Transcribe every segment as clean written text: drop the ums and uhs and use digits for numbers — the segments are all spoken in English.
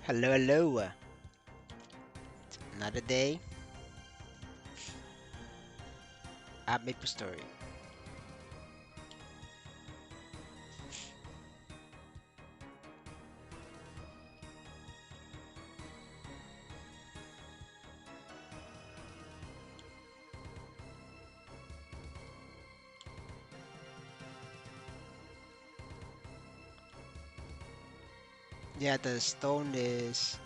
Hello, hello. Another day at Maplestory. Yeah, the stone is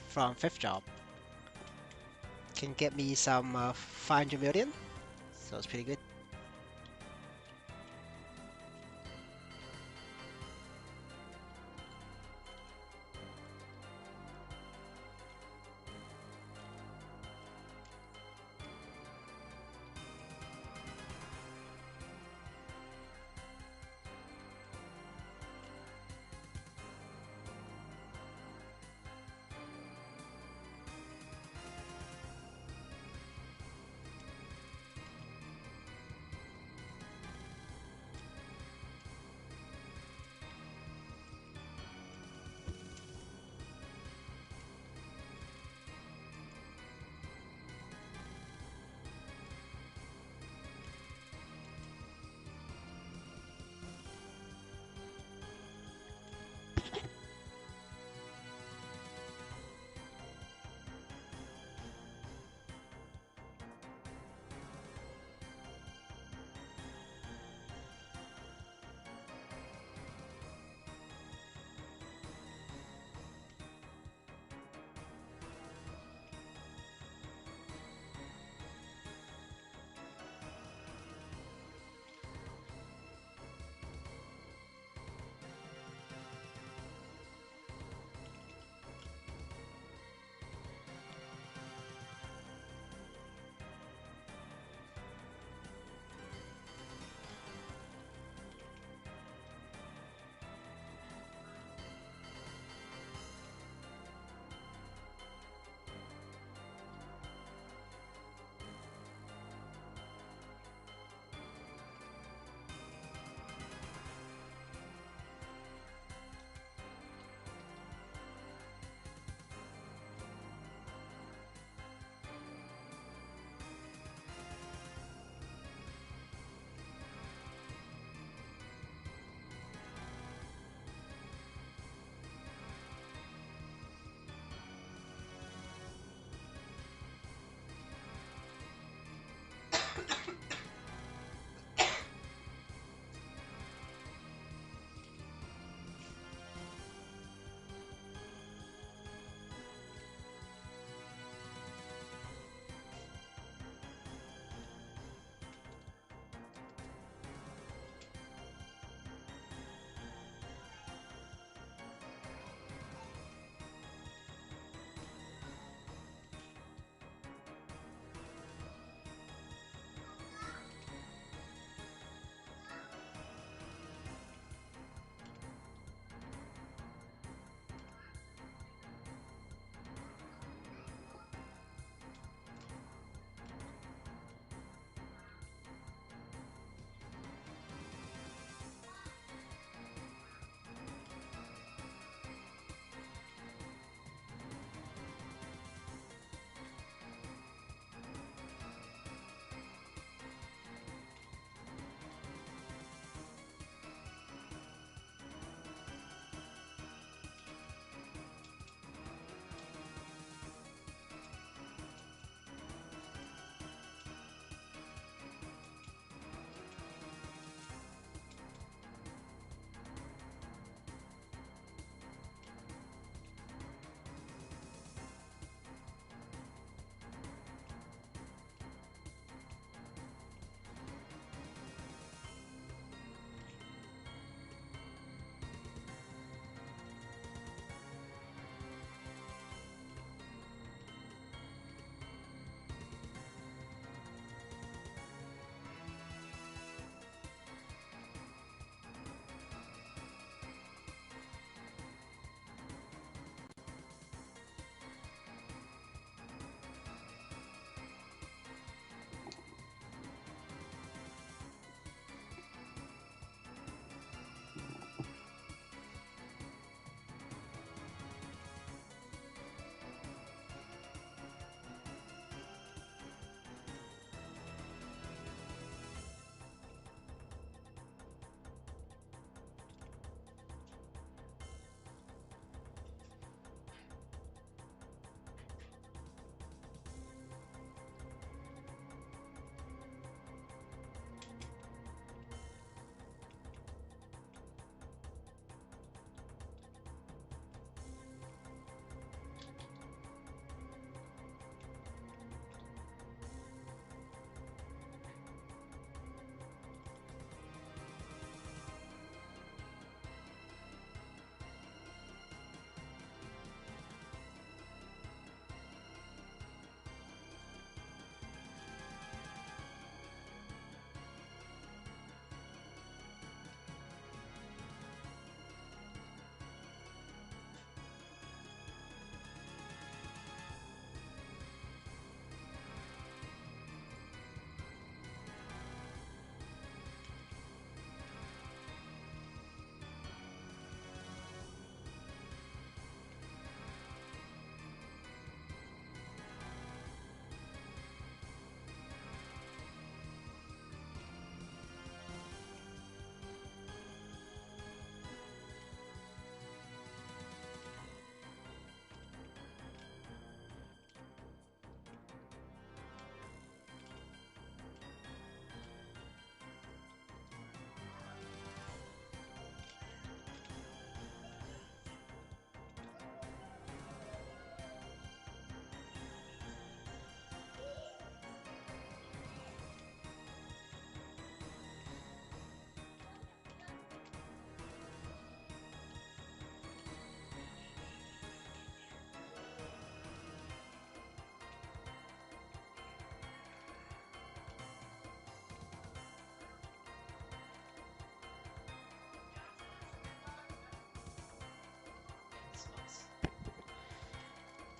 from fifth job. Can get me some 500 million, so it's pretty good.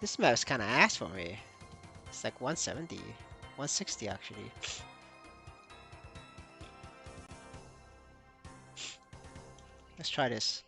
This map's kind of ass for me. It's like 170, 160 actually. Let's try this.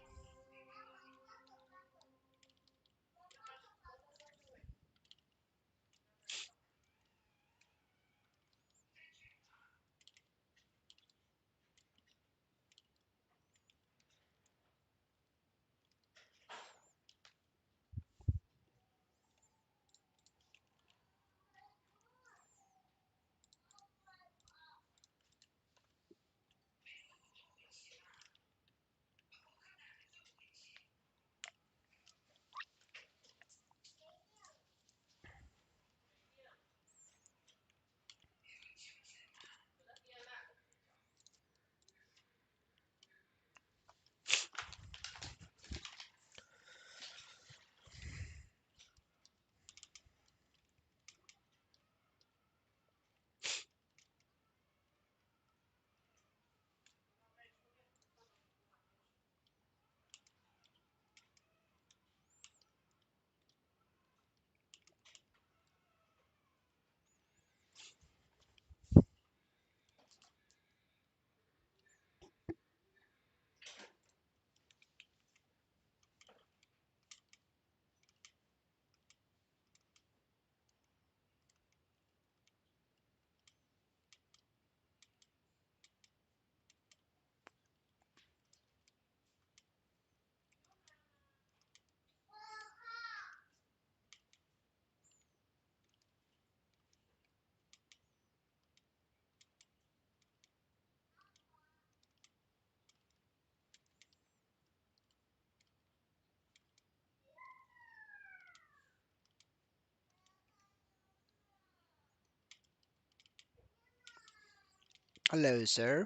Hello, sir.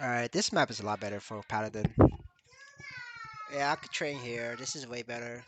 Alright, this map is a lot better for Paladin. Yeah, I could train here. This is way better.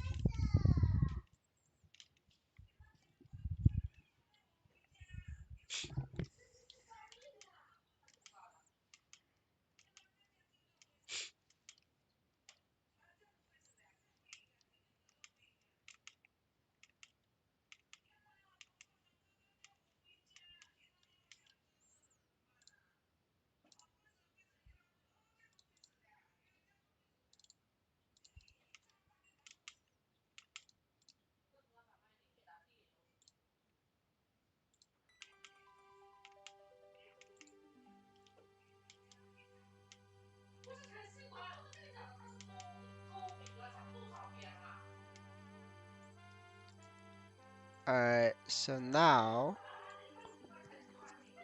Alright, so now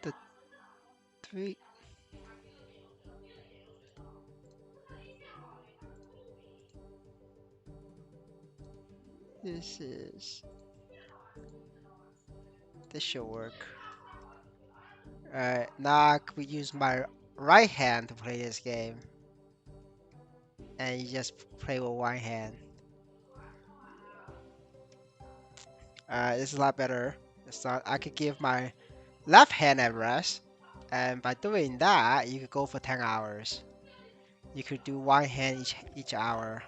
the three. This is. This should work. Alright, now I could use my right hand to play this game. And you just play with one hand. This is a lot better. It's not, I could give my left hand a rest. And by doing that, you could go for 10 hours. You could do one hand each hour.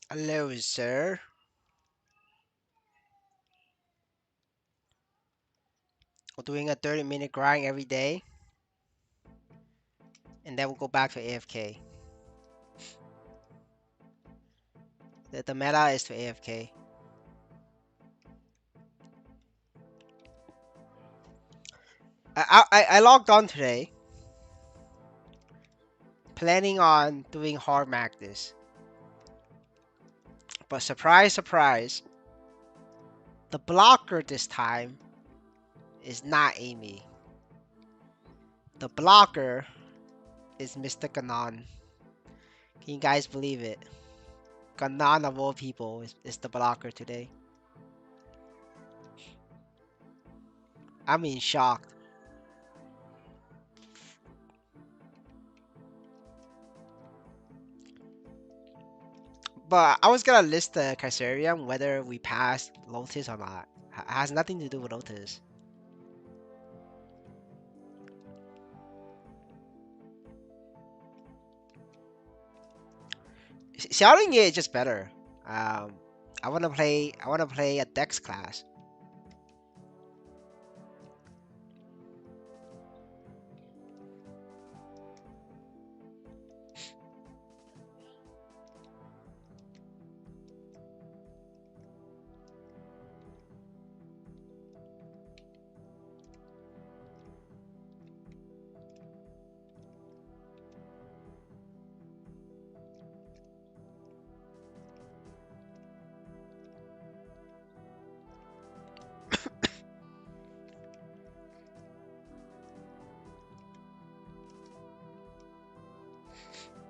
Hello, sir. We're doing a 30-minute grind every day, and then we'll go back to AFK. The meta is to AFK. I logged on today, planning on doing hard practice. But surprise, surprise, the blocker this time is not Amy. The blocker is Mr. Ganon. Can you guys believe it? Ganon of all people is the blocker today. I'm in shock. But I was gonna list the Caesarium whether we passed Lotus or not. Has nothing to do with Lotus. Shouting it is just better. Um, I wanna play. I wanna play a Dex class.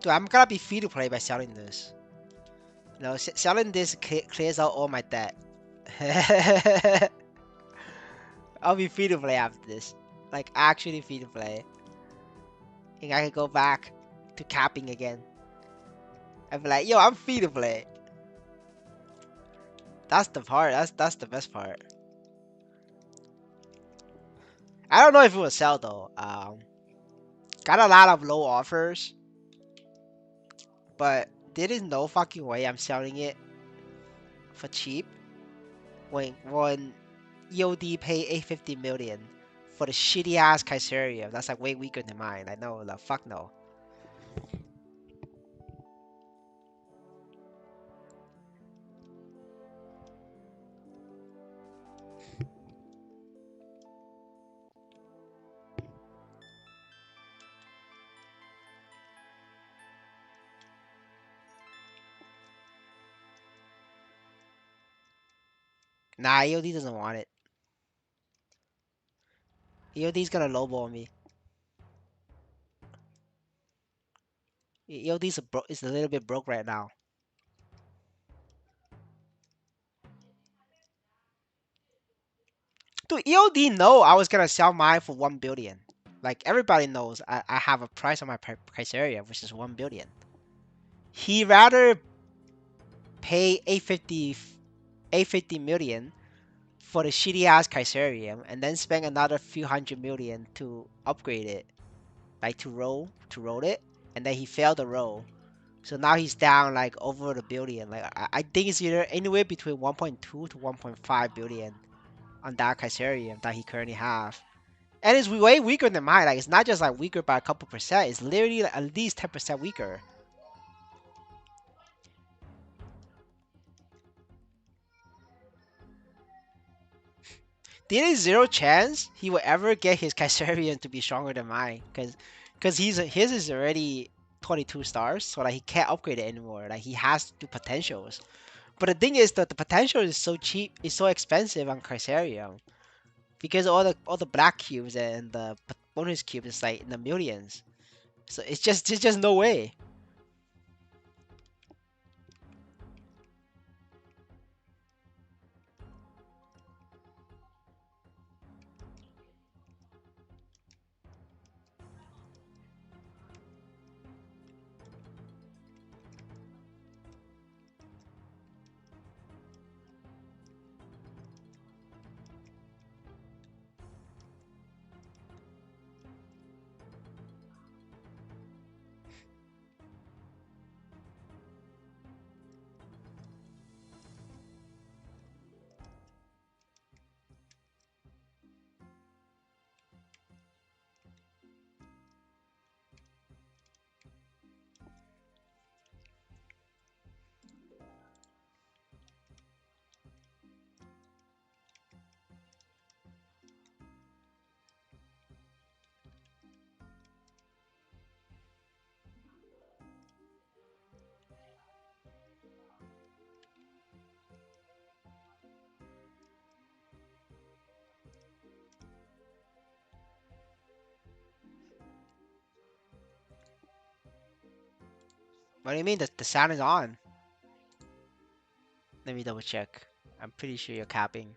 Dude, I'm gonna be free to play by selling this. No, selling this clears out all my debt. I'll be free to play after this. Like actually free to play. And I can go back to capping again. I'd be like, yo, I'm free to play. That's the part. That's the best part. I don't know if it will sell though. Got a lot of low offers, but there is no fucking way I'm selling it for cheap when EOD pay 850 million for the shitty ass Caesarium. That's like way weaker than mine. I know, the fuck no. Nah, EOD doesn't want it. EOD's gonna lowball me. EOD's is a little bit broke right now. Dude, EOD know I was gonna sell mine for 1 billion. Like everybody knows I have a price on my criteria, which is 1 billion. He rather pay 850 million for the shitty ass Caesarium and then spend another few hundred million to upgrade it, like to roll it, and then he failed the roll. So now he's down like over the billion. Like I think it's either anywhere between 1.2 to 1.5 billion on that Caesarium that he currently have. And it's way weaker than mine. Like it's not just like weaker by a couple percent. It's literally like at least 10% weaker. There is zero chance he will ever get his Kaisarian to be stronger than mine, cause his is already 22 stars, so like he can't upgrade it anymore. Like he has to do potentials. But the thing is that the potential is so cheap, it's so expensive on Kaisarian because all the black cubes and the bonus cubes is like in the millions. So it's just no way. What do you mean the sound is on? Let me double check. I'm pretty sure you're capping.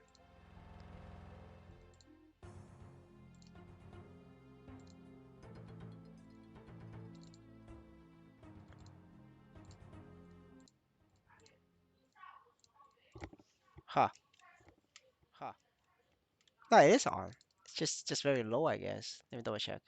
Huh. Huh. No, it is on. It's just very low, I guess. Let me double check.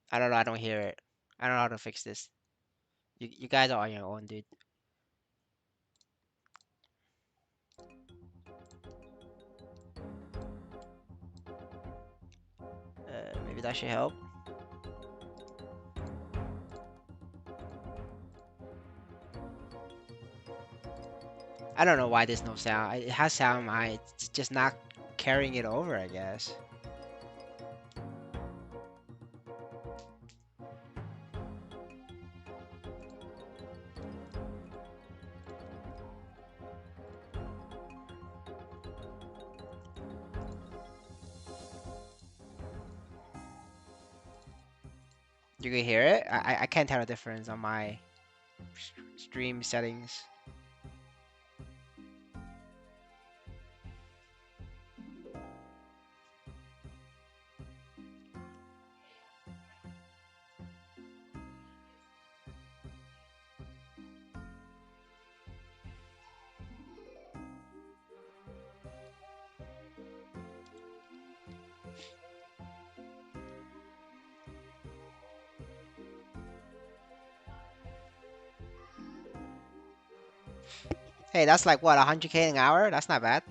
I don't know. I don't hear it. I don't know how to fix this. You guys are on your own, dude. Maybe that should help. I don't know why there's no sound. It has sound. It's just not carrying it over, I guess. You can hear it. I can't tell the difference on my stream settings. Hey, that's like what, 100K an hour? That's not bad.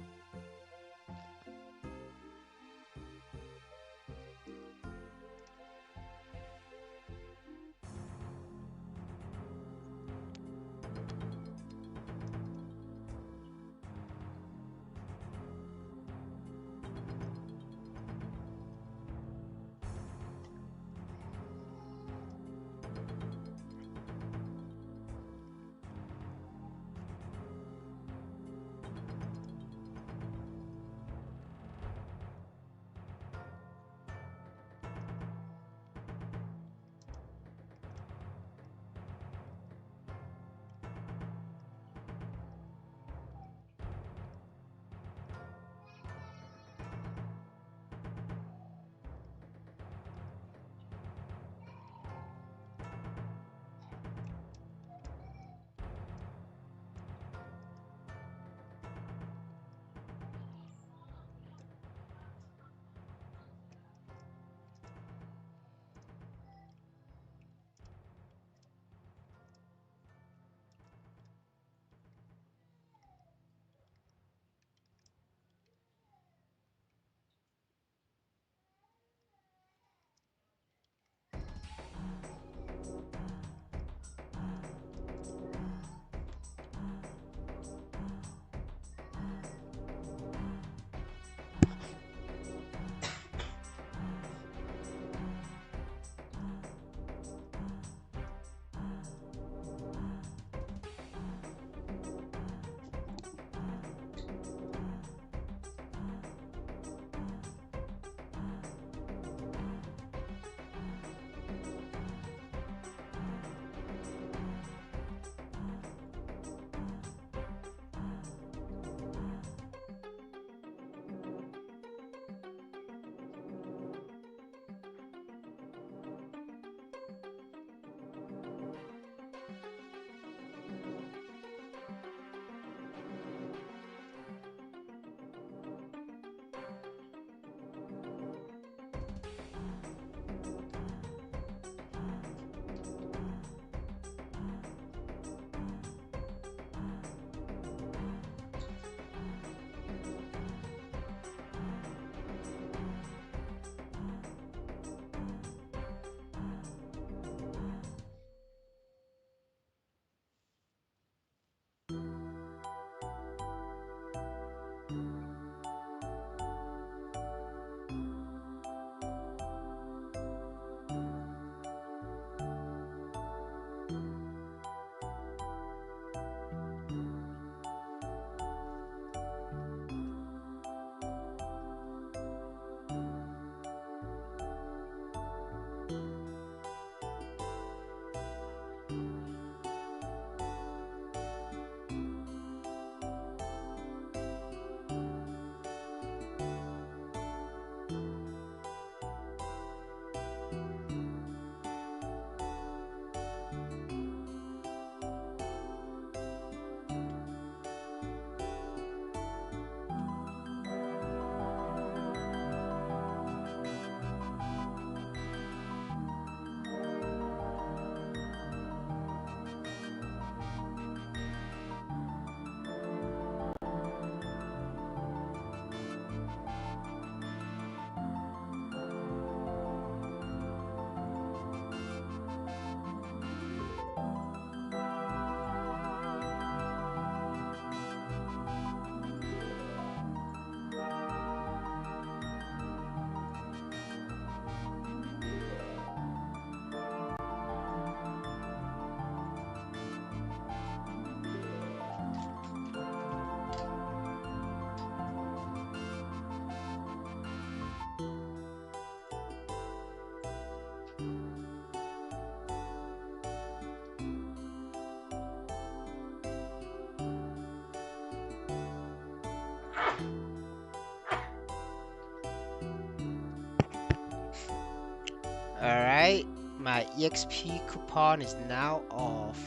My EXP coupon is now off.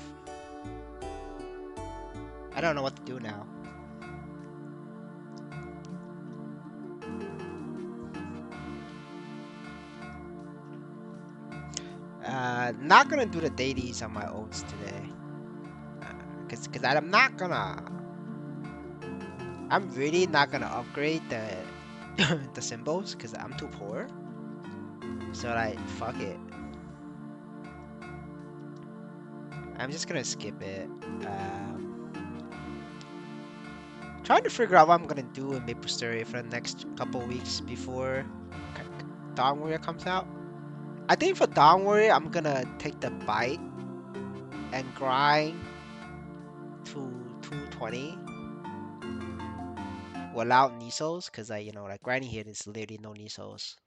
I don't know what to do now. Not gonna do the dailies on my oats today. Cause I'm really not gonna upgrade the the symbols cause I'm too poor. So like, fuck it. I'm just gonna skip it. Trying to figure out what I'm gonna do in Maplestory for the next couple weeks before Dawn Warrior comes out. I think for Dawn Warrior, I'm gonna take the bite and grind to 220 without Nisos, because like grinding here is literally no Nisos.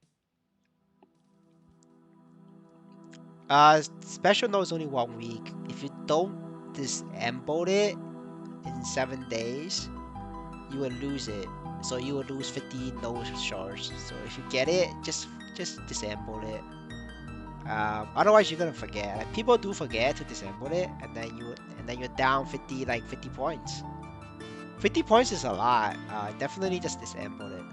Special node is only 1 week. If you don't disassemble it in 7 days, you will lose it. So you will lose 50 node shards. So if you get it, just disassemble it. Otherwise you're gonna forget. Like people do forget to disassemble it, and then you're down 50 points. 50 points is a lot. Definitely just disassemble it.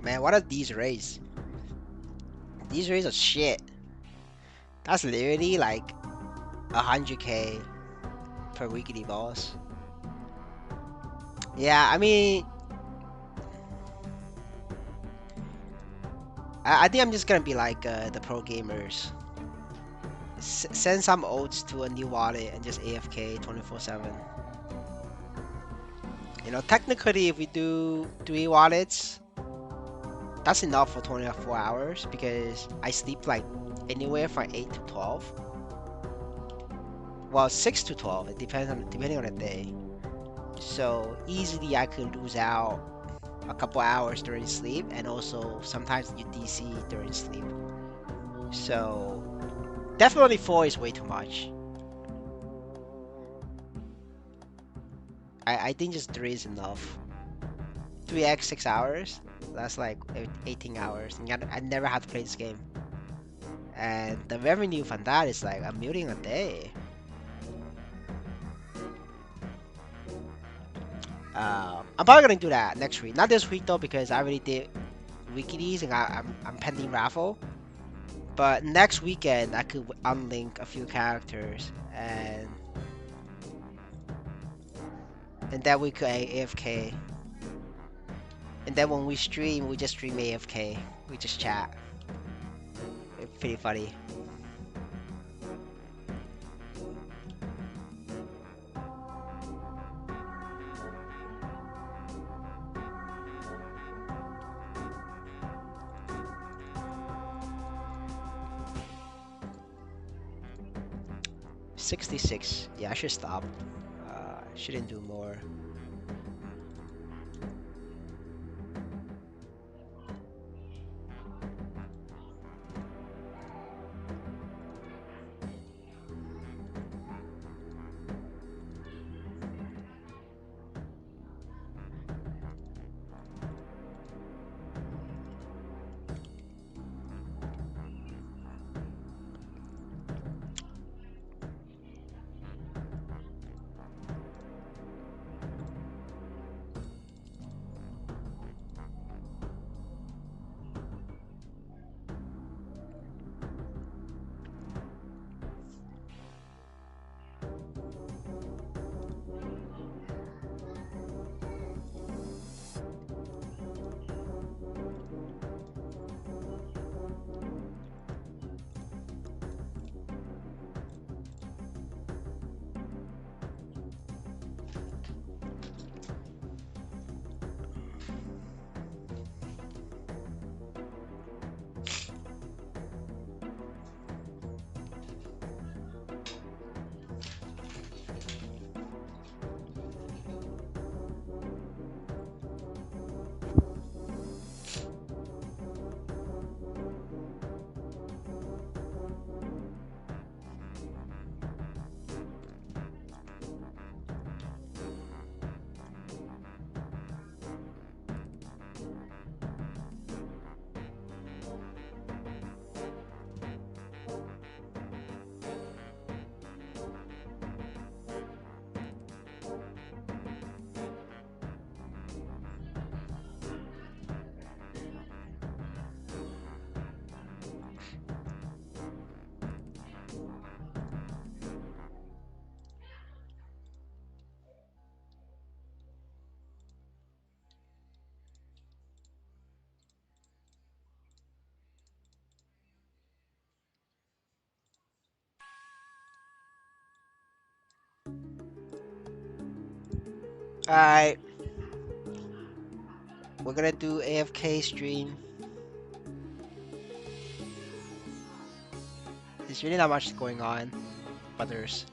Man, what are these raids? These raids are shit. That's literally like 100k per weekly boss. Yeah, I mean, I think I'm just gonna be like the pro gamers. Send some oats to a new wallet and just AFK 24/7. Technically, if we do 3 wallets, that's enough for 24 hours because I sleep like anywhere from 8 to 12. Well, 6 to 12. It depends on depending on the day. So easily I could lose out a couple hours during sleep, and also sometimes you DC during sleep. So definitely 4 is way too much. I think just 3 is enough. 3x 6 hours. That's like 18 hours. And I never have to play this game. And the revenue from that is like a million a day. I'm probably gonna do that next week. Not this week though, because I already did weeklies and I'm pending raffle. But next weekend I could unlink a few characters and then we could AFK. And then when we stream, we just stream AFK. We just chat. It's pretty funny. $66. Yeah, I should stop. Shouldn't do more. Alright, we're gonna do AFK stream. There's really not much going on, but there's.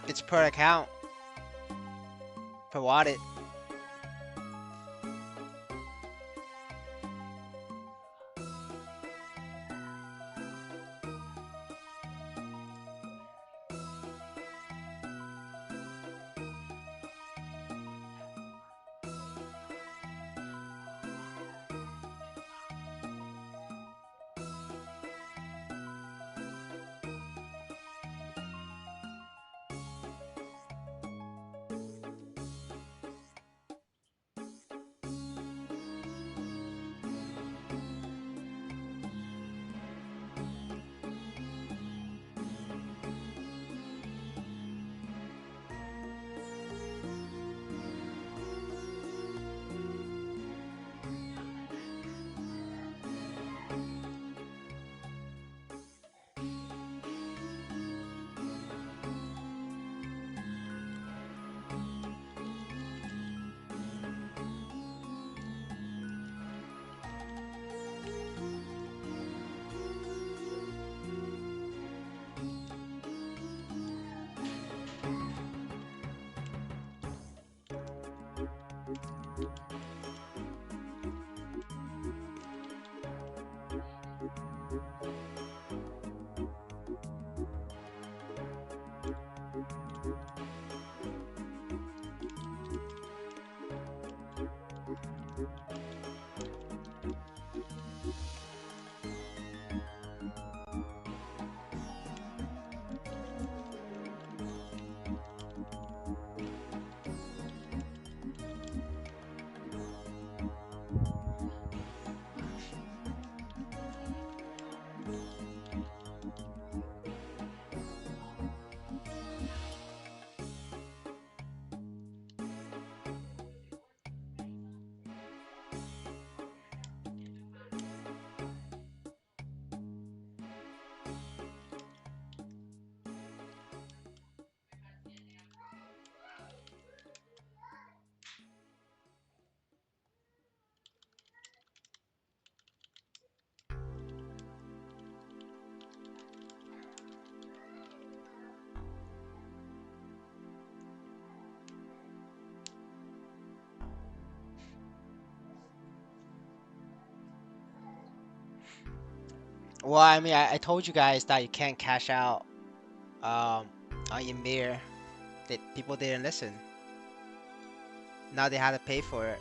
It's per account, per wallet. Well, I mean, I told you guys that you can't cash out um, on your mirror. That people didn't listen. Now they had to pay for it.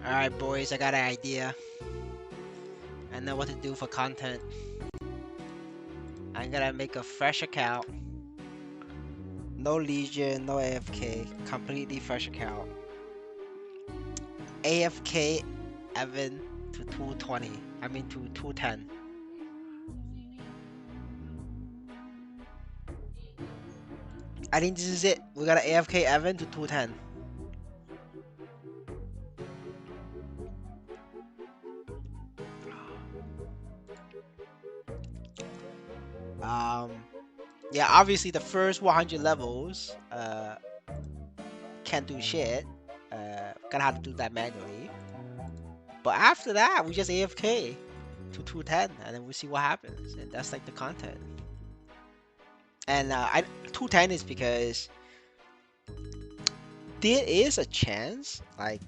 Alright, boys, I got an idea. I know what to do for content. I'm gonna make a fresh account. No Legion, no AFK. Completely fresh account. AFK Evan to 220. I mean to 210. I think this is it. We got an AFK Evan to 210. Um, yeah, obviously the first 100 levels, can't do shit. Gonna have to do that manually. But after that, we just AFK to 210, and then we see what happens. And that's like the content. And 210 is because there is a chance, like,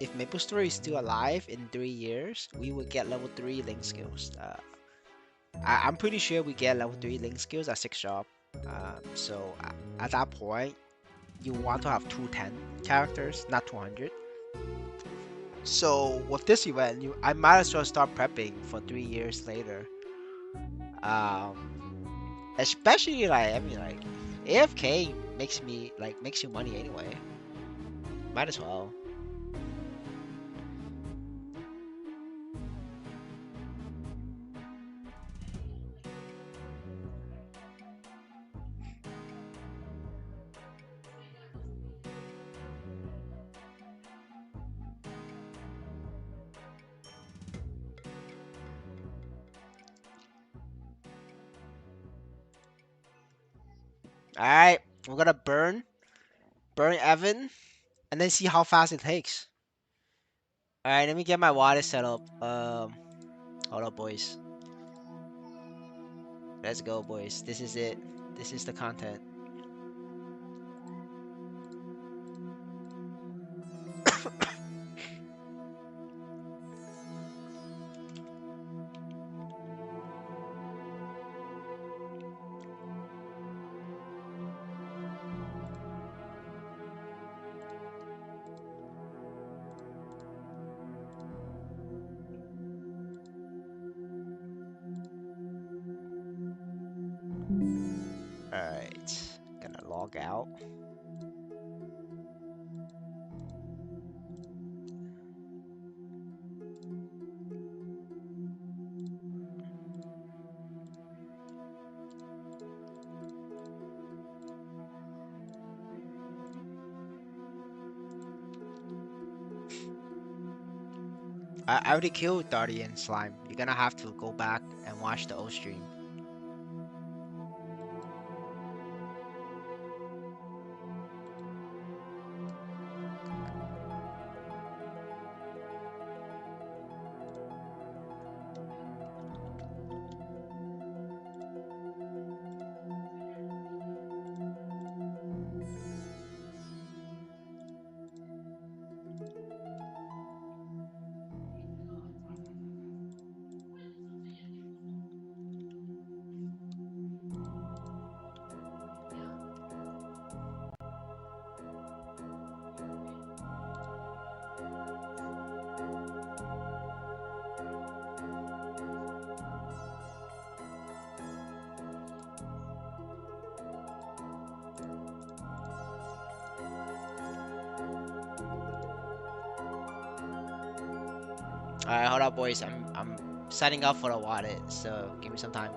if Maplestory is still alive in 3 years, we would get level 3 link skills. I'm pretty sure we get level 3 link skills at 6 job. So at that point, you want to have 210 characters, not 200. So with this event, I might as well start prepping for 3 years later. Especially like, I mean, like, AFK makes you money anyway. Might as well. All right, we're gonna burn Evan, and then see how fast it takes. All right, let me get my wallet set up. Hold up, boys. Let's go, boys. This is it. This is the content. All right, gonna log out. I already killed Darty and Slime. You're gonna have to go back and watch the old stream. All right, hold up, boys. I'm setting up for the wallet, so give me some time.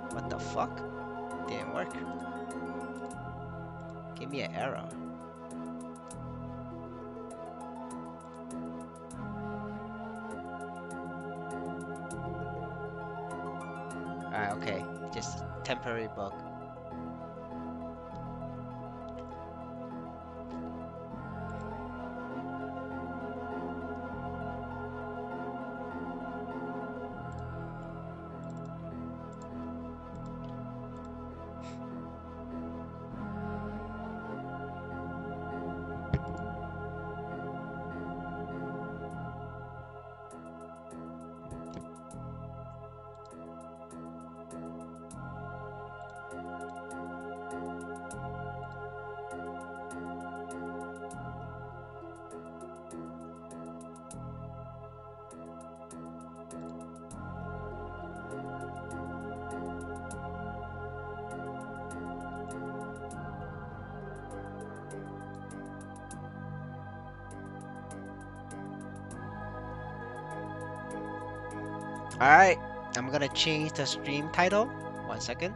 What the fuck? Didn't work. Give me an error. Alright, okay. Just temporary bug. Alright, I'm gonna change the stream title. 1 second.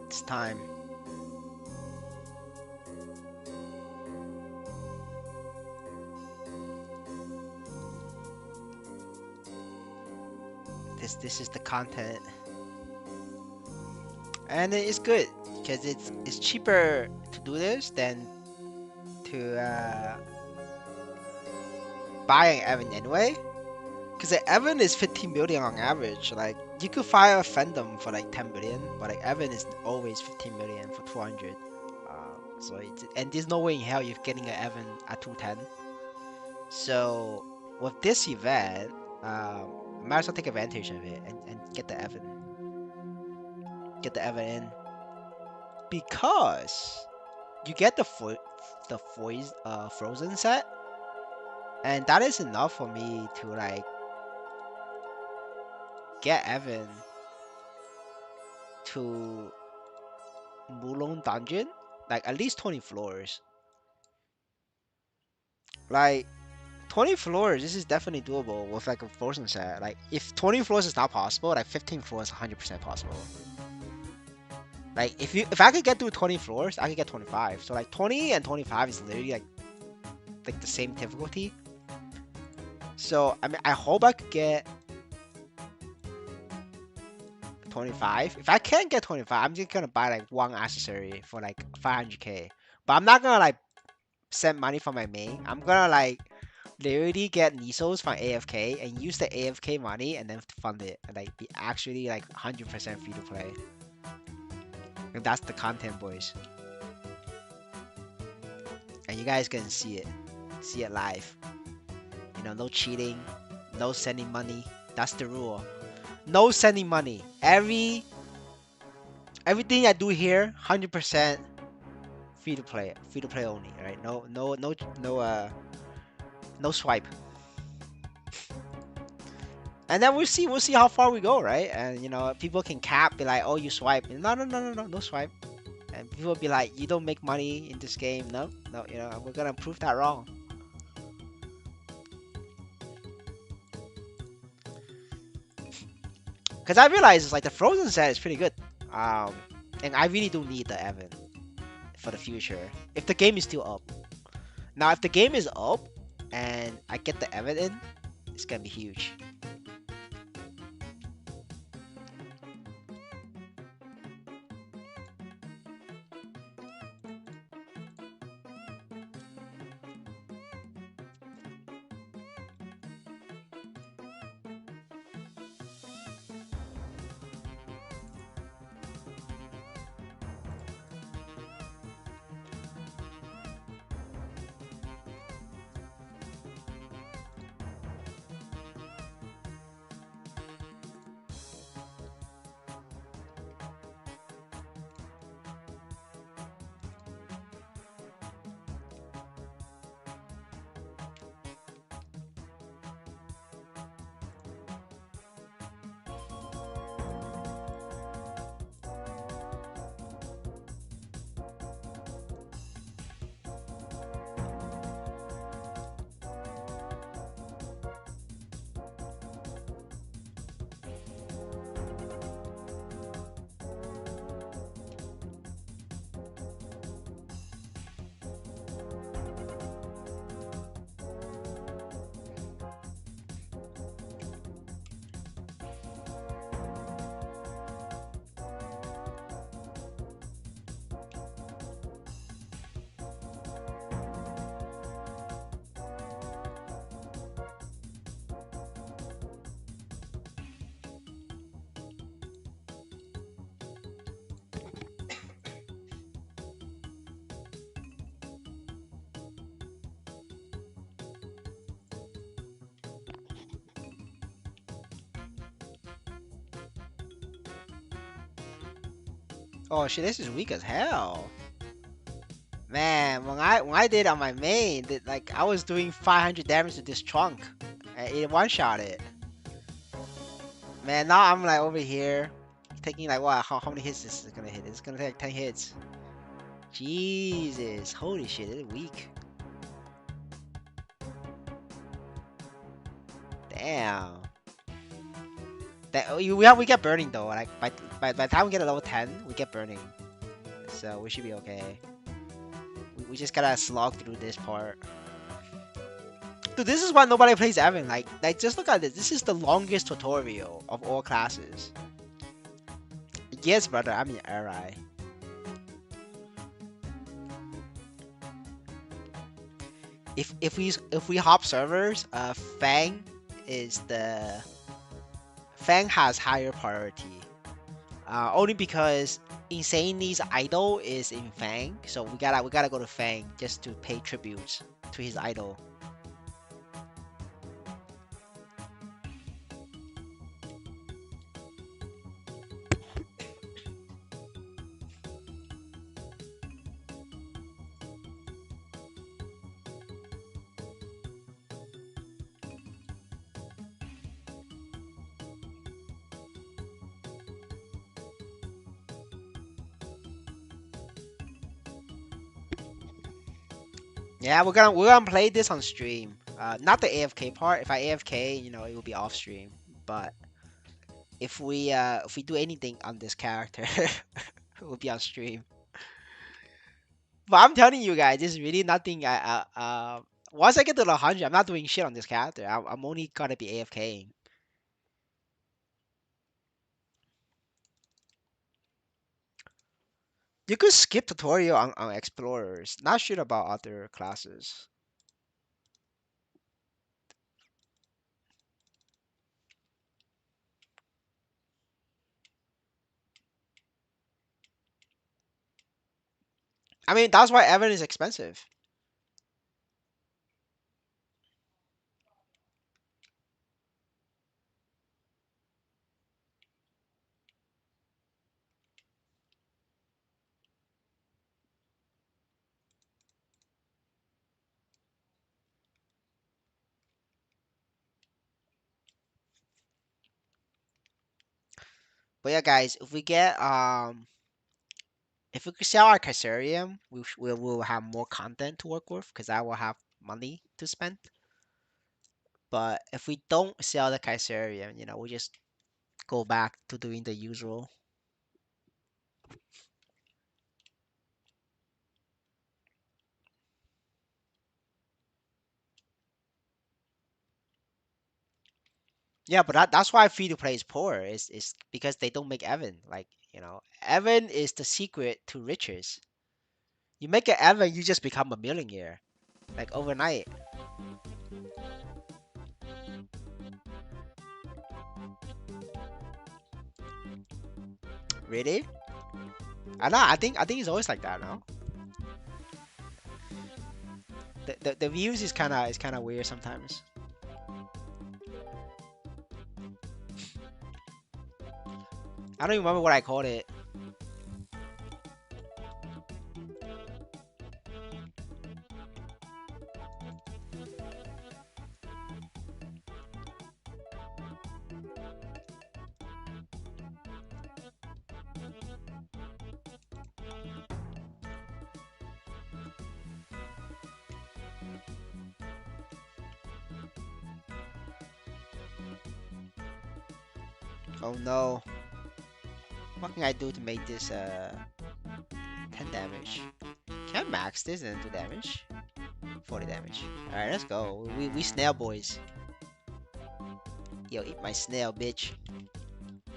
It's time. This is the content, and it's good because it's cheaper to do this than to buy an Evan anyway. Because the Evan is 15 million on average. Like you could fire a Fandom for like 10 million, but like Evan is always 15 million for 200. So and there's no way in hell you're getting an Evan at 210. So with this event, might as well take advantage of it and get the Evan. Get the Evan in because you get the Frozen set, and that is enough for me to like get Evan to Mulong Dungeon, like at least 20 floors. Like 20 floors, this is definitely doable with like a Frozen set. Like if 20 floors is not possible, like 15 floors is 100% possible. Like if I could get through 20 floors, I could get 25. So like 20 and 25 is literally like the same difficulty. So I mean I hope I could get 25. If I can't get 25, I'm just gonna buy like one accessory for like 500k. But I'm not gonna like send money from my main. I'm gonna like literally get Nisos from AFK and use the AFK money and then fund it and like be actually like 100% free to play. And that's the content, boys. And you guys can see it live. You know, no cheating, no sending money. That's the rule. No sending money. Everything I do here, 100% free to play only. Right? No swipe. And then we'll see how far we go, right? And you know, people can cap, be like, oh, you swipe. No swipe. And people will be like, you don't make money in this game. No, you know, we're gonna prove that wrong. Because I realize it's like the Frozen set is pretty good. Um, and I really do need the Evan for the future. If the game is still up. Now, if the game is up and I get the Evan in, it's gonna be huge. Oh shit, this is weak as hell. Man, when I did on my main, like I was doing 500 damage to this trunk. And it one shot it. Man, now I'm like over here taking like what? How many hits this is gonna hit? It's gonna take 10 hits. Jesus, holy shit, it's weak. Damn. We get burning though. Like by the time we get a level 10, we get burning. So we should be okay. We just gotta slog through this part. Dude, this is why nobody plays Evan. Like just look at this. This is the longest tutorial of all classes. Yes, brother. I mean, alright. If we hop servers, is the Fang has higher priority. Only because Insanity's idol is in Fang, so we gotta go to Fang just to pay tributes to his idol. Yeah, we're gonna play this on stream. Not the AFK part. If I AFK, it will be off stream. But if we do anything on this character, it will be on stream. But I'm telling you guys, this is really nothing. Once I get to the 100, I'm not doing shit on this character. I'm only gonna be AFKing. You could skip tutorial on explorers. Not sure about other classes. I mean, that's why Evan is expensive. But yeah, guys, if we could sell our Caesarium, we will have more content to work with because I will have money to spend. But if we don't sell the Caesarium, we just go back to doing the usual. Yeah, but that's why free to play is poor. Is because they don't make Evan. Like, Evan is the secret to riches. You make an Evan, you just become a millionaire, like overnight. Really? I know. I think it's always like that. No, the views is kind of weird sometimes. I don't even remember what I called it. Oh no. What can I do to make this 10 damage? Can I max this and do damage? 40 damage. Alright, let's go. We snail boys. Yo, eat my snail, bitch.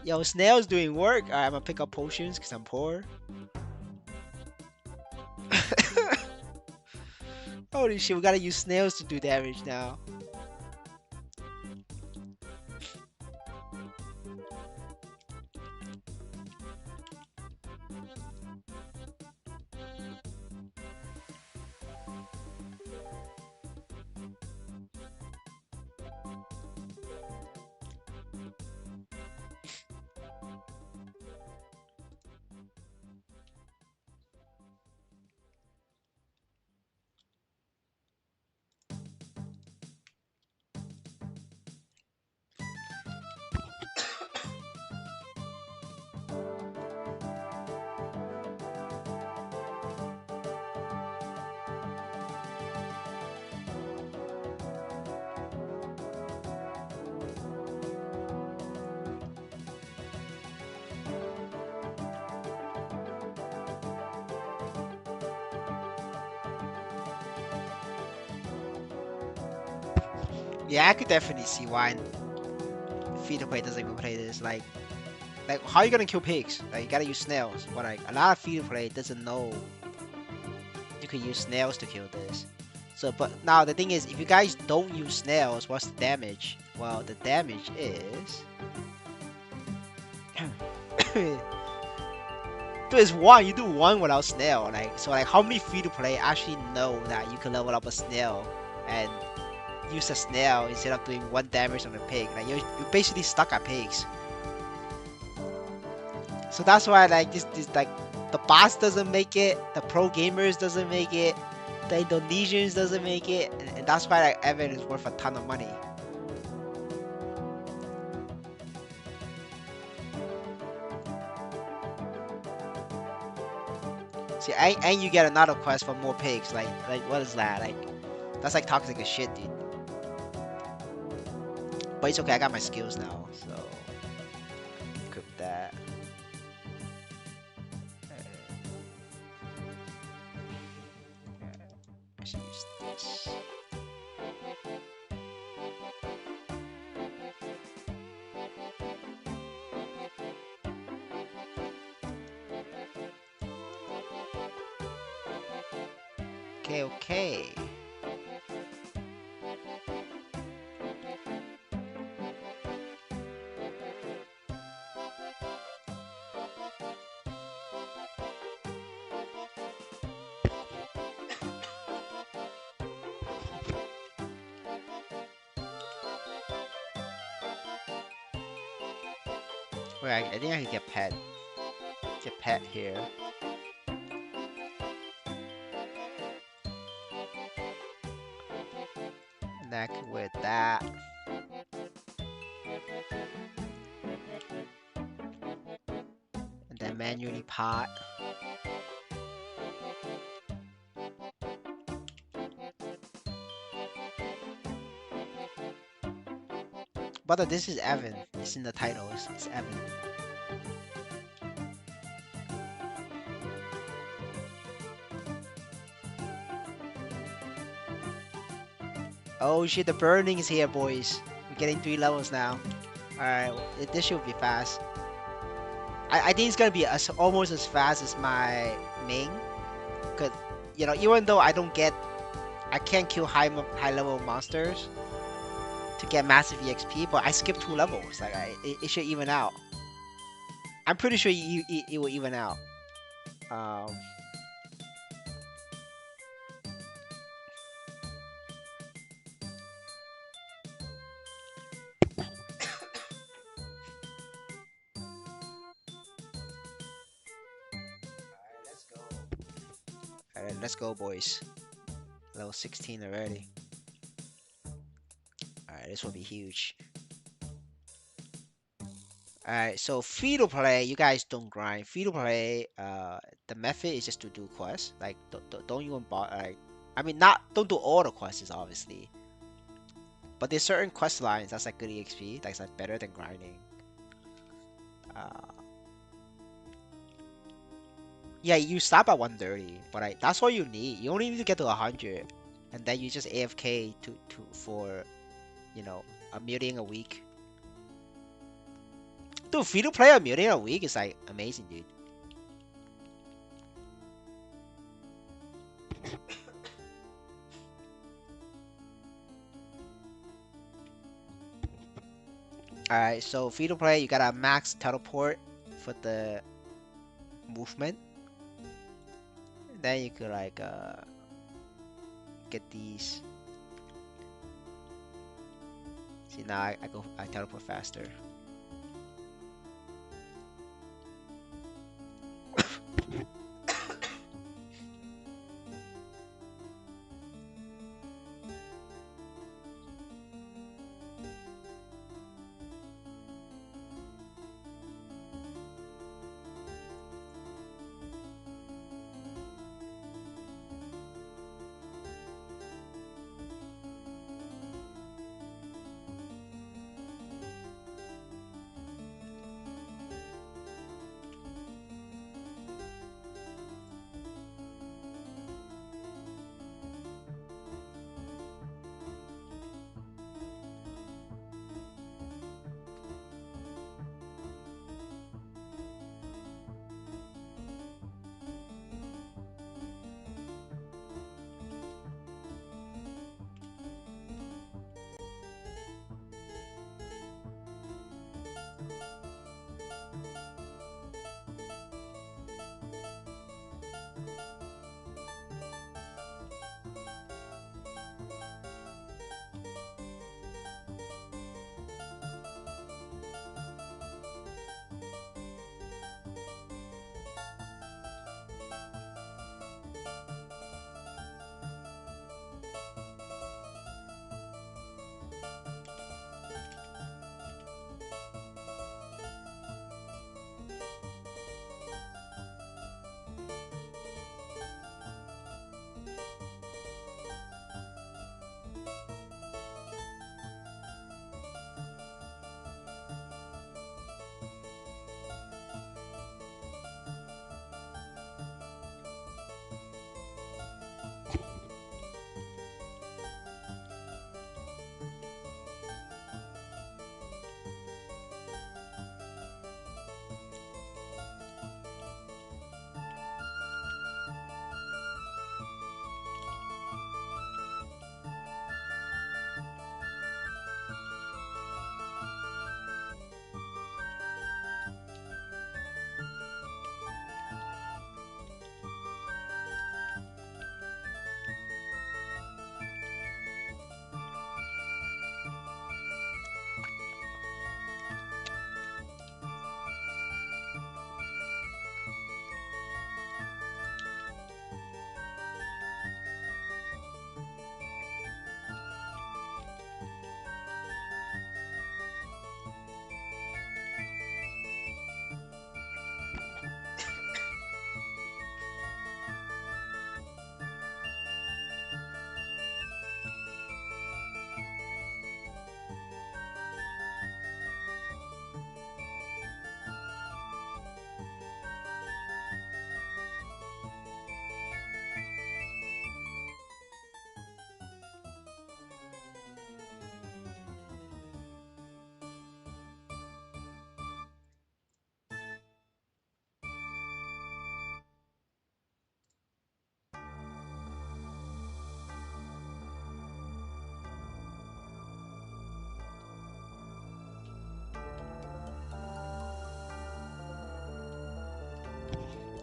Yo, snail's doing work. Alright, I'm gonna pick up potions because I'm poor. Holy shit, we gotta use snails to do damage now. Yeah, I could definitely see why free to play doesn't even play this. Like how are you gonna kill pigs? Like you gotta use snails. But like a lot of free to play doesn't know you could use snails to kill this. So, but now the thing is, if you guys don't use snails, what's the damage? Well, the damage is. There's one. You do one without snail. Like so, like how many free to play actually know that you can level up a snail and use a snail instead of doing one damage on a pig? Like you're basically stuck at pigs. So that's why like this like the boss doesn't make it, the pro gamers doesn't make it, the Indonesians doesn't make it, and that's why like Evan is worth a ton of money. See, and you get another quest for more pigs. Like what is that? Like that's like toxic as shit, dude. But it's okay. I got my skills now, so equip that. I should use this. Okay, okay. Wait, I think I can get pet. Get pet here. And I can wear that. And then manually pot. But this is Evan. It's in the title. It's Evan. Oh shit, the burning is here, boys. We're getting 3 levels now. Alright, this should be fast. I think it's gonna be almost as fast as my main. Cause, you know, even though I can't kill high level monsters to get massive EXP, but I skipped 2 levels. Like, it should even out. I'm pretty sure it will even out. Um, Alright, let's go, boys. Level 16 already. Alright, this will be huge. Alright, so free to play, you guys don't grind. Free to play, the method is just to do quests. Like, don't even bother. Like, I mean, don't do all the quests, obviously. But there's certain quest lines that's like good EXP, that's like better than grinding. Uh, yeah, you stop at 130, but that's all you need. You only need to get to 100, and then you just AFK for, you know, a million a week. Dude, free to play a million a week is like amazing, dude. Alright, so free to play, you got a max teleport for the movement. Then you could like get these. See now I teleport faster.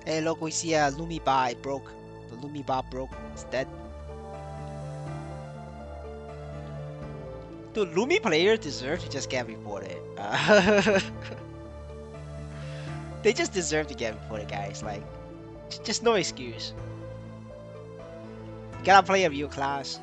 Hey, look, we see a Lumi bar. It broke. The Lumi bar broke. It's dead. Dude, Lumi players deserve to just get reported. They just deserve to get reported, guys. Like, just no excuse. You gotta play a real class.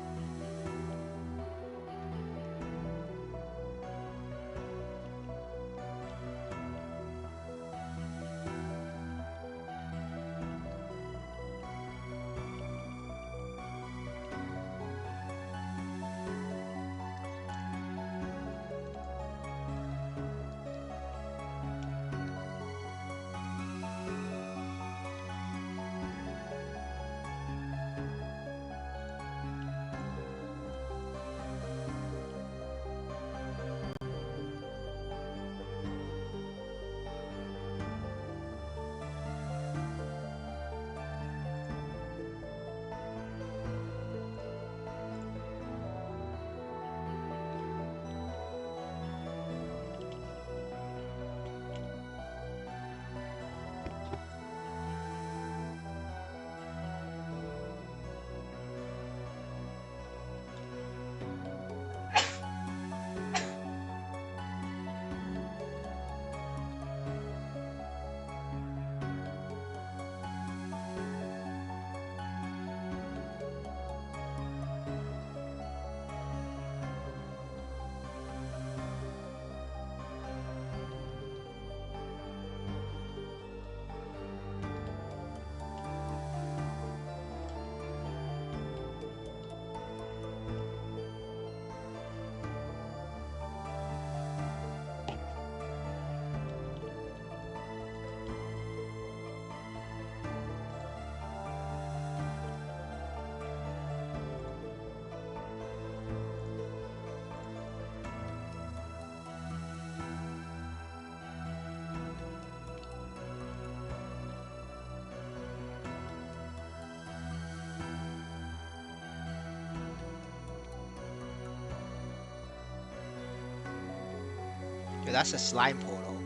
Dude, that's a slime portal.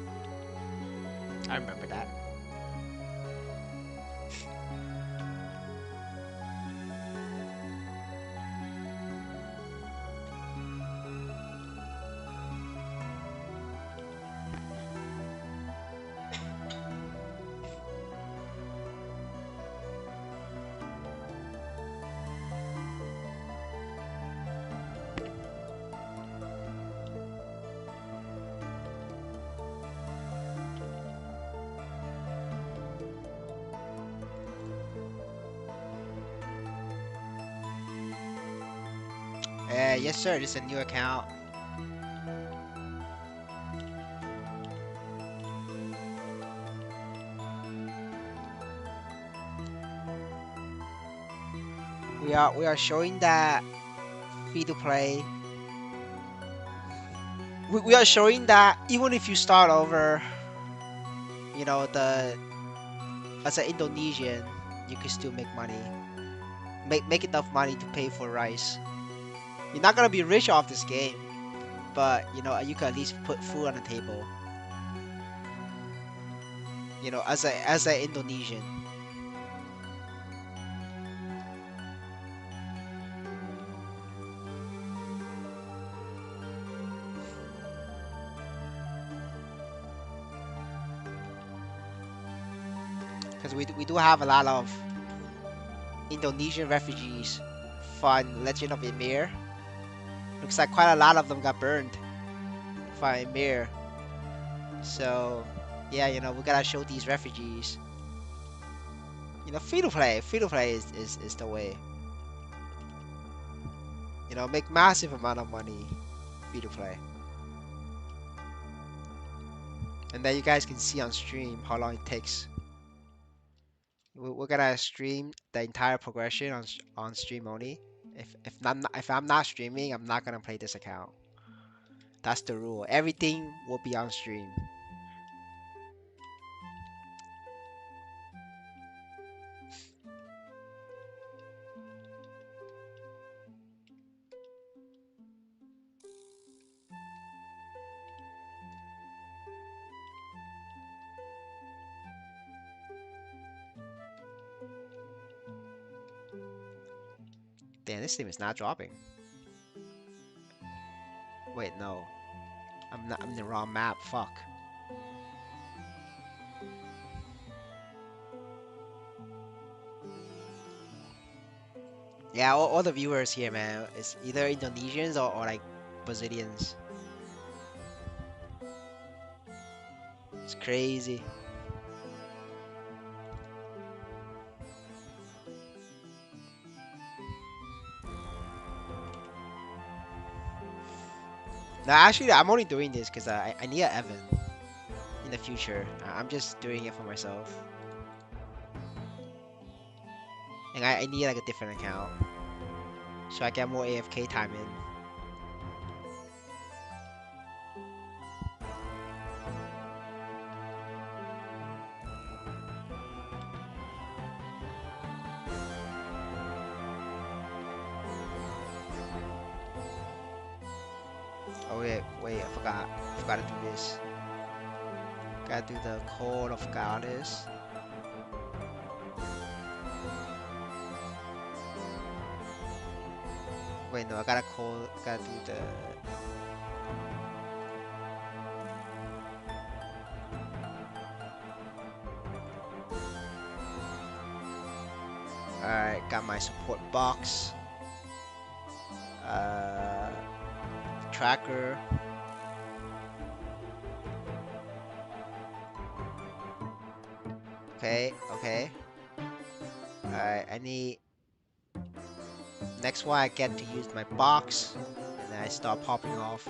I remember that. Yes, sir. This is a new account. We are showing that free to play. We are showing that even if you start over, the as an Indonesian, you can still make money. Make enough money to pay for rice. You're not gonna be rich off this game, but you can at least put food on the table. As an Indonesian. Because we do have a lot of Indonesian refugees from Legend of Ymir. Looks like quite a lot of them got burned from Ymir. So, yeah, we gotta show these refugees. Free to play is the way. Make massive amount of money, free to play. And then you guys can see on stream how long it takes. We're gonna stream the entire progression on stream only. If I'm not streaming, I'm not gonna play this account. That's the rule. Everything will be on stream. Damn, this thing is not dropping. Wait, no. I'm in the wrong map. Fuck. Yeah, all the viewers here, man, it's either Indonesians or like Brazilians. It's crazy. No, actually, I'm only doing this because I need an Evan in the future. I'm just doing it for myself. And I need like a different account so I get more AFK time in. Oh wait, I forgot. I forgot to do this. Gotta do the Code of Goddess. Wait, no, I gotta call. Gotta do the. Alright, got my support box. Uh, tracker. Okay, okay. Alright, I need. Next one, I get to use my box, and then I start popping off.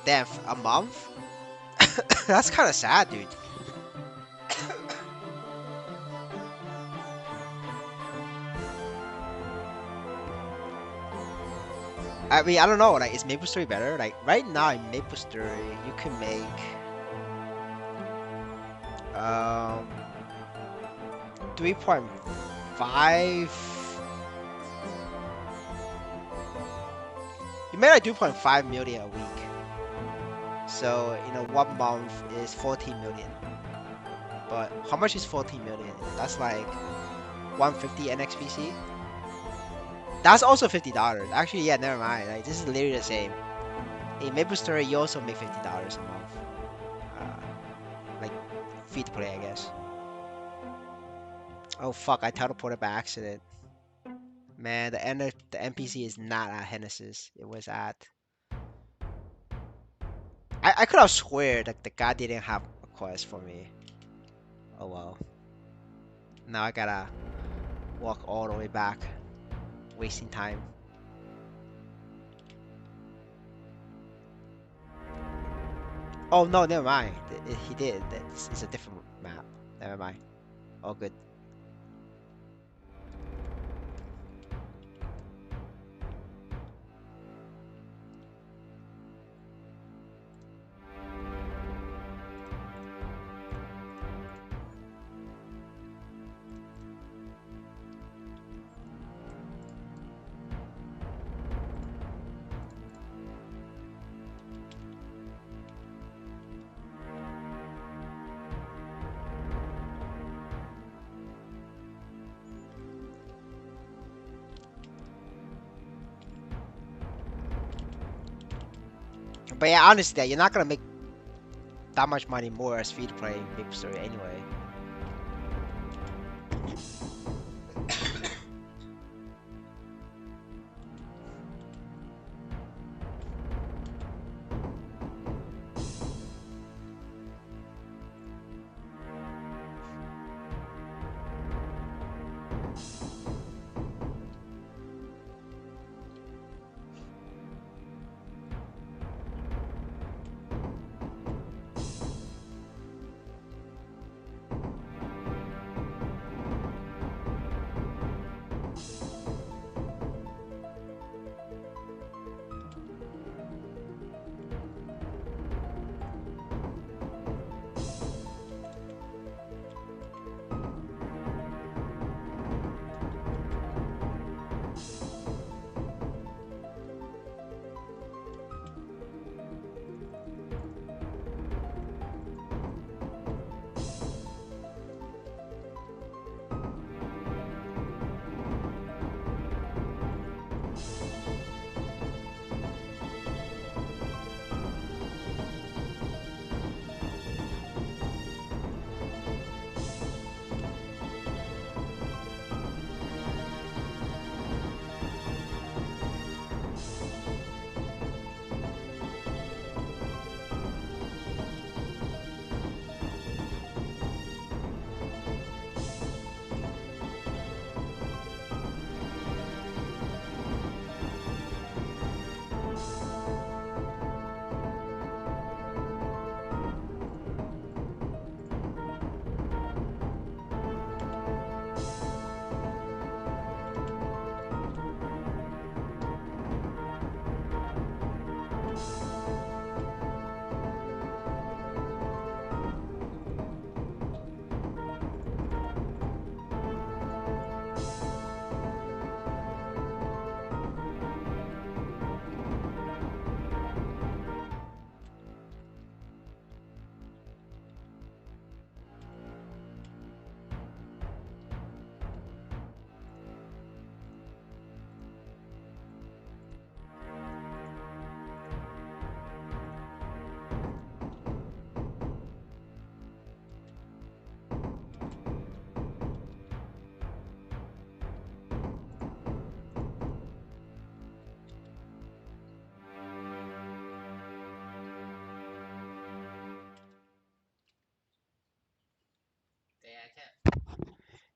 Damn, a month? That's kind of sad, dude. I mean, I don't know. Like, is Maplestory better? Like, right now in Maplestory, you can make um 3.5. You made like 2.5 million a week. So, 1 month is 14 million. But how much is 14 million? That's like 150 NXPC. That's also $50. Actually, yeah, never mind. Like, this is literally the same. In Maplestory, you also make $50 a month. Like, free to play, I guess. Oh fuck, I teleported by accident. Man, the NPC is not at Hennessy's. It was at. I could have swear that the guy didn't have a quest for me. Oh well. Now I gotta walk all the way back, wasting time. Oh no, never mind. He did. It's a different map. Never mind. All good. But yeah, honestly, you're not gonna make that much money more as free to play Maplestory anyway.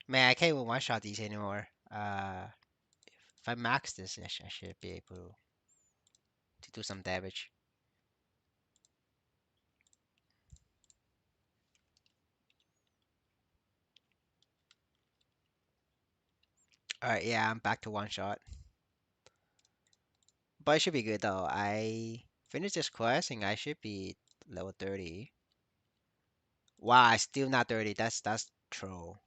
Man, I can't even one shot these anymore. If I max this, I should be able to do some damage. Alright, yeah, I'm back to one shot. But it should be good though. I finished this quest and I should be level 30. Wow, I still not 30. That's troll.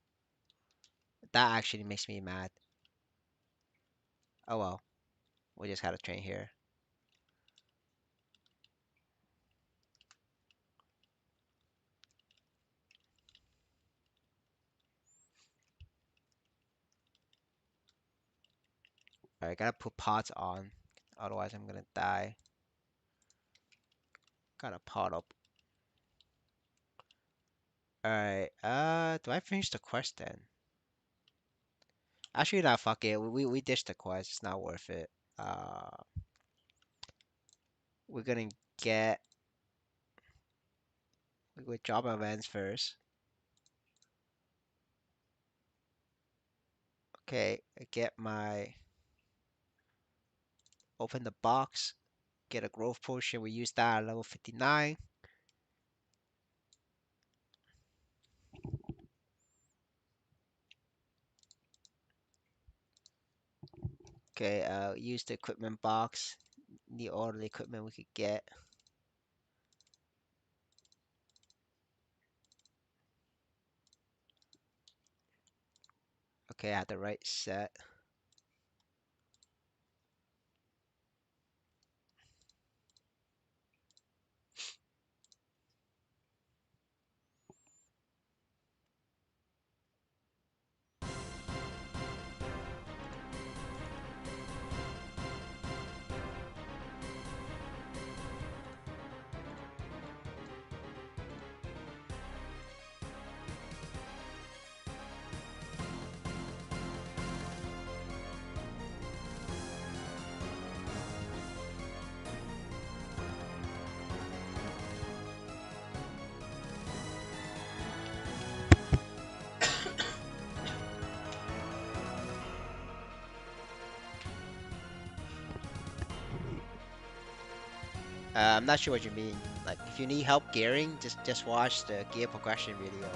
That actually makes me mad. Oh well, we just had a train here. Alright, gotta put pots on. Otherwise I'm gonna die. Gotta pot up. Alright, do I finish the quest then? Actually, no, fuck it. We ditched the quest. It's not worth it. Uh, we're gonna get with job events first. Okay, I get my open the box, get a growth potion. We use that at level 59. Okay, use the equipment box. Need all the equipment we could get. Okay, I had the right set. I'm not sure what you mean. Like, if you need help gearing, just watch the gear progression video.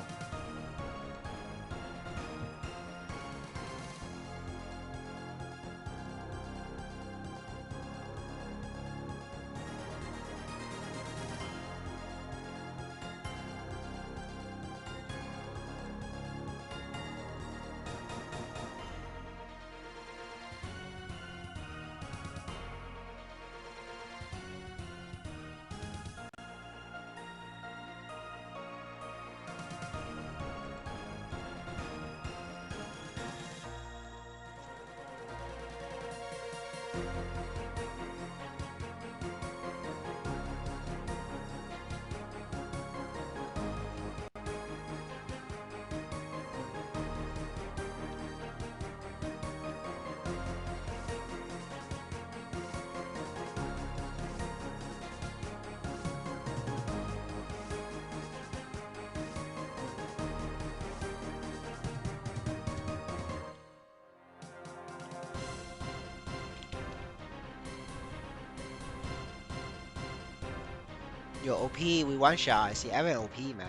Yo, OP, we one shot. See, Evan OP, man.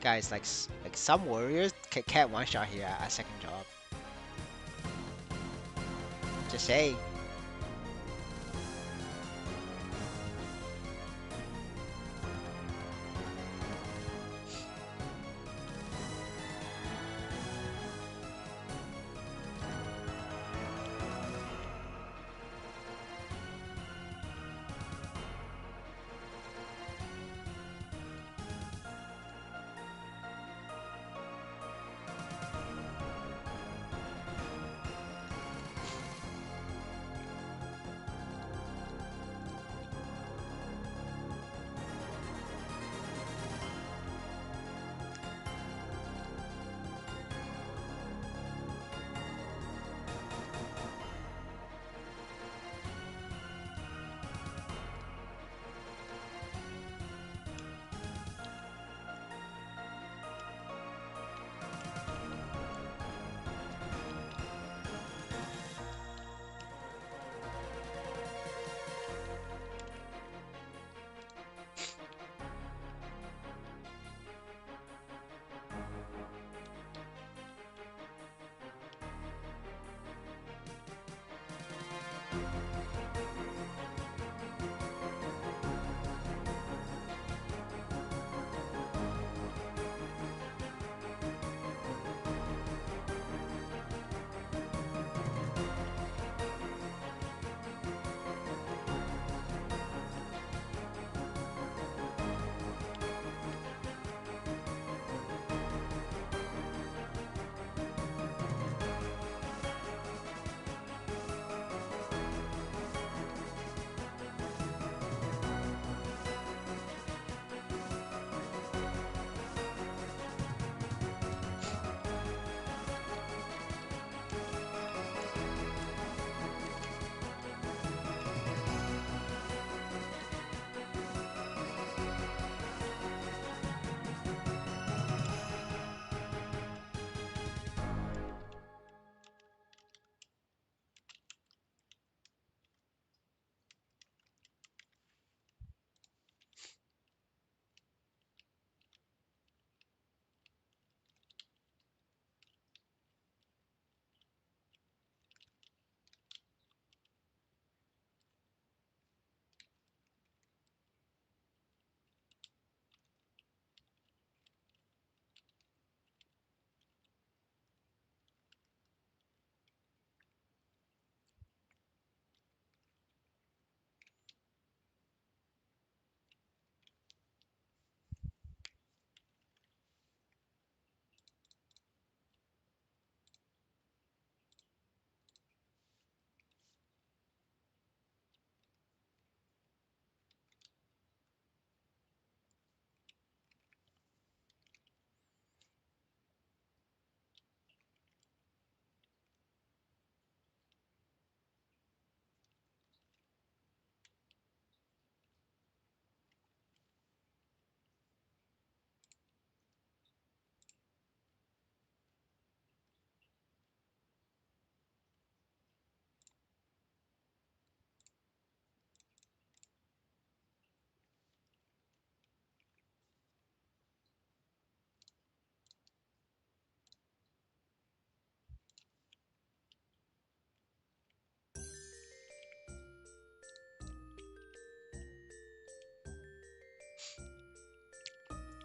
Guys, like some warriors can't one shot here at second job. Just say.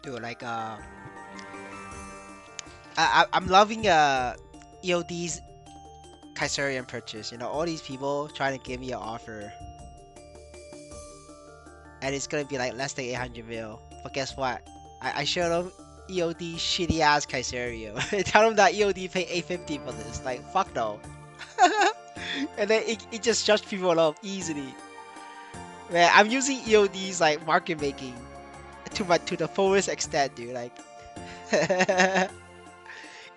Dude, like I'm loving EOD's Kaiserian purchase. You know, all these people trying to give me an offer, and it's gonna be like less than 800 mil. But guess what? I showed them EOD shitty ass Kaiserio. Tell them that EOD pay 850 for this. Like fuck no. And then it just shuts people up easily. Man, I'm using EOD's like market making to the fullest extent, dude. Like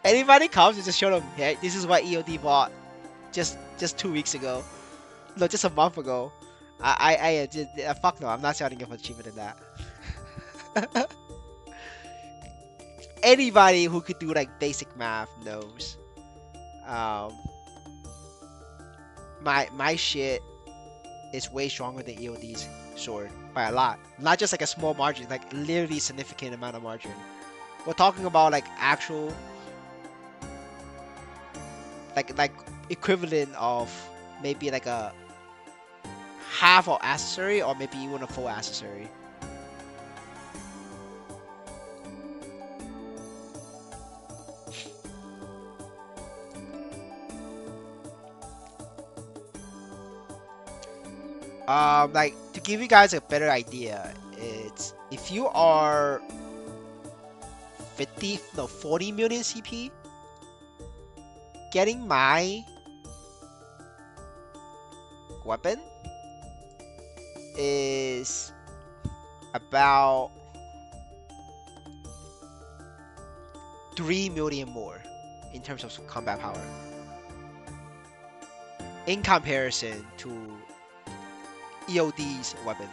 anybody comes and just show them, hey, this is what EOD bought just 2 weeks ago. No, just a month ago. Fuck no, I'm not selling it for cheaper than that. Anybody who could do like basic math knows. Um, my shit is way stronger than EOD's sword by a lot. Not just like a small margin, like literally significant amount of margin. We're talking about like actual like equivalent of maybe like a half of accessory or maybe even a full accessory. Like to give you guys a better idea, it's if you are 40 million CP, getting my weapon is about 3 million more in terms of combat power in comparison to EOD's weapon.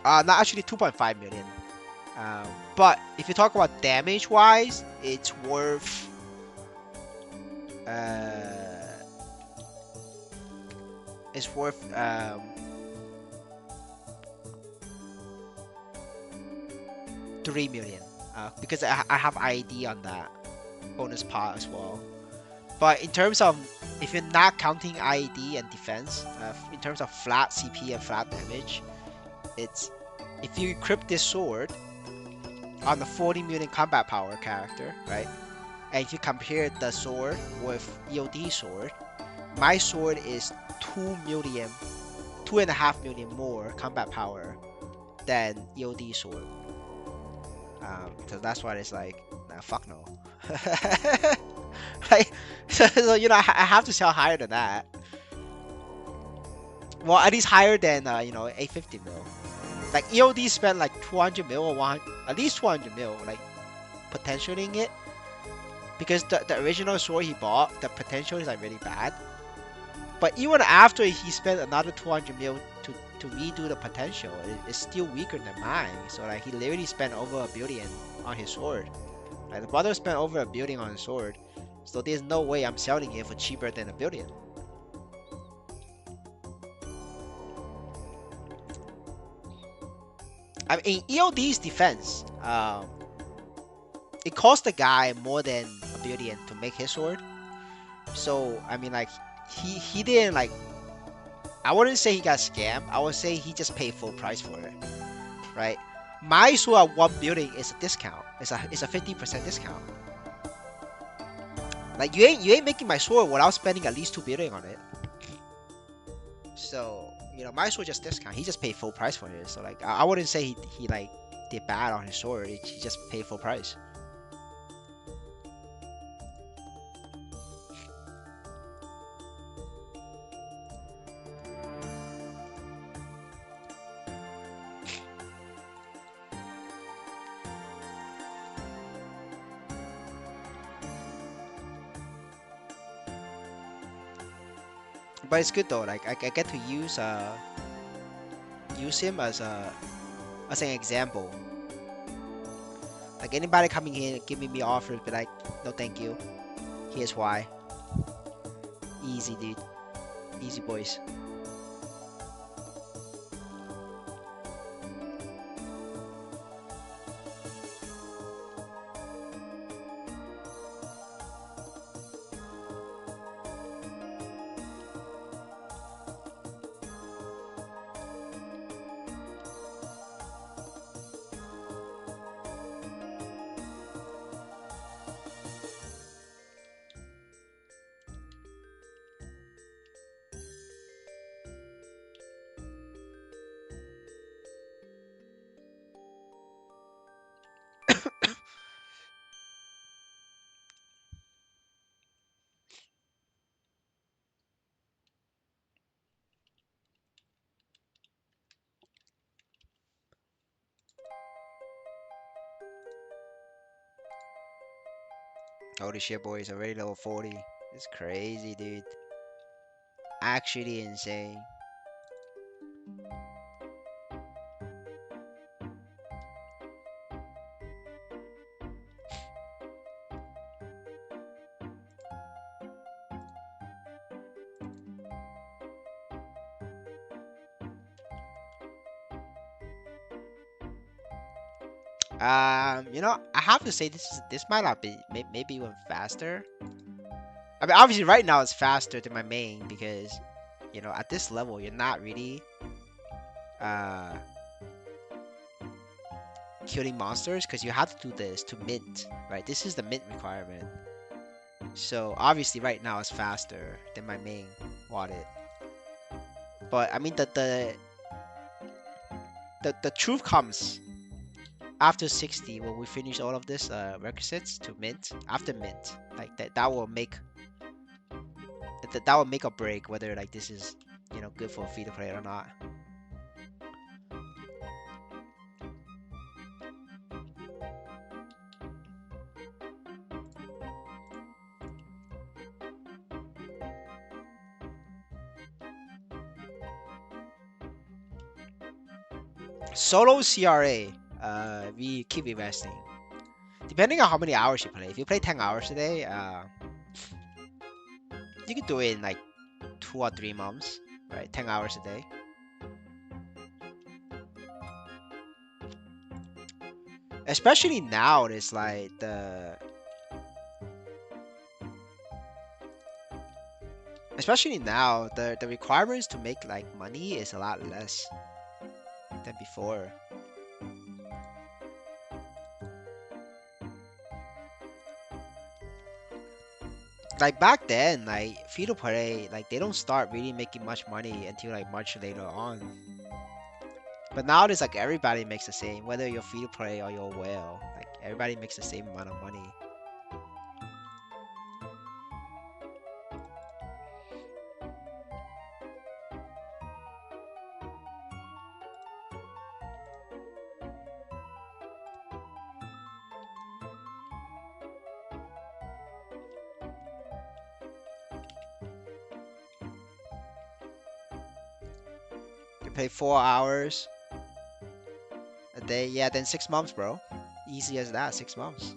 Not actually 2.5 million. But if you talk about damage wise, it's worth it's worth 3 million. Because I have ID on that bonus part as well. But in terms of if you're not counting IED and defense, in terms of flat CP and flat damage, it's if you equip this sword on the 40 million combat power character, right? And if you compare the sword with EOD sword, my sword is 2 million, 2.5 million more combat power than EOD sword. So that's why it's like, nah, fuck no. Like, so you know, I have to sell higher than that. Well, at least higher than 850 mil. Like EOD spent like 200 mil or 100, at least 200 mil, like potentialing it, because the original sword he bought, the potential is like really bad. But even after he spent another 200 mil to redo the potential, it's still weaker than mine. So like he literally spent over $1 billion on his sword. Like the brother spent over $1 billion on his sword. So there's no way I'm selling it for cheaper than $1 billion. I mean, in EOD's defense, it cost the guy more than $1 billion to make his sword. So I mean, like he didn't like. I wouldn't say he got scammed. I would say he just paid full price for it, right? My sword at $1 billion is a discount. It's a 50% discount. Like you ain't making my sword without spending at least $2 billion on it. So you know, my sword just discount. He just paid full price for it. So like I wouldn't say he like did bad on his sword. He just paid full price. But it's good though. Like I get to use him as an example. Like anybody coming in giving me offers, be like, no, thank you. Here's why. Easy, dude. Easy, boys. Holy shit, boys, already level 40. It's crazy, dude. Actually insane. I have to say this might not be maybe even faster. I mean, obviously right now it's faster than my main because, at this level you're not really uh killing monsters because you have to do this to mint, right? This is the mint requirement. So obviously right now it's faster than my main wallet. But I mean the truth comes after 60 when we finish all of this requisites to mint. After mint, like that will make or break whether like this is good for free to play or not. Solo CRA, we keep investing. Depending on how many hours you play. If you play 10 hours a day, you can do it in like 2 or 3 months, right? 10 hours a day. Especially now, it's like especially now the requirements to make like money is a lot less than before. Like back then, like free to play, like they don't start really making much money until like much later on. But nowadays, like everybody makes the same, whether you're free to play or you're a whale. Like everybody makes the same amount of money. You play 4 hours a day, yeah, then 6 months, bro. Easy as that, 6 months.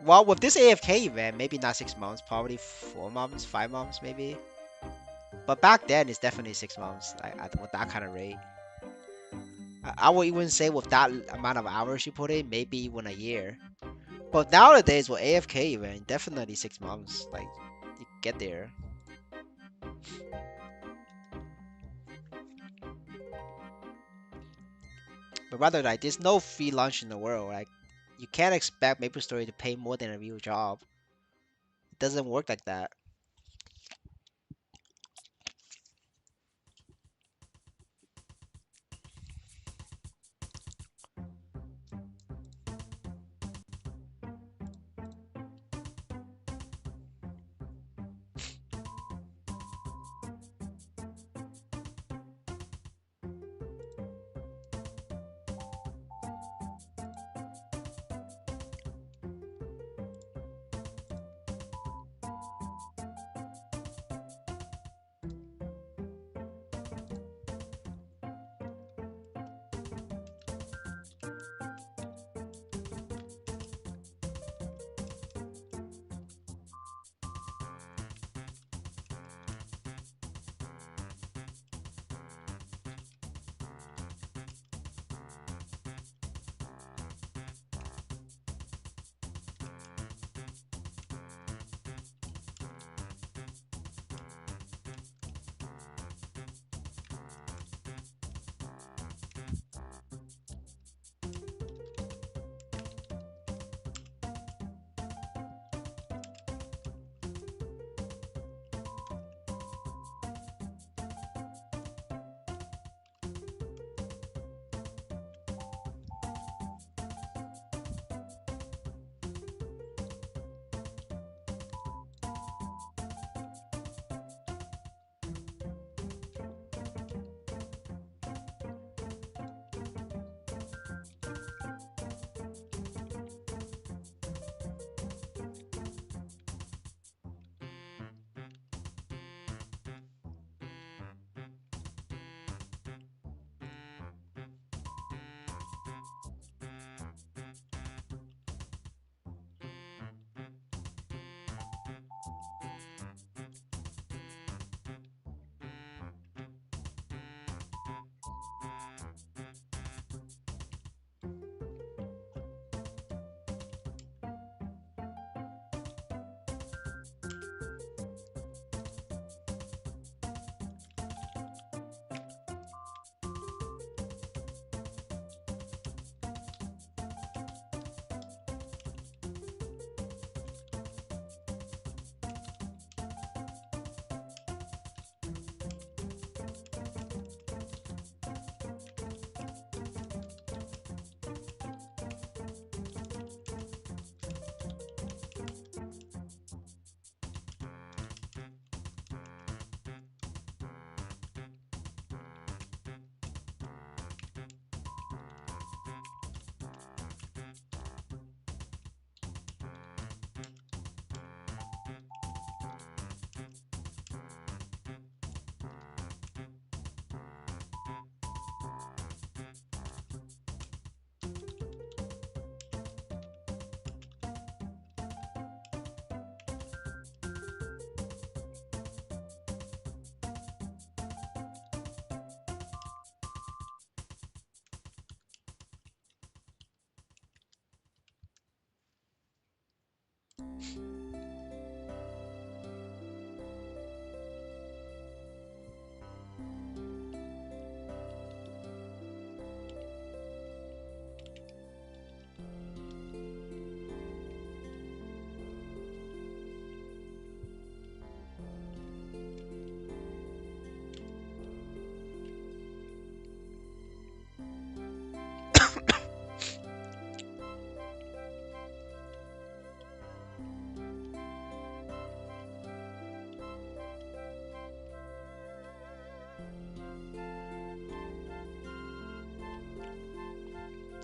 Well, with this AFK event, maybe not 6 months, probably 4 months, 5 months, maybe. But back then, it's definitely 6 months, like with that kind of rate. I would even say with that amount of hours you put in, maybe even a year. But nowadays, with AFK event, definitely 6 months. Like you get there. But rather, like there's no free lunch in the world. Like you can't expect Maplestory to pay more than a real job. It doesn't work like that.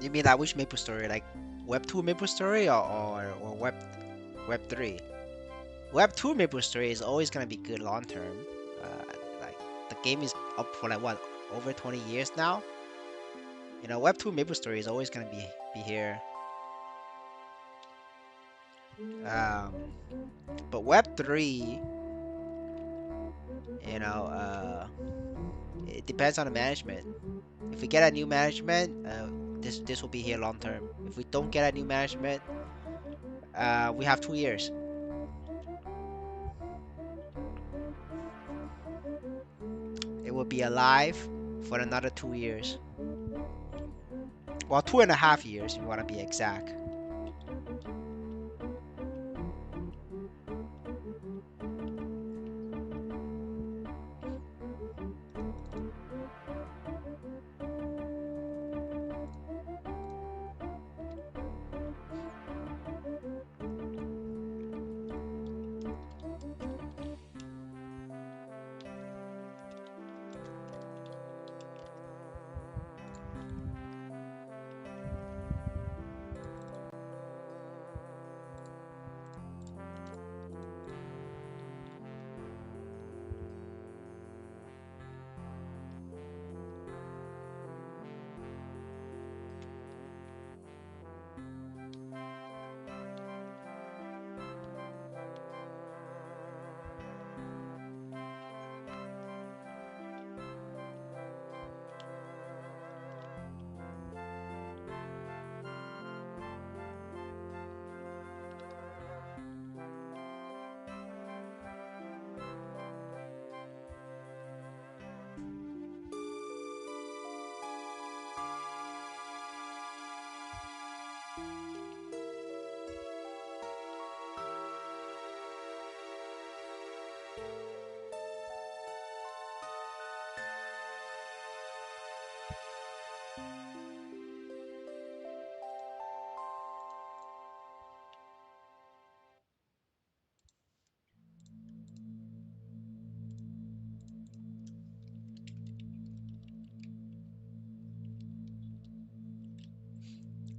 You mean like which Maplestory? Like Web 2 Maplestory or Web 3? Web 2 Maplestory is always gonna be good long term. Like the game is up for like what, over 20 years now. You know, Web 2 Maplestory is always gonna be here. Um, but Web 3, you know, it depends on the management. If we get a new management, this will be here long term. If we don't get a new management, we have 2 years. It will be alive for another 2 years. Well, 2.5 years if you want to be exact.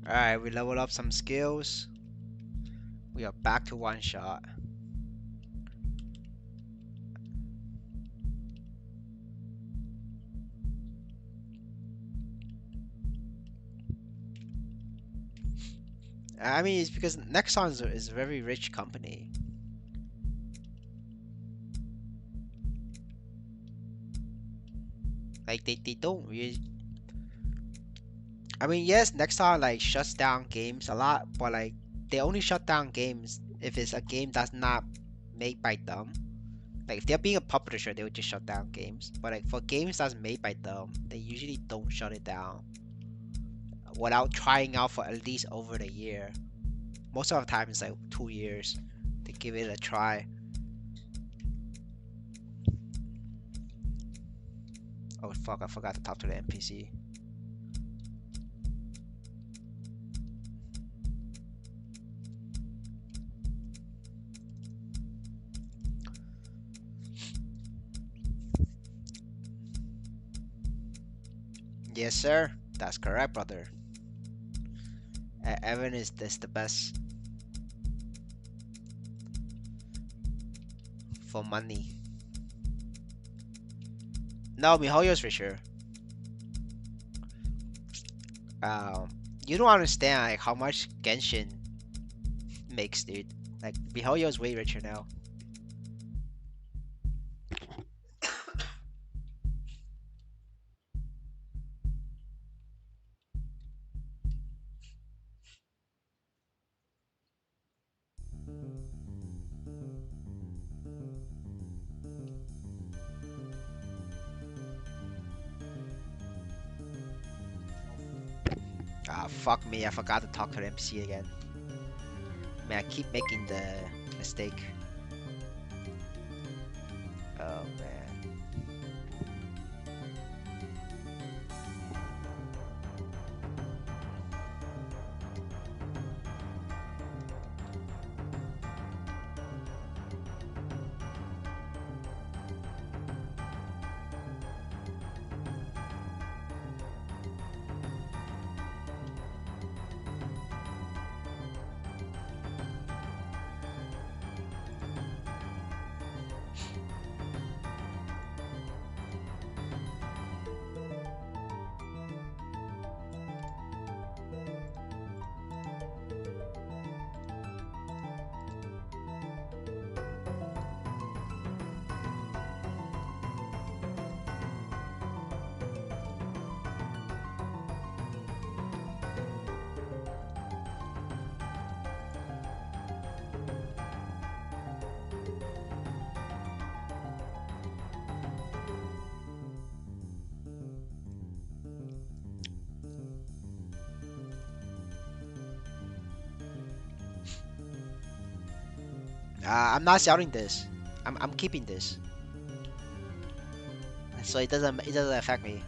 All right, we level up some skills. We are back to one shot. I mean, it's because Nexon is a very rich company. Like they don't really. I mean, yes, Nexon like shuts down games a lot, but like they only shut down games if it's a game that's not made by them. Like if they're being a publisher, they would just shut down games. But like for games that's made by them, they usually don't shut it down without trying out for at least over the year. Most of the time, it's like 2 years to give it a try. Oh fuck! I forgot to talk to the NPC. Yes, sir. That's correct, brother. Evan is this the best for money. No, MiHoYo's for sure. Um, you don't understand like how much Genshin makes, dude. Like MiHoYo's way richer now. Ah, fuck me. I forgot to talk to the NPC again. Man, I keep making the mistake. Oh man. I'm not selling this. I'm keeping this, so it doesn't affect me.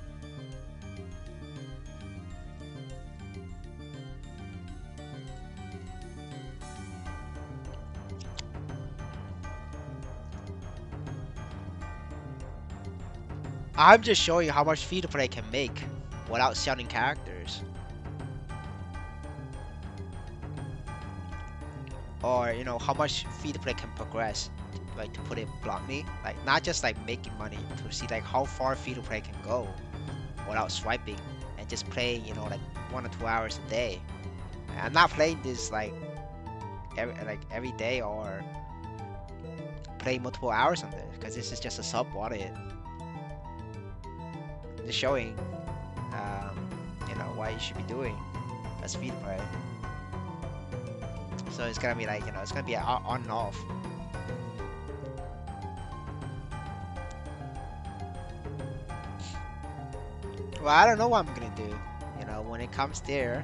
I'm just showing how much free to play can make without selling characters, or how much free to play can progress. Like to put it bluntly, like not just like making money, to see like how far free to play can go without swiping and just playing, like 1 or 2 hours a day. I'm not playing this every day or play multiple hours on this because this is just a sub audit. Just showing, what you should be doing as free to play. So it's gonna be like, it's gonna be on and off. Well, I don't know what I'm gonna do. When it comes there,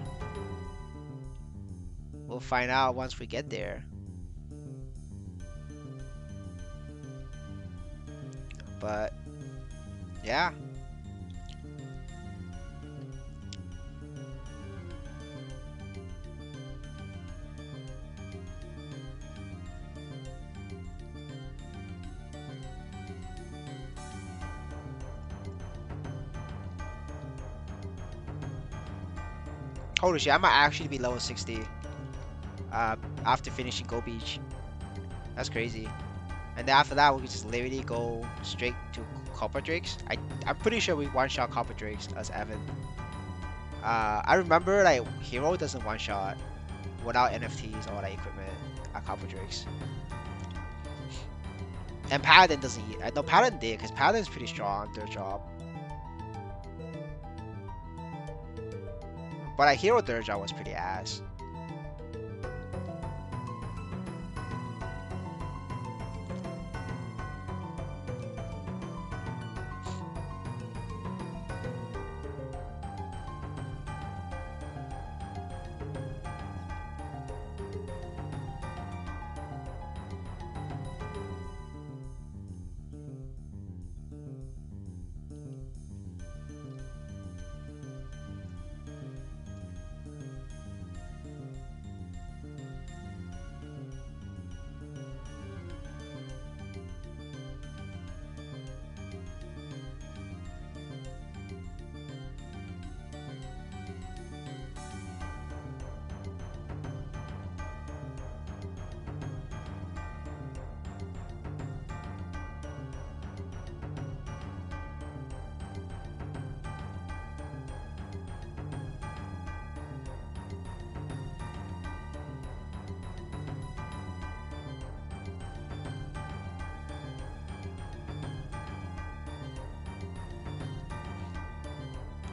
we'll find out once we get there. But yeah. Holy shit, I might actually be level 60 after finishing Go Beach. That's crazy. And then after that, we can just literally go straight to Copper Drakes. I'm pretty sure we one-shot Copper Drakes as Evan. I remember like Hero doesn't one-shot without NFTs or like equipment at Copper Drakes. And Paladin doesn't. I know Paladin did because Paladin's pretty strong on their job. But like Hero third job was pretty ass.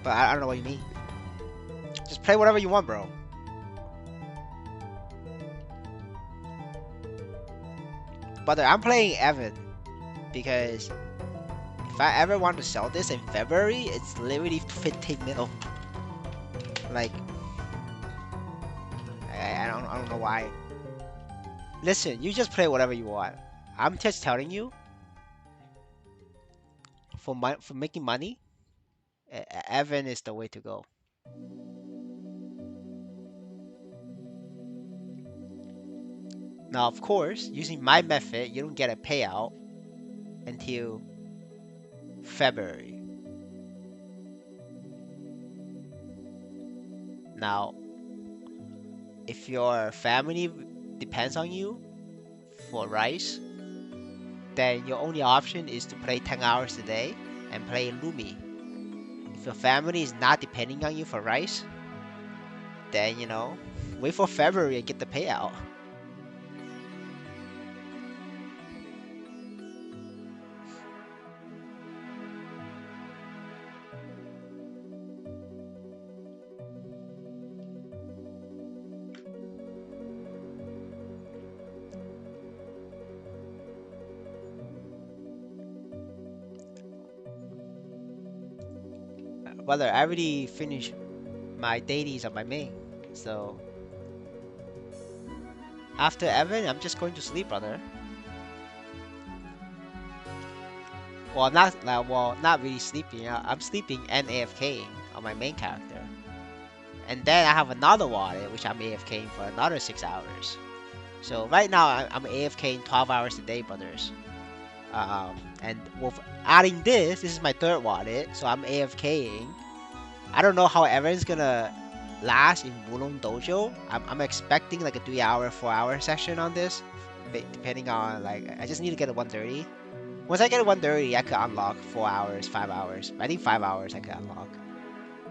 But I don't know what you mean. Just play whatever you want, bro. But I'm playing Evan because if I ever want to sell this in February, it's literally 15 mil. Like, I don't know why. Listen, you just play whatever you want. I'm just telling you, for making money, Evan is the way to go. Now, of course, using my method, you don't get a payout until February. Now, if your family depends on you for rice, then your only option is to play 10 hours a day and play Lumi. If your family is not depending on you for rice, then wait for February and get the payout. Brother, I already finished my dailies on my main, so after Evan, I'm just going to sleep, brother. Well, not like well, not really sleeping. I'm sleeping and AFKing on my main character, and then I have another wallet which I'm AFKing for another 6 hours. So right now I'm AFKing 12 hours a day, brothers. And with adding this is my third wallet, so I'm AFKing. I don't know how everyone's gonna last in Wulong Dojo. I'm expecting like a 3 hour, 4 hour session on this, depending on like I just need to get a 130. Once I get a 130, I could unlock 4 hours, 5 hours. I think 5 hours I could unlock.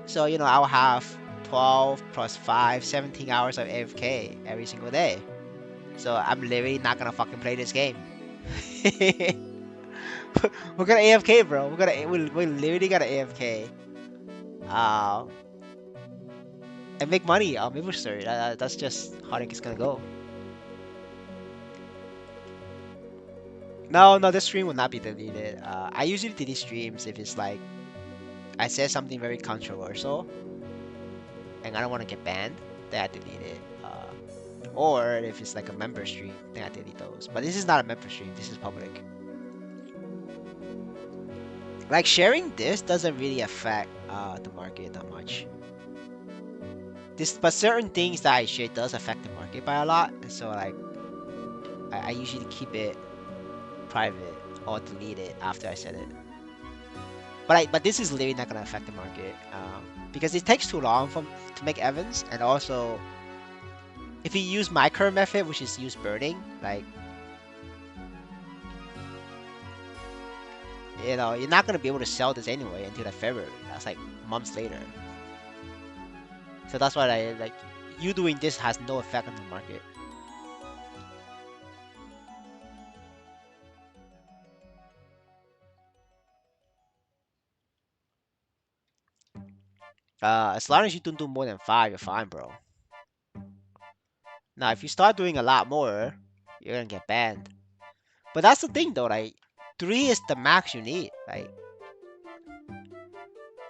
So I'll have 12 plus 5, 17 hours of AFK every single day. So I'm literally not gonna fucking play this game. We're gonna AFK, bro. We literally gotta AFK. Um, and make money on Maplestory. That's just how it's gonna go. No, no, this stream will not be deleted. I usually delete streams if it's like I said something very controversial and I don't want to get banned. Then I delete it. Or if it's like a member stream, then I delete those. But this is not a member stream. This is public. Like sharing this doesn't really affect the market that much. But certain things that I share does affect the market by a lot. And so like I usually keep it private or delete it after I said it. But this is literally not gonna affect the market because it takes too long to make Evans, and also if you use my current method, which is use burning, like you're not gonna be able to sell this anyway until like February. That's like months later. So that's why I like you doing this has no effect on the market. As long as you don't do more than 5, you're fine, bro. Now, if you start doing a lot more, you're gonna get banned. But that's the thing, though. Like, 3 is the max you need.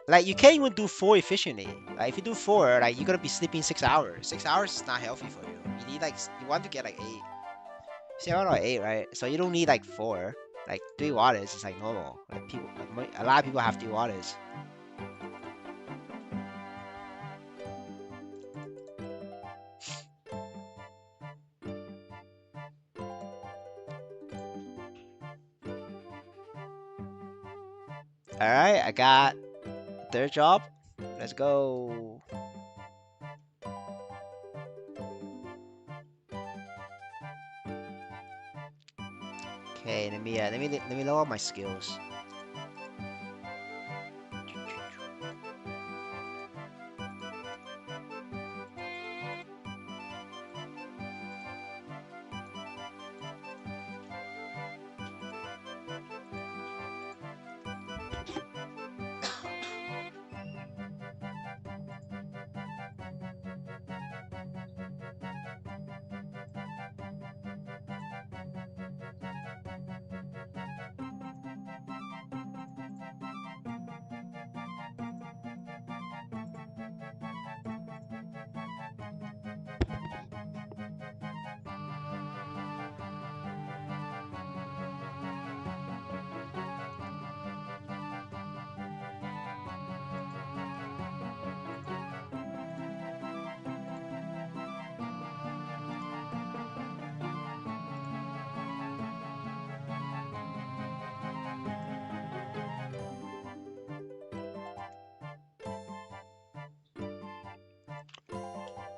Like you can't even do 4 efficiently. Like, if you do 4, like you're gonna be sleeping 6 hours. 6 hours is not healthy for you. You need like you want to get like 8, 7 or 8, right? So you don't need like 4. Like 3 waters is like normal. Like a lot of people have 3 waters. All right, I got third job. Let's go. Okay, let me lower my skills.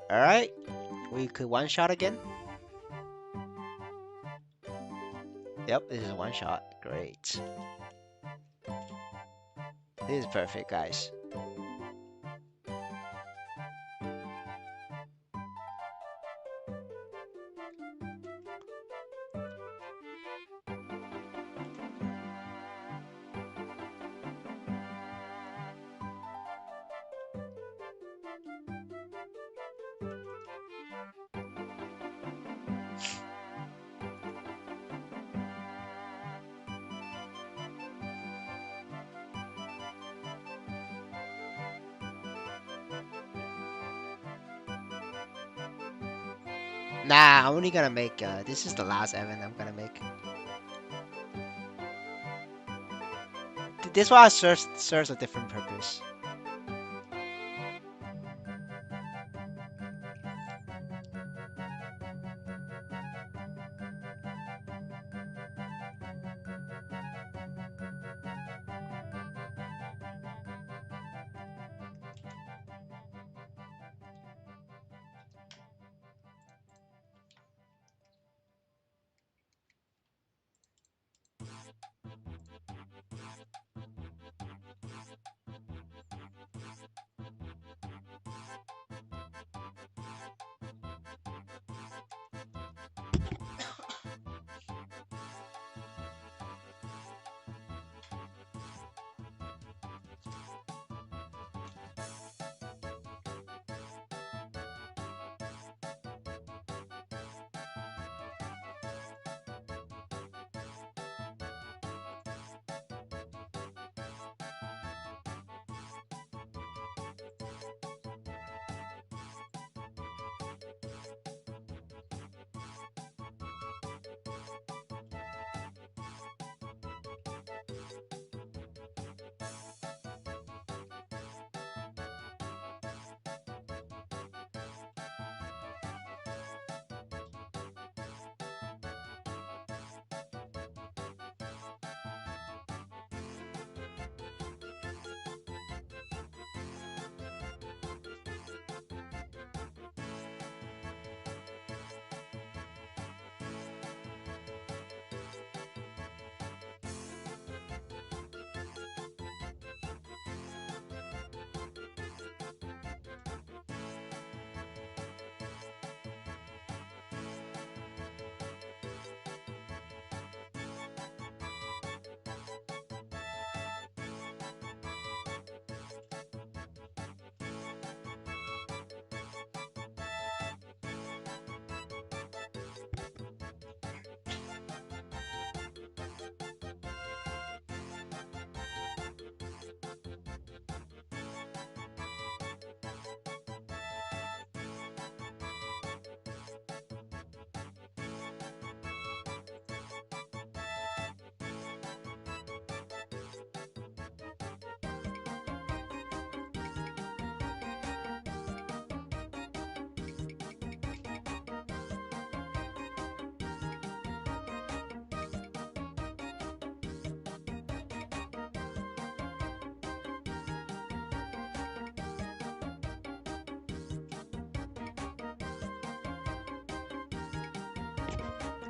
All right, we could one shot again. Yep, this is one shot. Great. This is perfect, guys. Nah, I'm only gonna make. This is the last event I'm gonna make. this one serves a different purpose.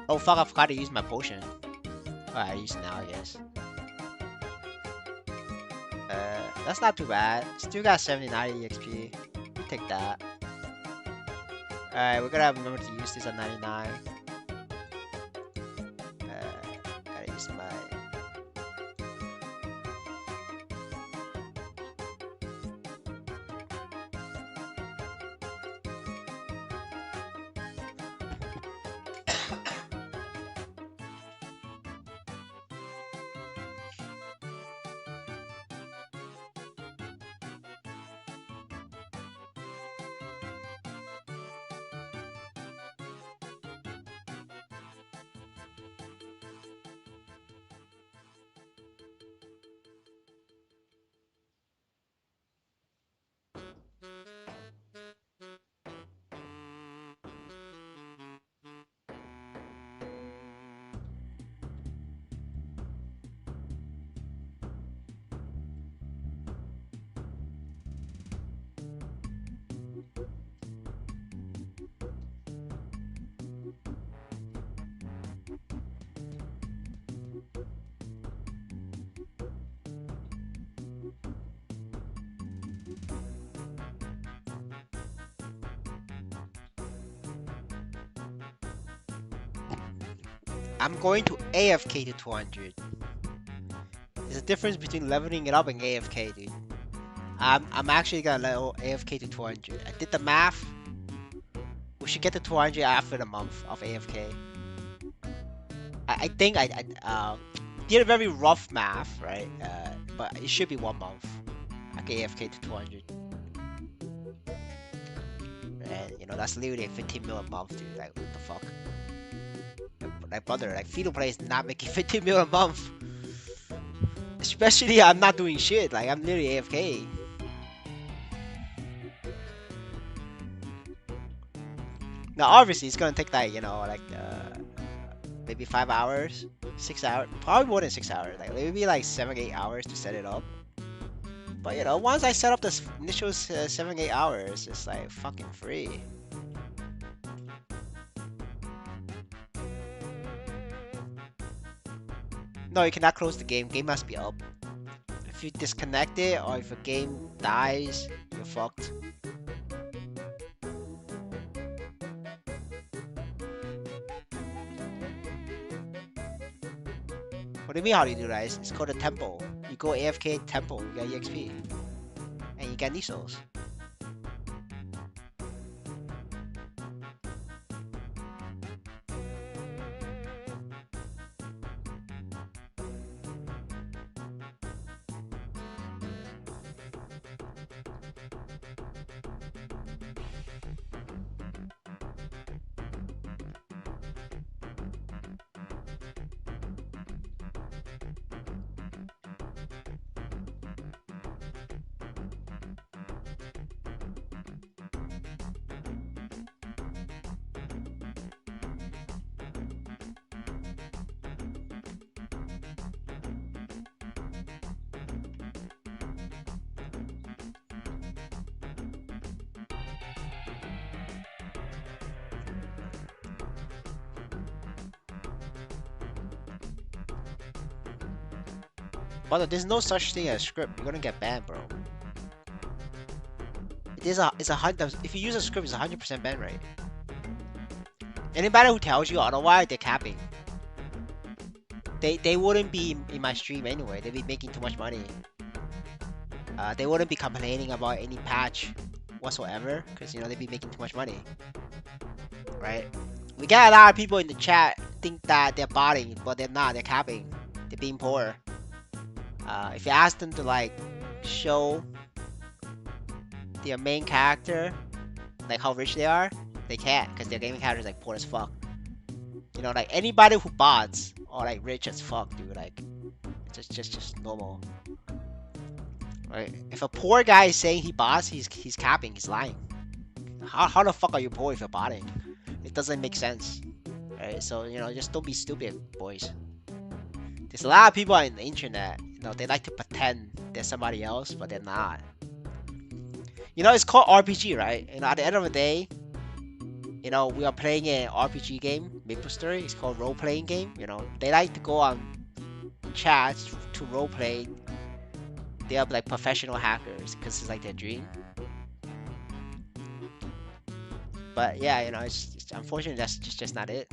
Oh fuck! I forgot to use my potion. I use it now, I guess. That's not too bad. Still got 79 EXP. Take that. Alright, we're gonna remember to use this at 99. Gotta use my. I'm going to AFK to 200. There's a difference between leveling it up and AFK, dude. I'm actually gonna level AFK to 200. I did the math. We should get to 200 after the month of AFK. I think I did a very rough math, right? But it should be 1 month. I can AFK to 200. And you know that's literally 15 mil a month, dude. Like what the fuck? Like brother, like Free to Play is not making 15 mil a month. Especially I'm not doing shit. Like I'm literally AFK. Now obviously it's gonna take like like maybe 5 hours, 6 hours, probably more than 6 hours. Like maybe like 7 8 hours to set it up. But once I set up this initial 7 8 hours, it's like fucking free. No, you cannot close the game. Game must be up. If you disconnect it or if a game dies, you're fucked. What do you mean how do you do that? It's called a tempo. You go AFK tempo, you get EXP. And you get Nisos. But there's no such thing as script. You're gonna get banned, bro. It's a hundred. If you use a script, it's 100% ban rate. Anybody who tells you otherwise, they're capping. They wouldn't be in my stream anyway. They'd be making too much money. They wouldn't be complaining about any patch whatsoever, because they'd be making too much money, right? We got a lot of people in the chat think that they're botting, but they're not. They're capping. They're being poor. If you ask them to like show their main character, like how rich they are, they can't, because their gaming character is like poor as fuck. Like anybody who bots or like rich as fuck, dude, like just normal. Right? If a poor guy is saying he bots, he's capping, he's lying. How the fuck are you poor if you're botting? It doesn't make sense. Right? So just don't be stupid, boys. There's a lot of people on the internet, they like to pretend they're somebody else, but they're not. It's called RPG, right? At the end of the day, we are playing an RPG game, Maplestory. It's called role-playing game. They like to go on chats to role-play. They are like professional hackers because it's like their dream. But yeah, it's unfortunately that's just not it.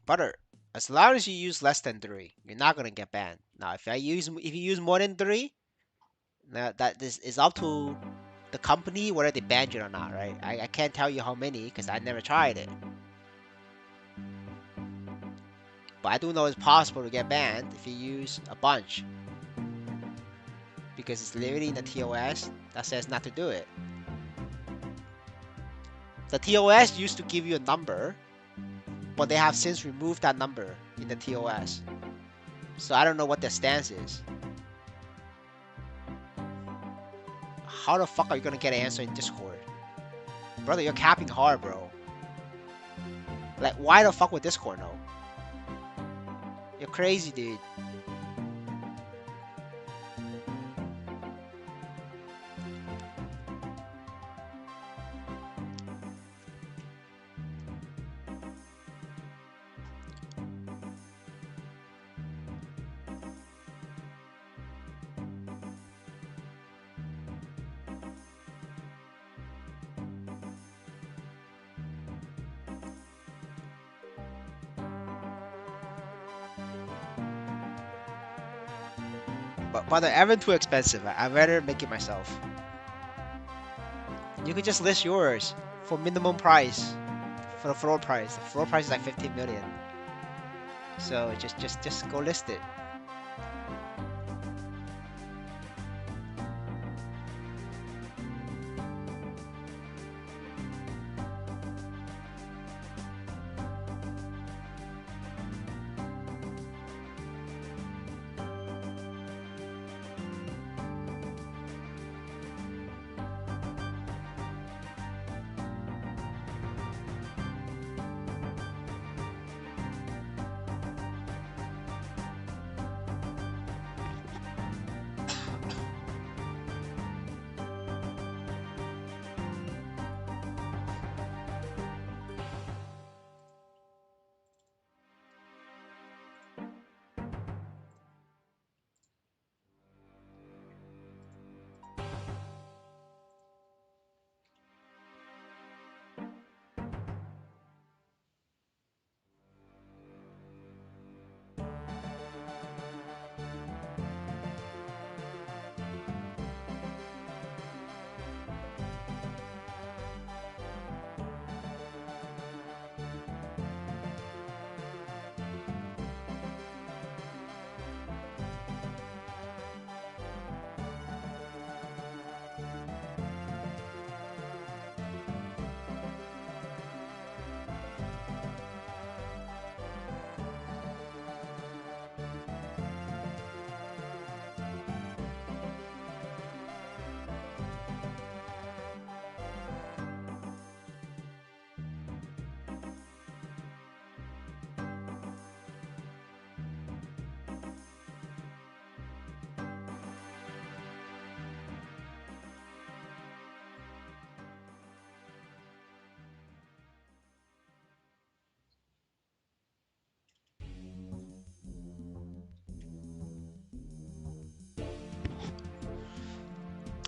Brother, as long as you use less than 3, you're not gonna get banned. Now, if you use more than 3, now this is up to the company whether they banned you or not, right? I can't tell you how many because I never tried it. But I do know it's possible to get banned if you use a bunch. Because it's literally in the TOS that says not to do it. The TOS used to give you a number, but they have since removed that number in the TOS. So I don't know what their stance is. How the fuck are you gonna get an answer in Discord? Brother, you're capping hard, bro. Like, why the fuck would Discord know? You're crazy, dude. But they're even too expensive. I'd rather make it myself. You could just list yours for minimum price. for the floor price. The floor price is like 15 million. So just go list it.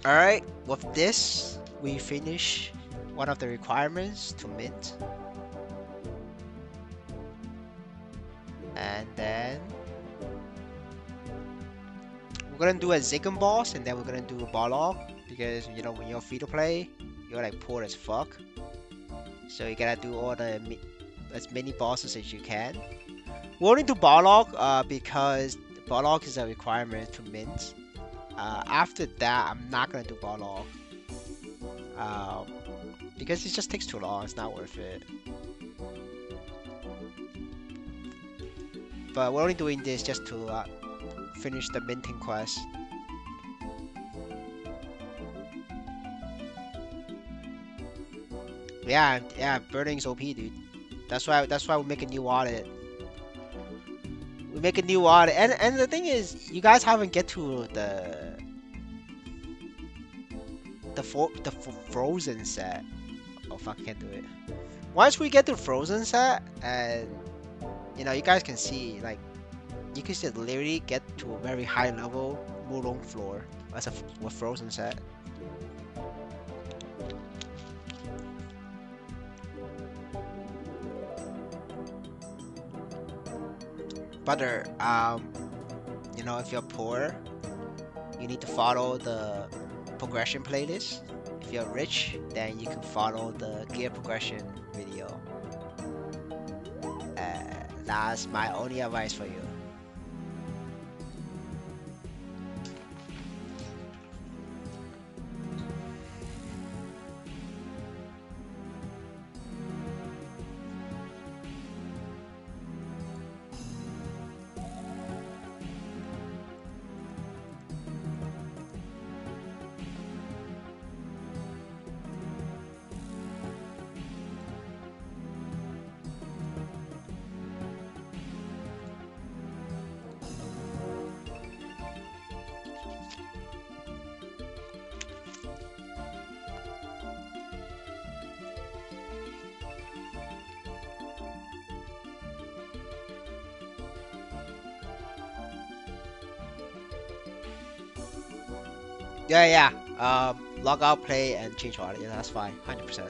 Alright, with this, we finish one of the requirements to mint. And then we're gonna do a Ziggum boss, and then we're gonna do a Barlog, because you know when you're free to play, you're like poor as fuck. So you gotta do all the as many bosses as you can. We only do Barlog because Barlog is a requirement to mint. After that, I'm not gonna do Barlog. Because it just takes too long, it's not worth it. But we're only doing this just to finish the minting quest. Yeah, burning's OP, dude. That's why we make a new wallet. We make a new wallet, and the thing is, you guys haven't get to the frozen set. Oh fuck, I can't do it. Once we get to frozen set, and you know, you guys can see like you can just literally get to a very high level Mulong floor as a with frozen set. But you know, if you're poor, you need to follow the progression playlist. If you're rich, then you can follow the gear progression video. That's my only advice for you. Yeah. Log out, play, and change wallet. Yeah, that's fine. 100%.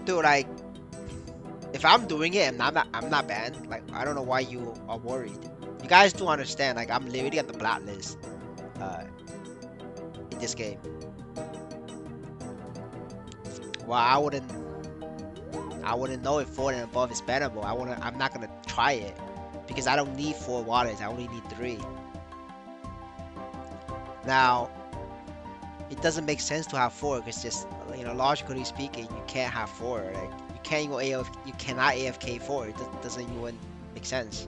Dude, like, if I'm doing it and I'm not banned, like, I don't know why you are worried. You guys do understand, like I'm literally on the blacklist uh, in this game. Well, I wouldn't know if 4 and above is bannable. I'm not gonna try it because I don't need 4 waters. I only need 3. Now, it doesn't make sense to have 4 because just logically speaking, you can't have 4. Like you can't go you cannot AFK 4. Doesn't even make sense.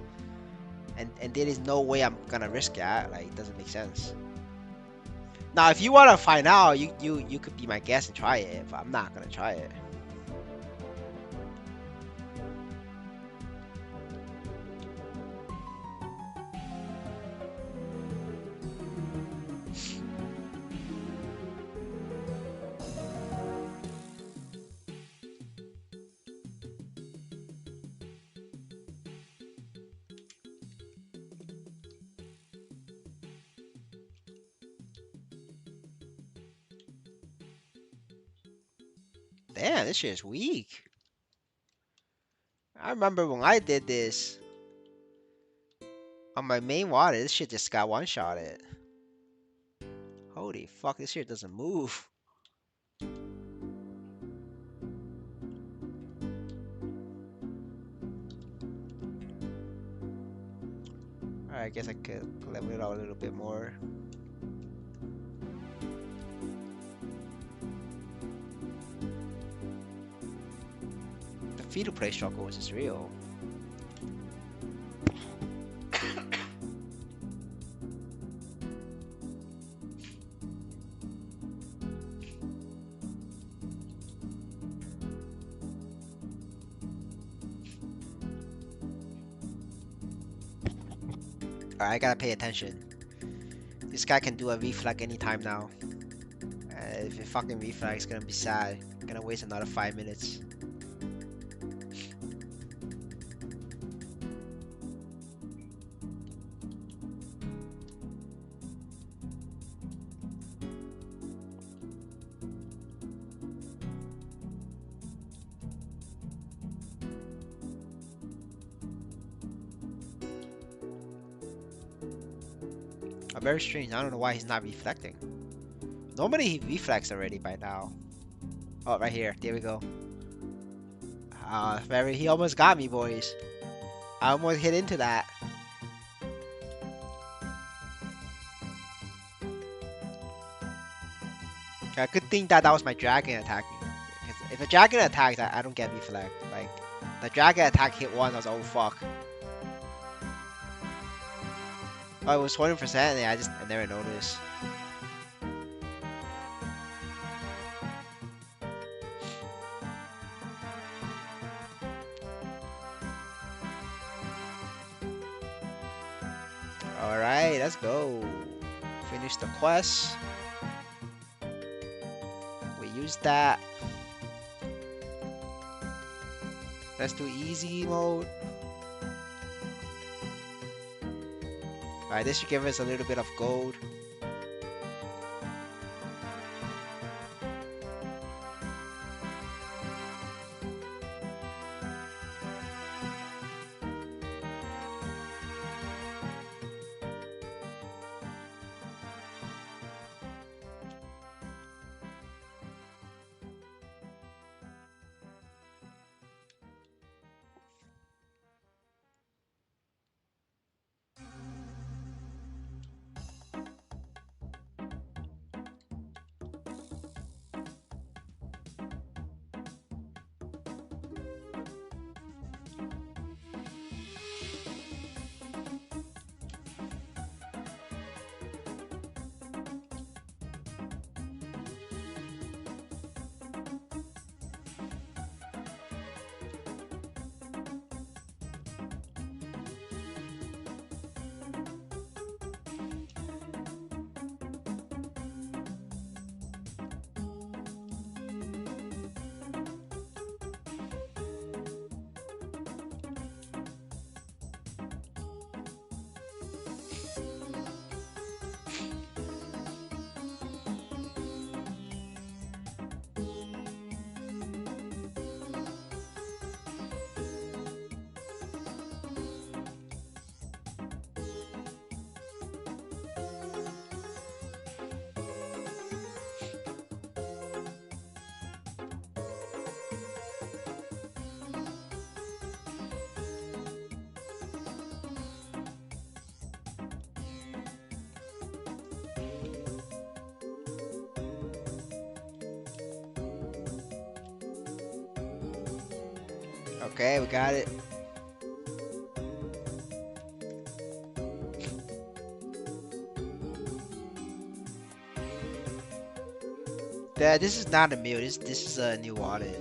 And there is no way I'm gonna risk that. Like it doesn't make sense. Now, if you wanna find out, you could be my guest and try it, but I'm not gonna try it. Damn, this shit is weak. I remember when I did this on my main water, this shit just got one-shotted. Holy fuck, this shit doesn't move. Alright, I guess I could level it out a little bit more. The free-to-play struggle is just real. Alright, I gotta pay attention. This guy can do a reflect anytime now. If it fucking reflex, it's gonna be sad. Gonna waste another 5 minutes. Very strange. I don't know why he's not reflecting. Normally he reflects already by now. Oh, right here. There we go. He almost got me, boys. I almost hit into that. Good thing that was my dragon attacking. Because if a dragon attacks, I don't get reflect. Like, the dragon attack hit once, I was oh fuck. Oh, it was 20% and I never noticed. Alright, let's go. Finish the quest. We use that. Let's do easy mode. Alright, this should give us a little bit of gold. Okay, we got it. Yeah, this is not a meal. This is a new wallet.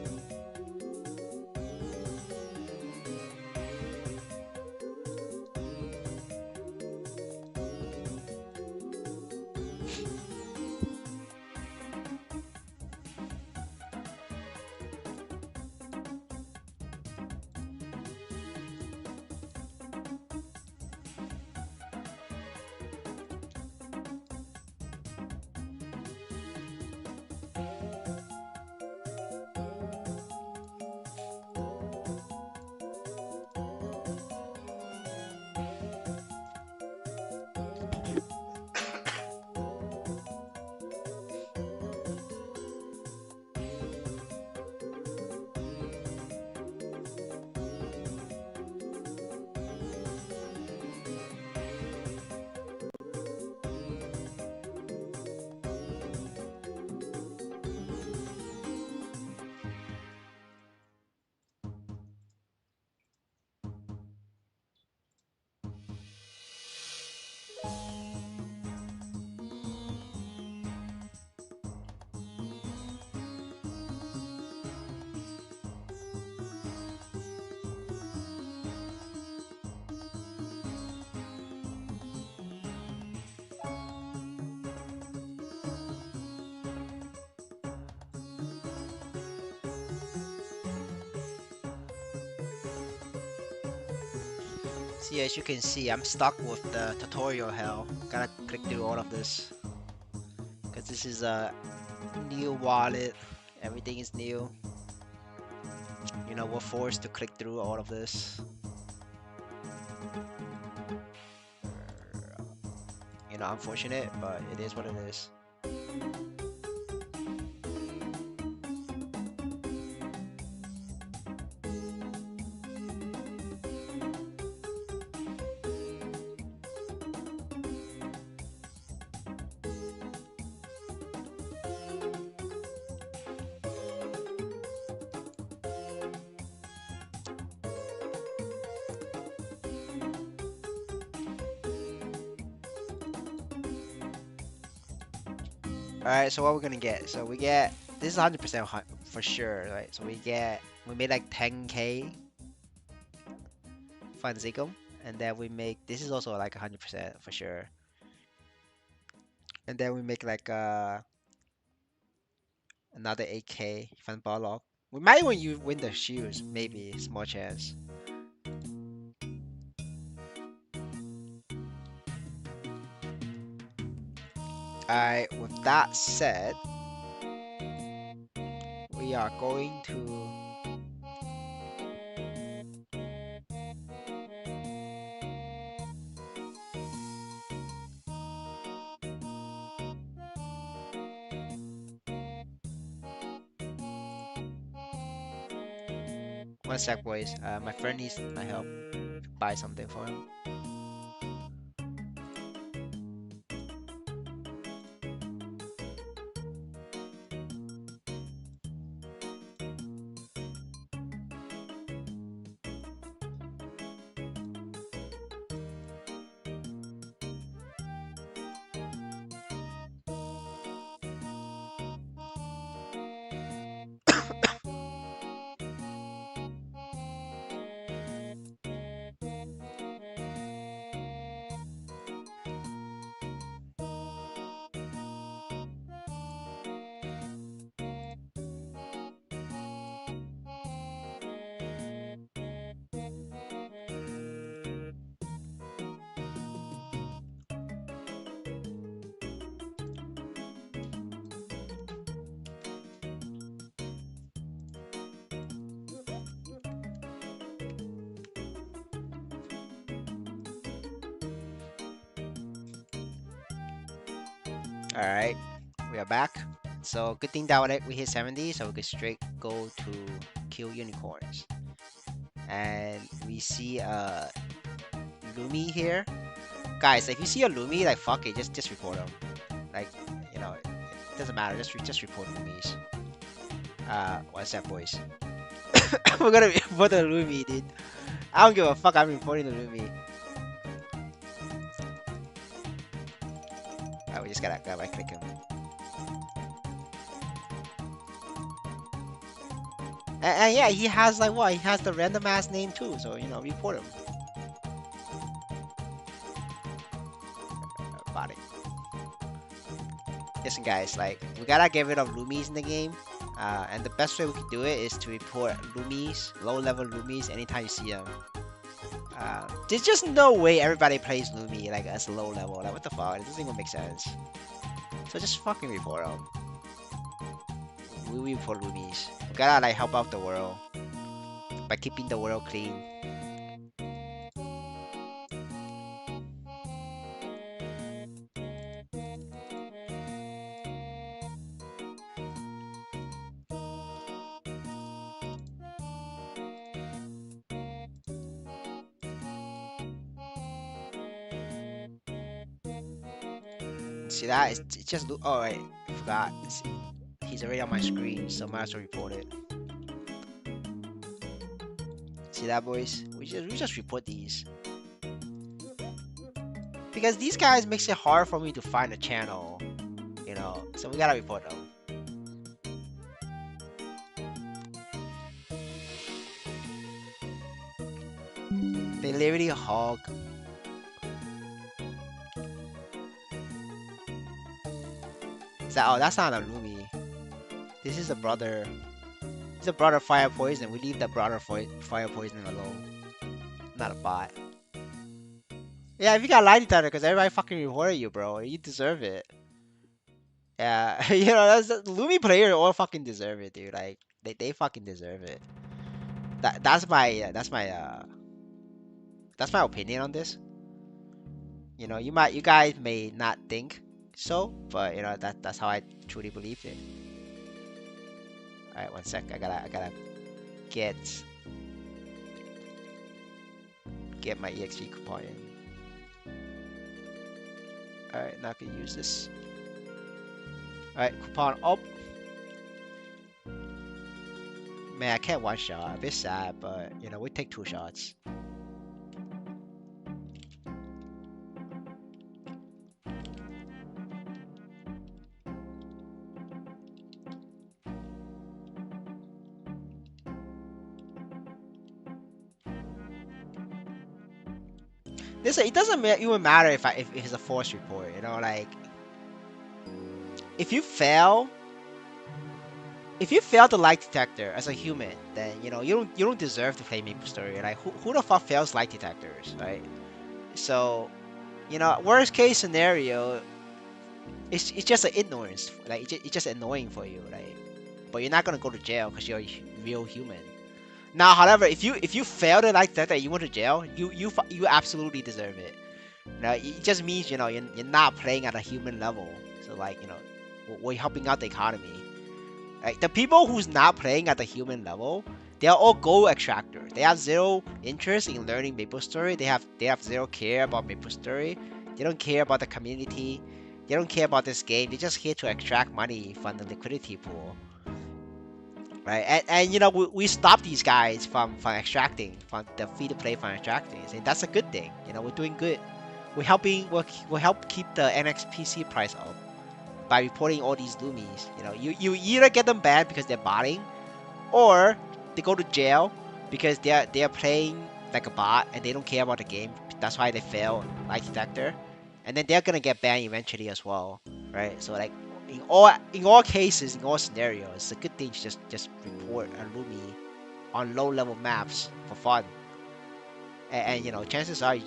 See, as you can see, I'm stuck with the tutorial hell. Gotta click through all of this because this is a new wallet. Everything is new. We're forced to click through all of this. Unfortunate, but it is what it is. All right, so what we're gonna get? So we get this is 100% for sure, right? So we made like 10k Funzigum, and then we make this is also like 100% for sure, and then we make like another 8k Fun Barlock. We might even you win the shoes, maybe small chance. All right, with that said, we are going to. One sec, boys. My friend needs my help. Buy something for him. All right, we are back. So good thing that we hit 70, so we could straight go to kill unicorns. And we see a Lumi here. Guys, if you see a Lumi, like fuck it, just report them. Like, it doesn't matter. Just report Lumis. What's that, boys? We're gonna report the Lumi, dude. I don't give a fuck. I'm reporting the Lumi. We just gotta right click him. And yeah, he has like what? He has the random ass name too. So report him. Body. Listen, guys, like we gotta get rid of Lumis in the game. And the best way we can do it is to report Lumis, low-level Lumis, anytime you see them. There's just no way everybody plays Lumi like as low level. Like what the fuck? It doesn't even make sense. So just fucking report them. We report Lumis. We gotta like help out the world by keeping the world clean. See that? It's just oh wait, I forgot. He's already on my screen, so might as well report it. See that, boys? We just report these because these guys makes it hard for me to find a channel, So we gotta report them. They literally hog. Oh, that's not a Lumi. This is a brother. It's a brother fire poison. We leave the brother fire poison alone. Not a bot. Yeah, if you got lie detector, because everybody fucking reported you, bro. You deserve it. Yeah, that's Lumi players all fucking deserve it, dude. Like they fucking deserve it. That's my opinion on this. You guys may not think so, but that's how I truly believe it. All right, one sec. I gotta get get my EXP coupon in. Alright, now I can use this. Alright, coupon up. Man, I can't one shot. A bit sad, but we take 2 shots. Listen, it doesn't even matter if it's a force report. Like if you fail, the lie detector as a human, then you don't deserve to play Maplestory. Like who the fuck fails lie detectors, right? So worst case scenario, it's just an ignorance. Like it's just annoying for you, like. But you're not gonna go to jail because you're a real human. Now, however, if you fail the lie detector and you went to jail, you absolutely deserve it. It just means you're not playing at a human level. So like we're helping out the economy. Like the people who's not playing at the human level, they are all gold extractors. They have zero interest in learning Maplestory. They have zero care about Maplestory. They don't care about the community. They don't care about this game. They're just here to extract money from the liquidity pool. Right, and we stop these guys from extracting from the free to play from extracting, and that's a good thing. We're doing good. We'll help keep the NXPC price up by reporting all these Lumis. You either get them banned because they're botting, or they go to jail because they're playing like a bot and they don't care about the game. That's why they fail lie detector, and then they're gonna get banned eventually as well, right? So like in all cases, in all scenarios, it's a good thing to just report a Lumi on low level maps for fun, and chances are you're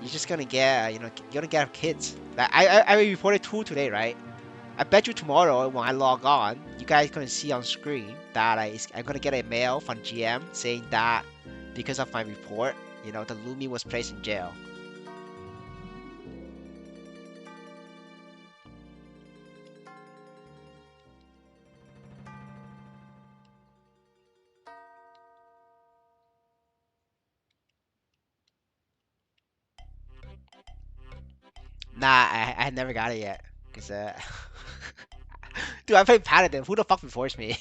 just gonna get you're gonna get kids. Like I reported 2 today, right? I bet you tomorrow when I log on, you guys gonna see on screen that I'm gonna get a mail from GM saying that because of my report, the Lumi was placed in jail. Nah, I never got it yet. Cause dude, I play Paladin. Who the fuck forced me?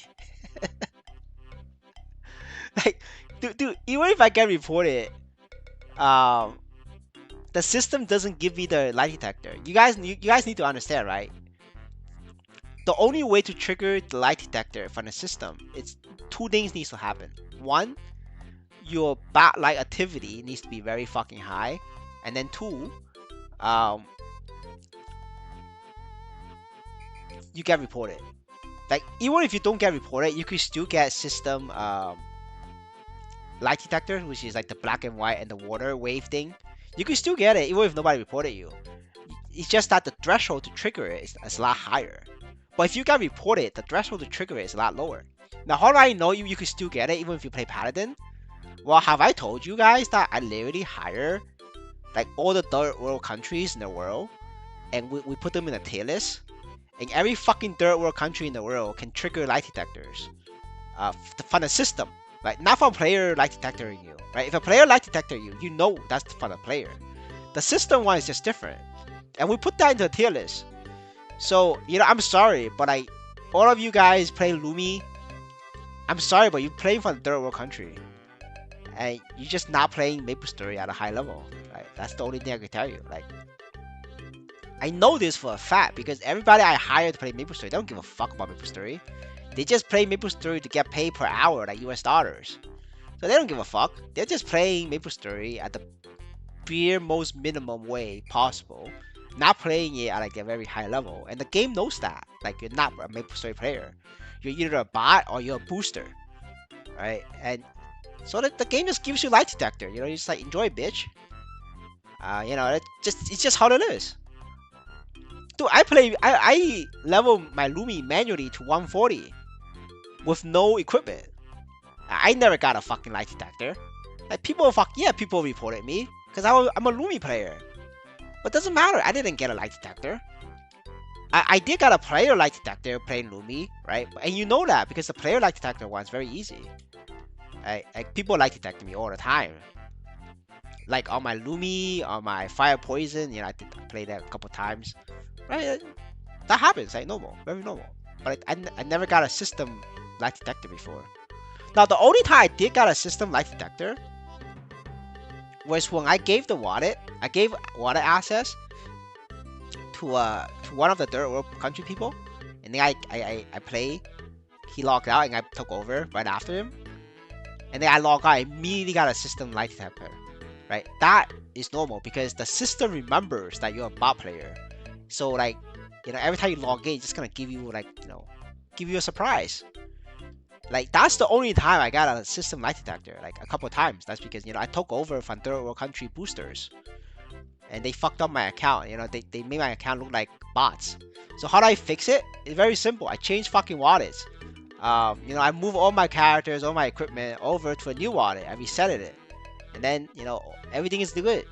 dude, even if I get reported, um, the system doesn't give me the lie detector. You guys need to understand, right? The only way to trigger the lie detector from the system, it's two things needs to happen. One, your bot like activity needs to be very fucking high, and then two, um, you get reported. Like even if you don't get reported, you could still get system light detector, which is like the black and white and the water wave thing. You can still get it even if nobody reported you. It's just that the threshold to trigger it is a lot higher. But if you get reported, the threshold to trigger it is a lot lower. Now, how do I know you can still get it even if you play Paladin? Well, have I told you guys that I literally hire like all the third world countries in the world, and we put them in a tier list, and every fucking third world country in the world can trigger light detectors from the system, right? Not from player light detectoring you, right? If a player light detector you, you know that's from the player. The system one is just different, and we put that into a tier list. So I'm sorry, but all of you guys play Lumi. I'm sorry, but you're playing for the third world country, and you're just not playing Maplestory at a high level. Right? That's the only thing I can tell you. Like, I know this for a fact because everybody I hire to play Maplestory, they don't give a fuck about Maplestory. They just play Maplestory to get paid per hour, like US dollars. So they don't give a fuck. They're just playing Maplestory at the bare most minimum way possible, not playing it at like a very high level. And the game knows that. Like you're not a Maplestory player. You're either a bot or you're a booster, right? And so the game just gives you light detector. You just like enjoy, bitch. It's just how it is. Dude, I level my Lumi manually to 140 with no equipment. I never got a fucking light detector. Like people reported me because I'm a Lumi player. But doesn't matter. I didn't get a light detector. I did got a player light detector playing Lumi, right? And you know that because the player light detector one's very easy. Like people light detect me all the time. Like on my Lumi, on my Fire Poison, I did play that a couple times. Right? That happens, like normal, very normal. But I never got a system light detector before. Now the only time I did got a system light detector was when I gave wallet access to one of the third world country people, and then I play. He logged out and I took over right after him, and then I logged out. I immediately got a system light detector. Right, that is normal because the system remembers that you're a bot player. So like, every time you log in, it's just gonna give you give you a surprise. Like that's the only time I got a system light detector, like a couple of times. That's because I took over from third world country boosters, and they fucked up my account. They made my account look like bots. So how do I fix it? It's very simple. I changed fucking wallets. I move all my characters, all my equipment over to a new wallet. I reset it, and then everything is good.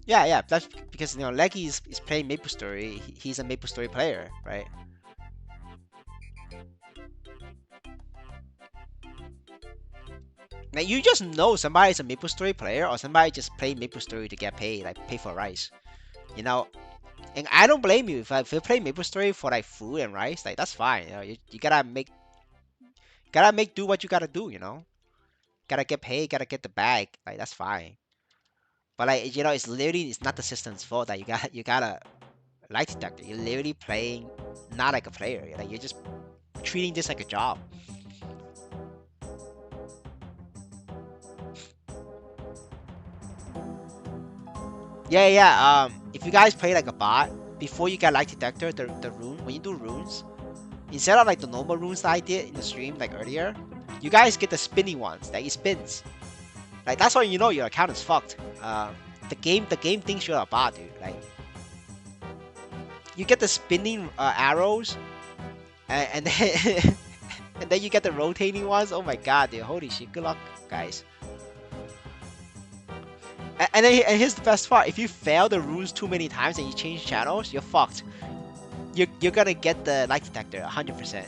Yeah. That's because Leggy is playing Maplestory. He's a Maplestory player, right? Now you just know somebody's a Maplestory player or somebody just play Maplestory to get paid, like pay for rice. You know, and I don't blame you if you play Maplestory for like food and rice, like that's fine. You gotta make do what you gotta do. Gotta get paid, gotta get the bag, like that's fine. But like it's not the system's fault that you gotta light detector. You're literally playing not like a player. You're just treating this like a job. Yeah. If you guys play like a bot before you get light detector, the rune when you do runes, instead of like the normal runes that I did in the stream like earlier, you guys get the spinning ones that it spins. Like that's how you know your account is fucked. The game thinks you're a bot, dude. Like you get the spinning arrows, and then and then you get the rotating ones. Oh my god, dude! Holy shit! Good luck, guys. And here's the best part: if you fail the rules too many times and you change channels, you're fucked. You're gonna get the light detector 100%.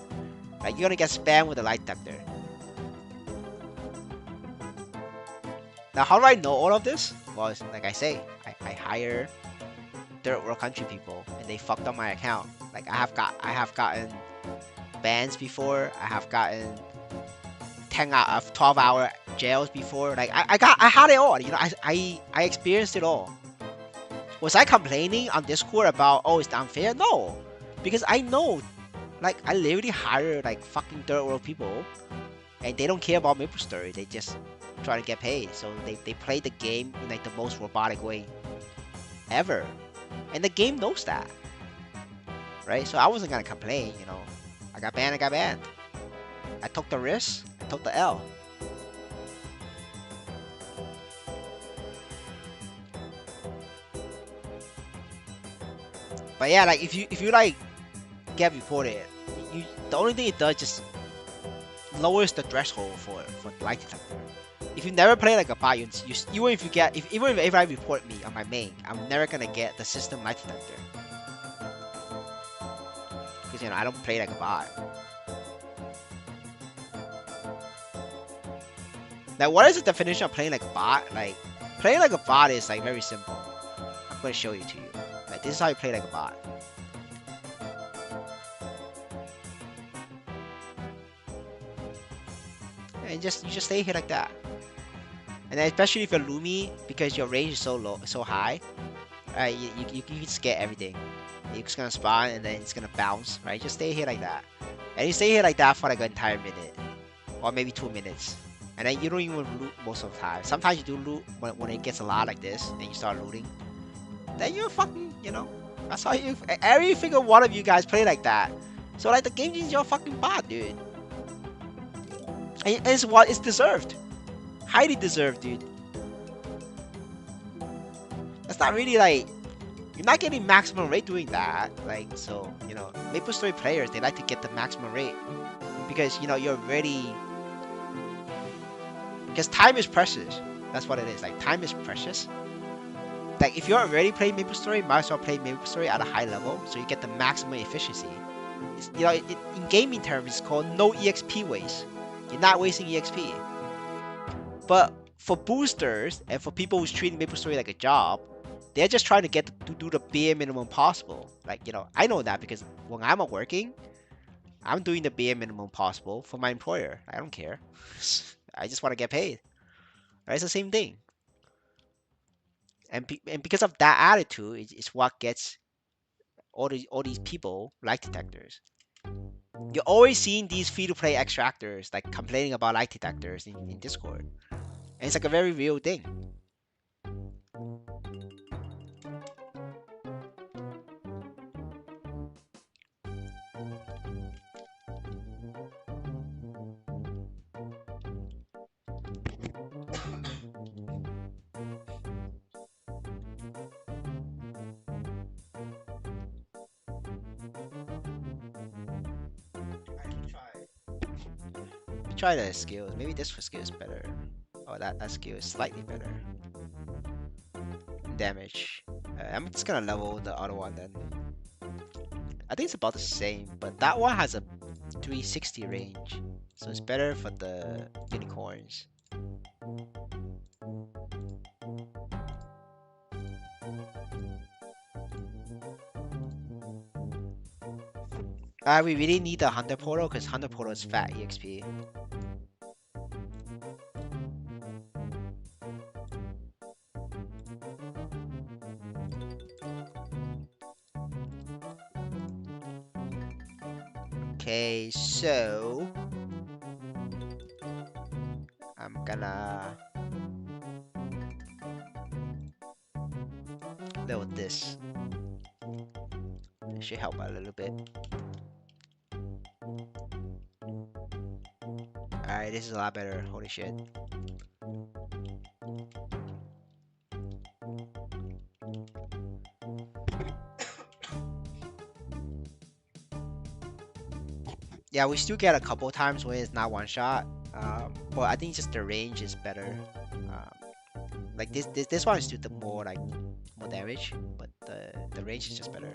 Like you're gonna get spammed with the light detector. Now, how do I know all of this? Well, like I say, I hire third world country people, and they fucked up my account. Like I have gotten bans before. I have gotten 10 out of 12-hour jails before. Like I had it all. You know, I experienced it all. Was I complaining on Discord about, oh, it's unfair? No, because I know, like, I literally hire like fucking third world people, and they don't care about Maplestory. They just try to get paid. So they play the game in like the most robotic way ever, and the game knows that, right? So I wasn't gonna complain. You know, I got banned. I got banned. I took the risk. I took the L. But yeah, like if you like get reported, the only thing it does just lowers the threshold for lie detector. If you never play like a bot, even if you get even if I report me on my main, I'm never gonna get the system lie detector because I don't play like a bot. Like, what is the definition of playing like a bot? Like, playing like a bot is like very simple. I'm gonna show it to you. Like, this is how you play like a bot. And you just stay here like that. And then especially if you're Lumi, because your range is so low, so high, right? You can just get everything. You're just gonna spawn and then it's gonna bounce, right? Just stay here like that. And you stay here like that for like an entire minute. Or maybe 2 minutes. And then you don't even loot most of the time. Sometimes you do loot when it gets a lot like this, and you start looting. Then you're fucking, that's how every single one of you guys play like that. So like the game is your fucking bot, dude. And it's what it's deserved. Highly deserved, dude. That's not really like, you're not getting maximum rate doing that. Like, so, Maplestory players, they like to get the maximum rate. Because, you're already, because time is precious. That's what it is. Like, time is precious. Like, if you're already playing Maplestory, might as well play Maplestory at a high level, so you get the maximum efficiency. In gaming terms, it's called no EXP waste. You're not wasting EXP. But for boosters and for people who's treating Maplestory like a job, they're just trying to do the bare minimum possible. Like, I know that because when I'm working, I'm doing the bare minimum possible for my employer. I don't care. I just want to get paid. Right? It's the same thing. And because of that attitude, it's what gets all these people like detectors. You're always seeing these free-to-play extractors like complaining about light detectors in Discord. And it's like a very real thing. Try the skills. Maybe this skill is better. Oh, that skill is slightly better. Damage. I'm just gonna level the other one then. I think it's about the same, but that one has a 360 range, so it's better for the unicorns. We really need the Hunter Portal because Hunter Portal is fat EXP. Okay, so I'm gonna load this. It should help a little bit. Alright, this is a lot better. Holy shit. Yeah, we still get a couple times when it's not one shot. But I think just the range is better. Like this one is still the more damage, but the range is just better.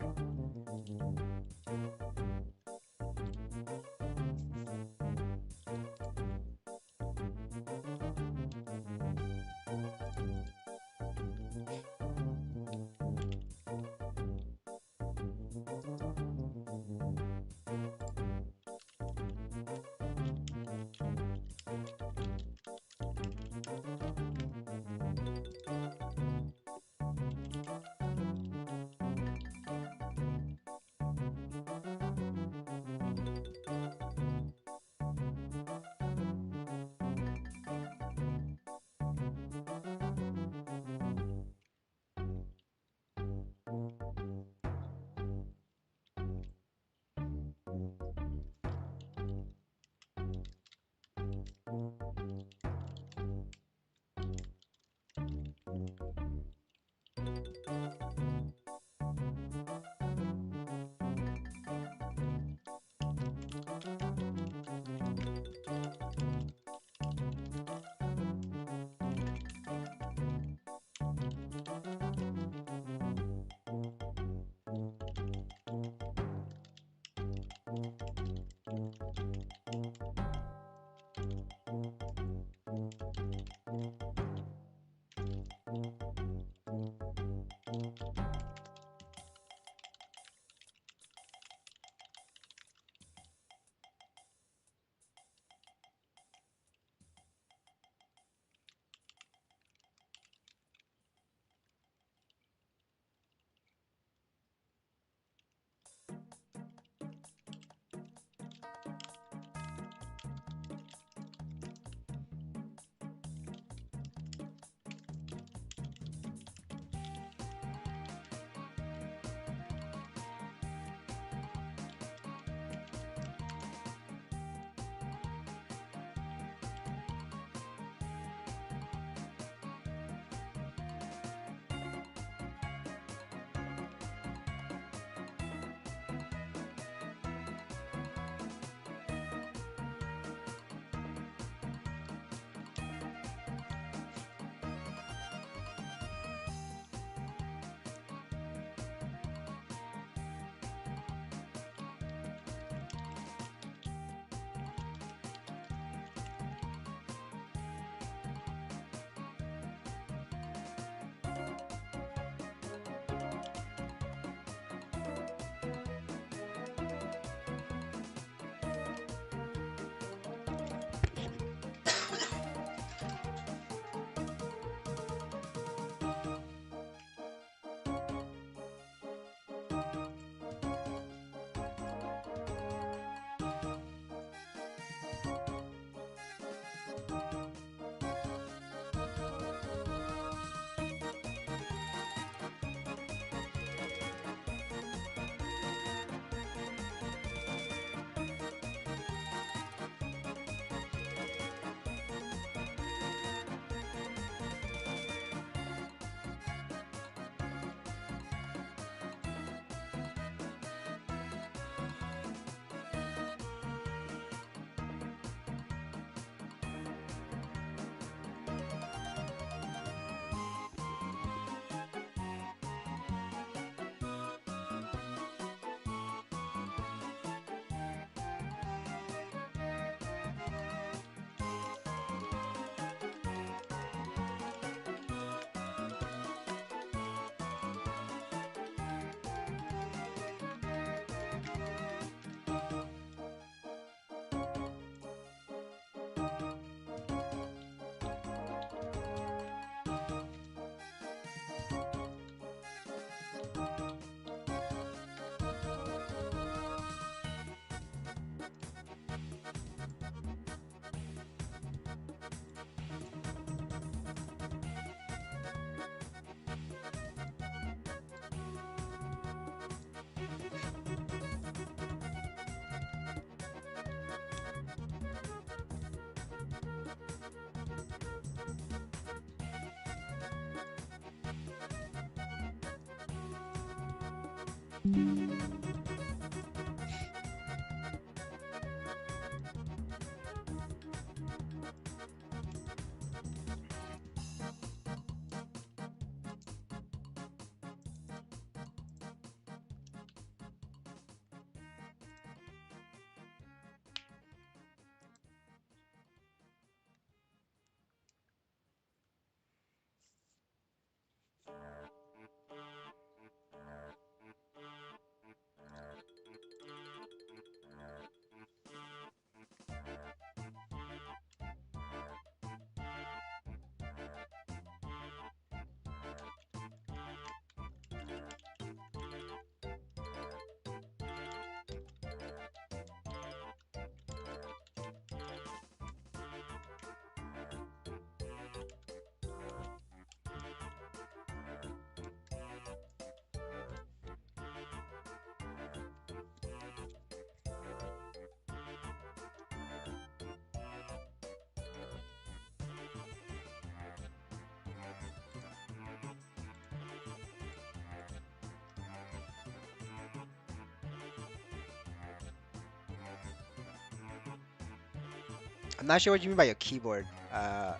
I'm not sure what you mean by your keyboard. Uh,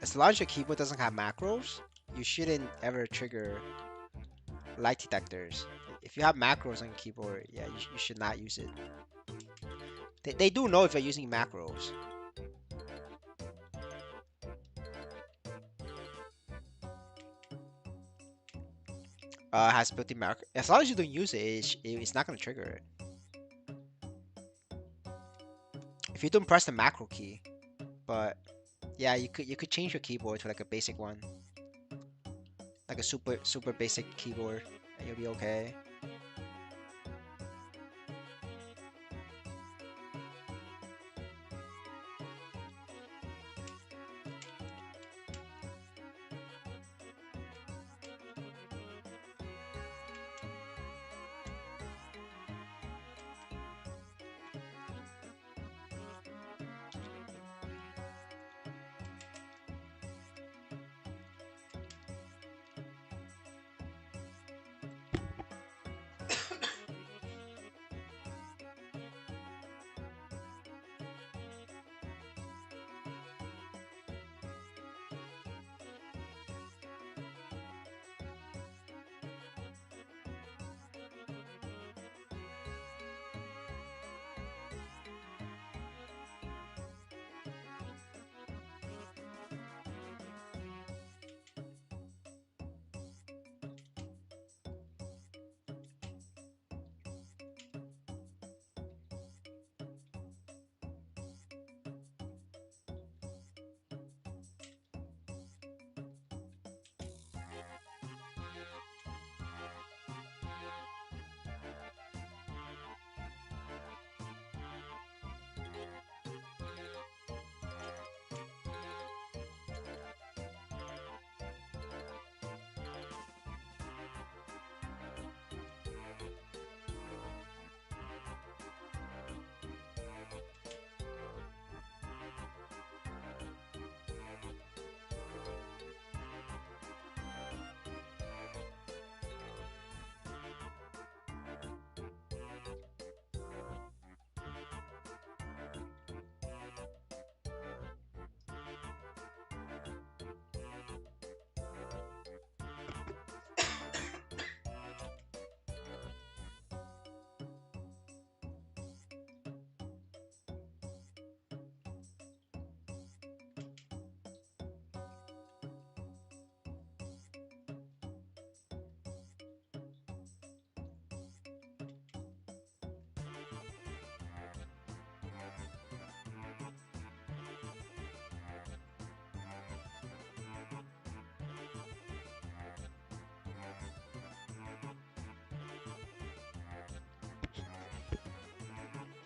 as long as your keyboard doesn't have macros, you shouldn't ever trigger light detectors. If you have macros on your keyboard, yeah, you should not use it. They do know if you're using macros. Has built-in macro. As long as you don't use it, it's not gonna trigger it. If you don't press the macro key, but yeah, you could change your keyboard to like a basic one, like a super basic keyboard, and you'll be okay.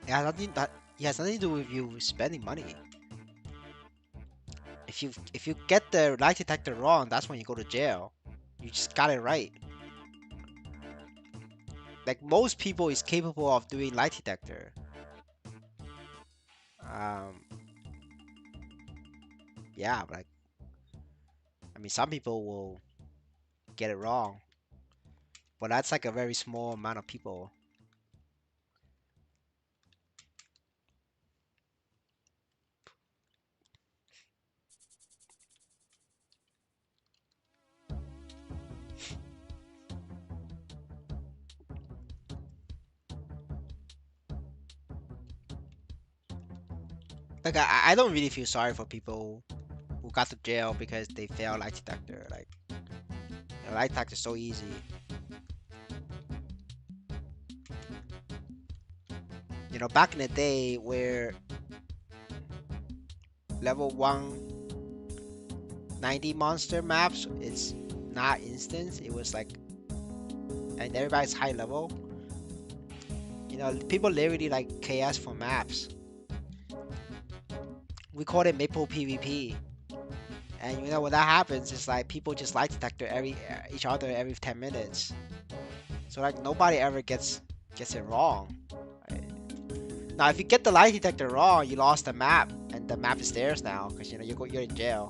It has nothing to do with you spending money. If you get the lie detector wrong, that's when you go to jail. You just got it right. Like most people is capable of doing lie detector. Um, yeah, but like I mean, some people will get it wrong, but that's like a very small amount of people. Like I don't really feel sorry for people who got to jail because they failed lie detector. Like lie detector is so easy. Back in the day where level 190 monster maps, it's not instance. It was like, and everybody's high level. People literally like KS for maps. We call it Maple PvP. And when that happens, it's like people just lie detector each other every 10 minutes. So like nobody ever gets it wrong. Right? Now if you get the lie detector wrong, you lost the map, and the map is theirs now because you're in jail.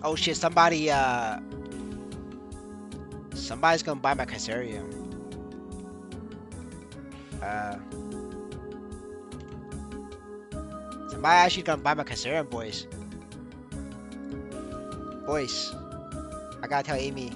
Oh shit! Somebody's gonna buy my Caesarium. Uh, somebody actually gonna buy my Caesarium, boys. Boys, I gotta tell Amy.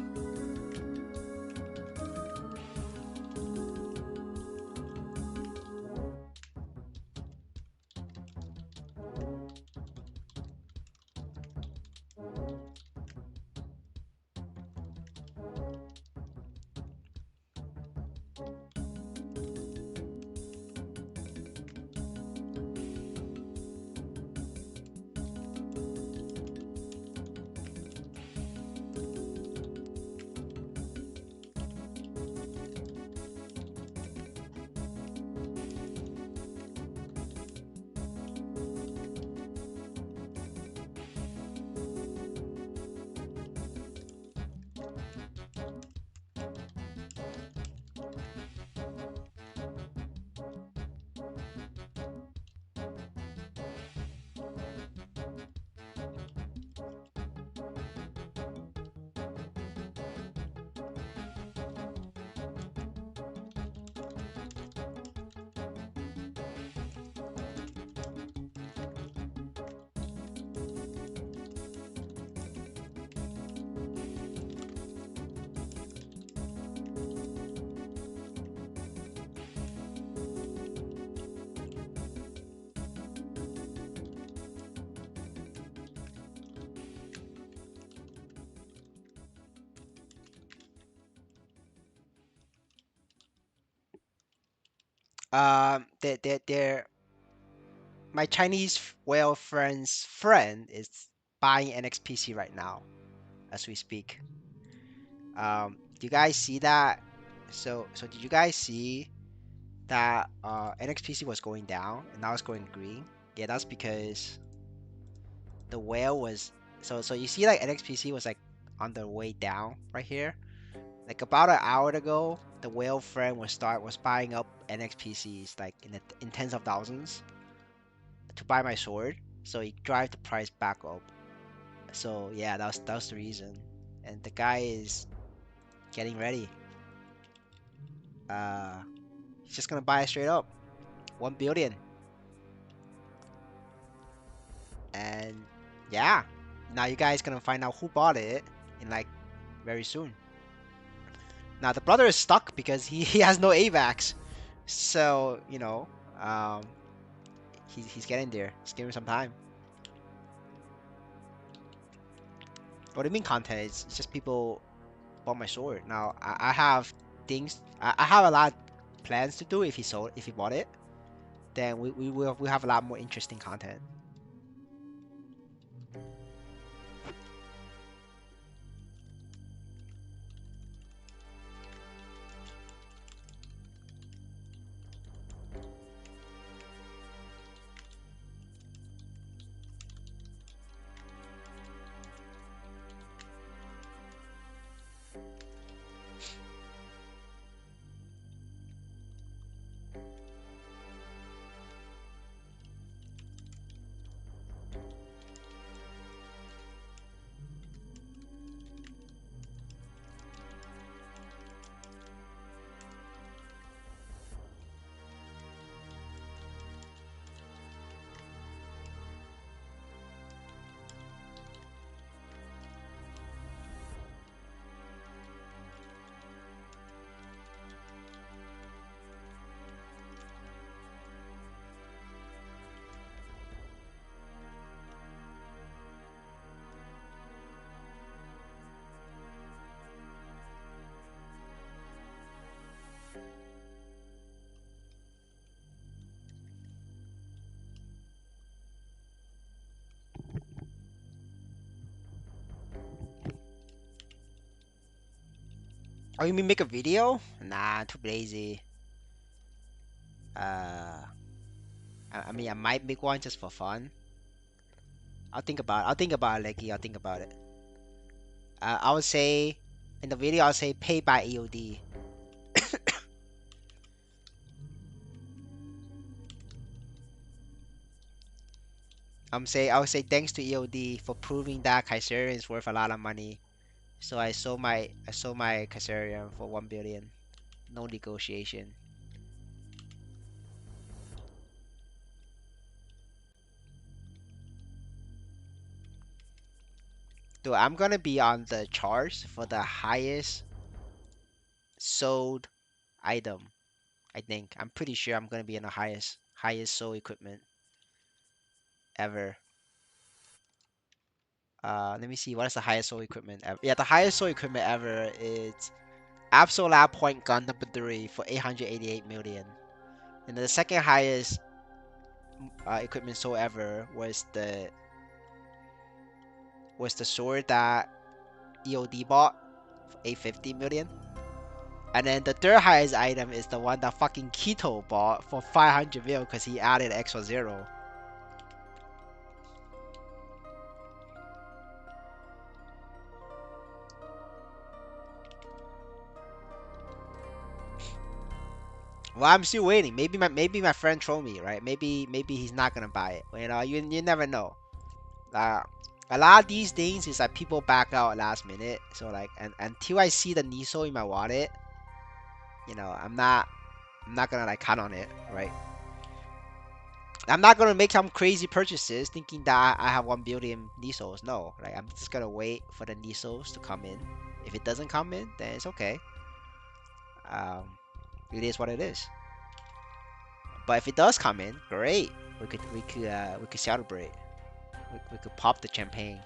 They're my Chinese whale friend's friend is buying an XPC right now as we speak. Do you guys see that? So did you guys see that NXPC was going down and now it's going green? Yeah, that's because the whale was so you see like NXPC was like on the way down right here. Like about an hour ago, the whale friend was buying up NXPCs like in tens of thousands to buy my sword. So he drive the price back up. So yeah, that was the reason. And the guy is getting ready. Uh, he's just gonna buy it straight up, 1 billion. And yeah, now you guys gonna find out who bought it in like very soon. Now the brother is stuck because he has no AVAX. So, um, he's getting there. Just give him some time. What do you mean content? It's just people bought my sword. Now I have things. I have a lot of plans to do if he bought it. Then we have a lot more interesting content. Oh, you mean make a video? Nah, too lazy. Uh, I mean, I might make one just for fun. I'll think about it, Leggy. I'll think about it. I would say in the video, I'll say pay by EOD. I would say thanks to EOD for proving that Kaiserian is worth a lot of money. So I sold my Kaiserian for 1 billion. No negotiation. Dude, I'm gonna be on the charts for the highest sold item. I think. I'm pretty sure I'm gonna be in the highest sold equipment ever. Let me see. What is the highest sold equipment ever? Yeah, the highest sold equipment ever is Absolab Point Gun number 3 for 888 million. And the second highest equipment sold ever was the sword that EOD bought for 850 million. And then the third highest item is the one that fucking Keto bought for 500 mil because he added extra zero. Well, I'm still waiting. Maybe my friend trolled me, right? Maybe he's not gonna buy it. You know, you never know. Uh, a lot of these things is that people back out last minute. So like, and until I see the Niso in my wallet, I'm not gonna like count on it, right? I'm not gonna make some crazy purchases thinking that I have 1 billion Nisos. No, like I'm just gonna wait for the Nisos to come in. If it doesn't come in, then it's okay. Um, it is what it is. But if it does come in, great. We could celebrate. We could pop the champagne.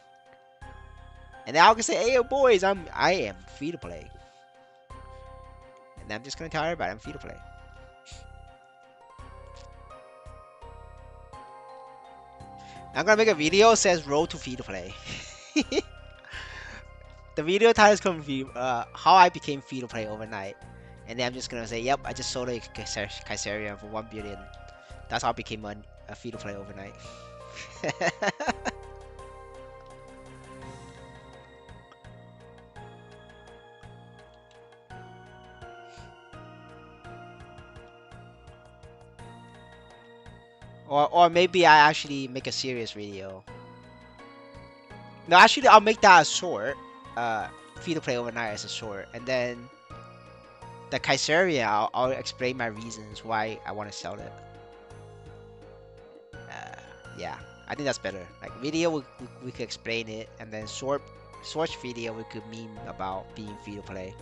And now I can say, "Hey, boys, I am free to play." And I'm just gonna tell everybody I'm free to play. I'm gonna make a video that says "Road to free to play." The video title is gonna be how I became free to play overnight. And then I'm just gonna say, "Yep, I just sold a Kaiserian for 1 billion. That's how I became a free to play overnight." Or maybe I actually make a serious video. No, actually, I'll make that a short. Uh, Free to play overnight as a short, and then the Kaiserian, I'll explain my reasons why I want to sell it. Yeah, I think that's better. Like video, we could explain it, and then short video, we could meme about being free to play.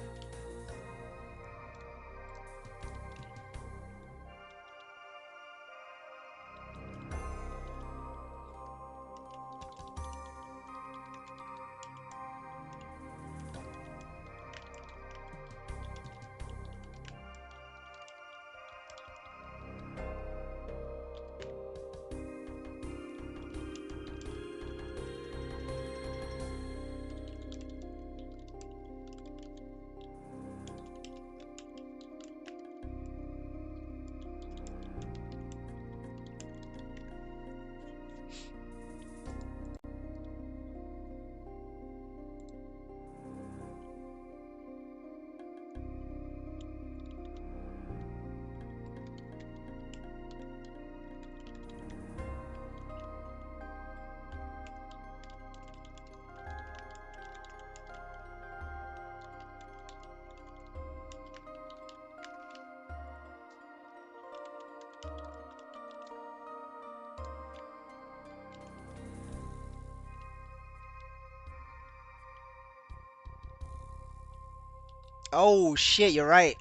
Oh shit, you're right.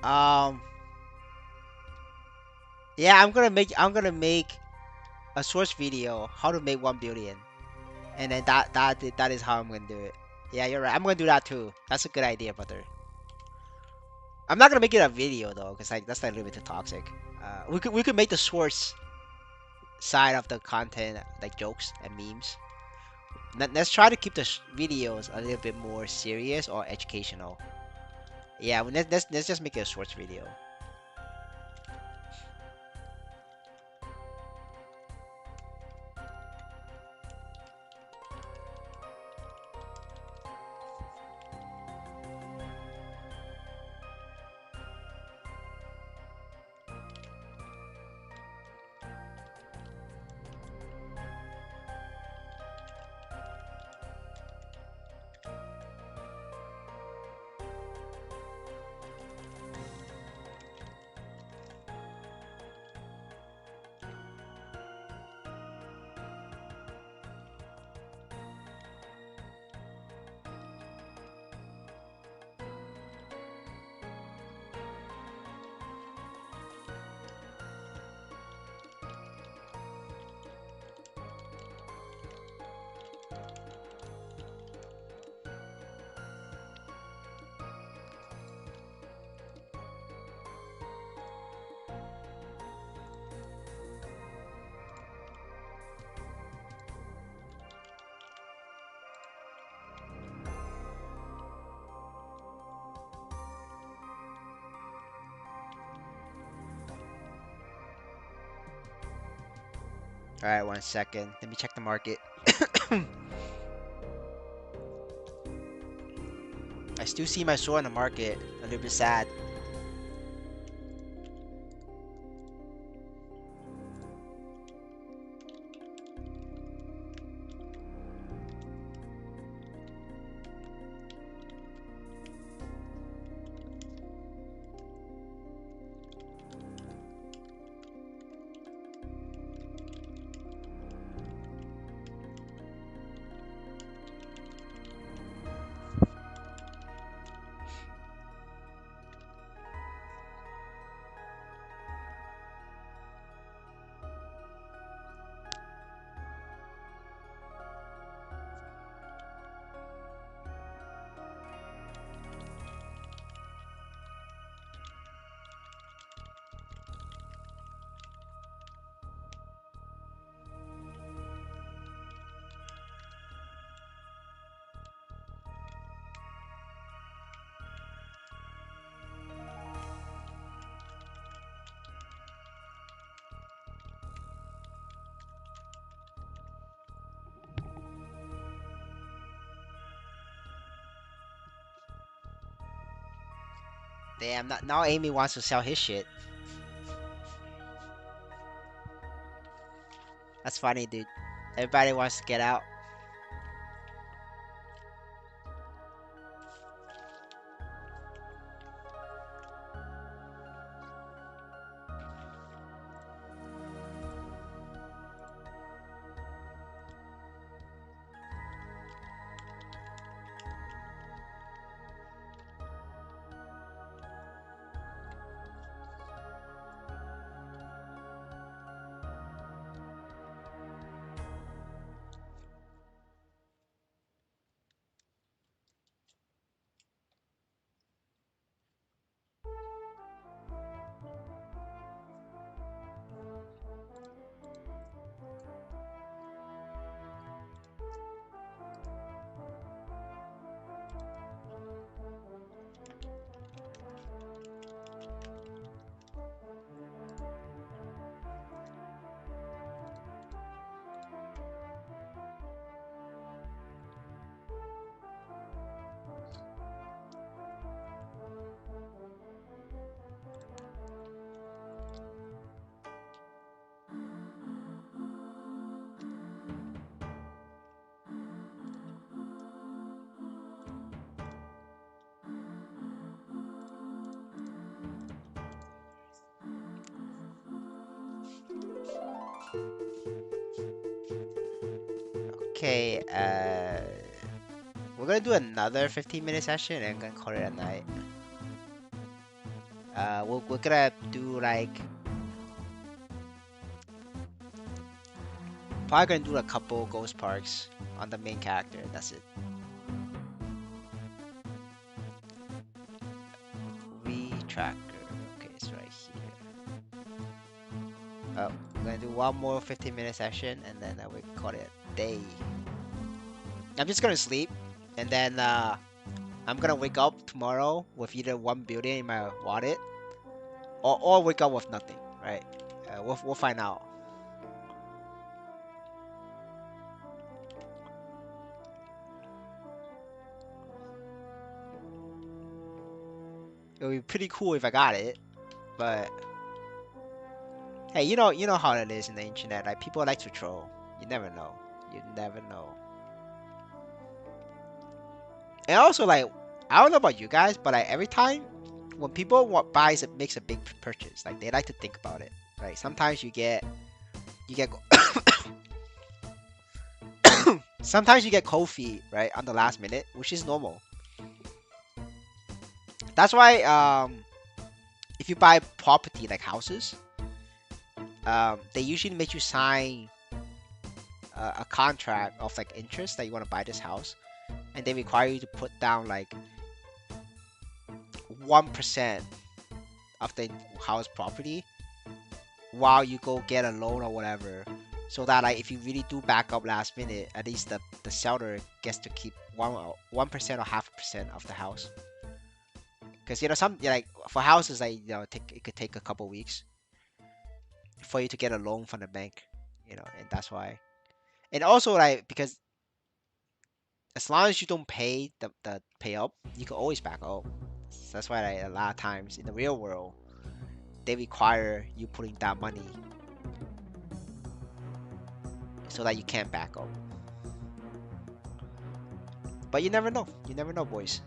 Um, yeah, I'm gonna make a source video how to make 1 billion, and then that is how I'm gonna do it. Yeah, you're right. I'm gonna do that too. That's a good idea, brother. I'm not gonna make it a video though, cause like that's like a little bit too toxic. We could make the source side of the content like jokes and memes. Let's try to keep the videos a little bit more serious or educational. Yeah, well, let's just make it a short video. All right, 1 second. Let me check the market. I still see my store in the market. A little bit sad. Damn, now Amy wants to sell his shit. That's funny, dude. Everybody wants to get out. Okay, we're gonna do another 15-minute session and gonna call it a night. We're gonna do like probably gonna do a couple ghost parks on the main character. That's it. Tracker. Okay, it's right here. Oh, we're gonna do one more 15-minute session and then we call it a day. I'm just gonna sleep and then I'm gonna wake up tomorrow with either 1 billion in my wallet or wake up with nothing, right? We'll find out. It would be pretty cool if I got it, but hey, you know how it is in the internet. Like people like to troll. You never know. You never know. And also, like, I don't know about you guys, but like every time when people buys it makes a big purchase, like they like to think about it. Right? Sometimes you get sometimes you get cold feet, right, on the last minute, which is normal. That's why if you buy property like houses, they usually make you sign a contract of like interest that you want to buy this house, and they require you to put down like 1% of the house property while you go get a loan or whatever, so that like if you really do back up last minute, at least the seller gets to keep 1% or 0.5% of the house. Because some like for houses like it could take a couple weeks for you to get a loan from the bank. and that's why. And also like because as long as you don't pay the pay up, you can always back up. So that's why like, a lot of times in the real world they require you putting that money so that you can't back up. But you never know. You never know, boys.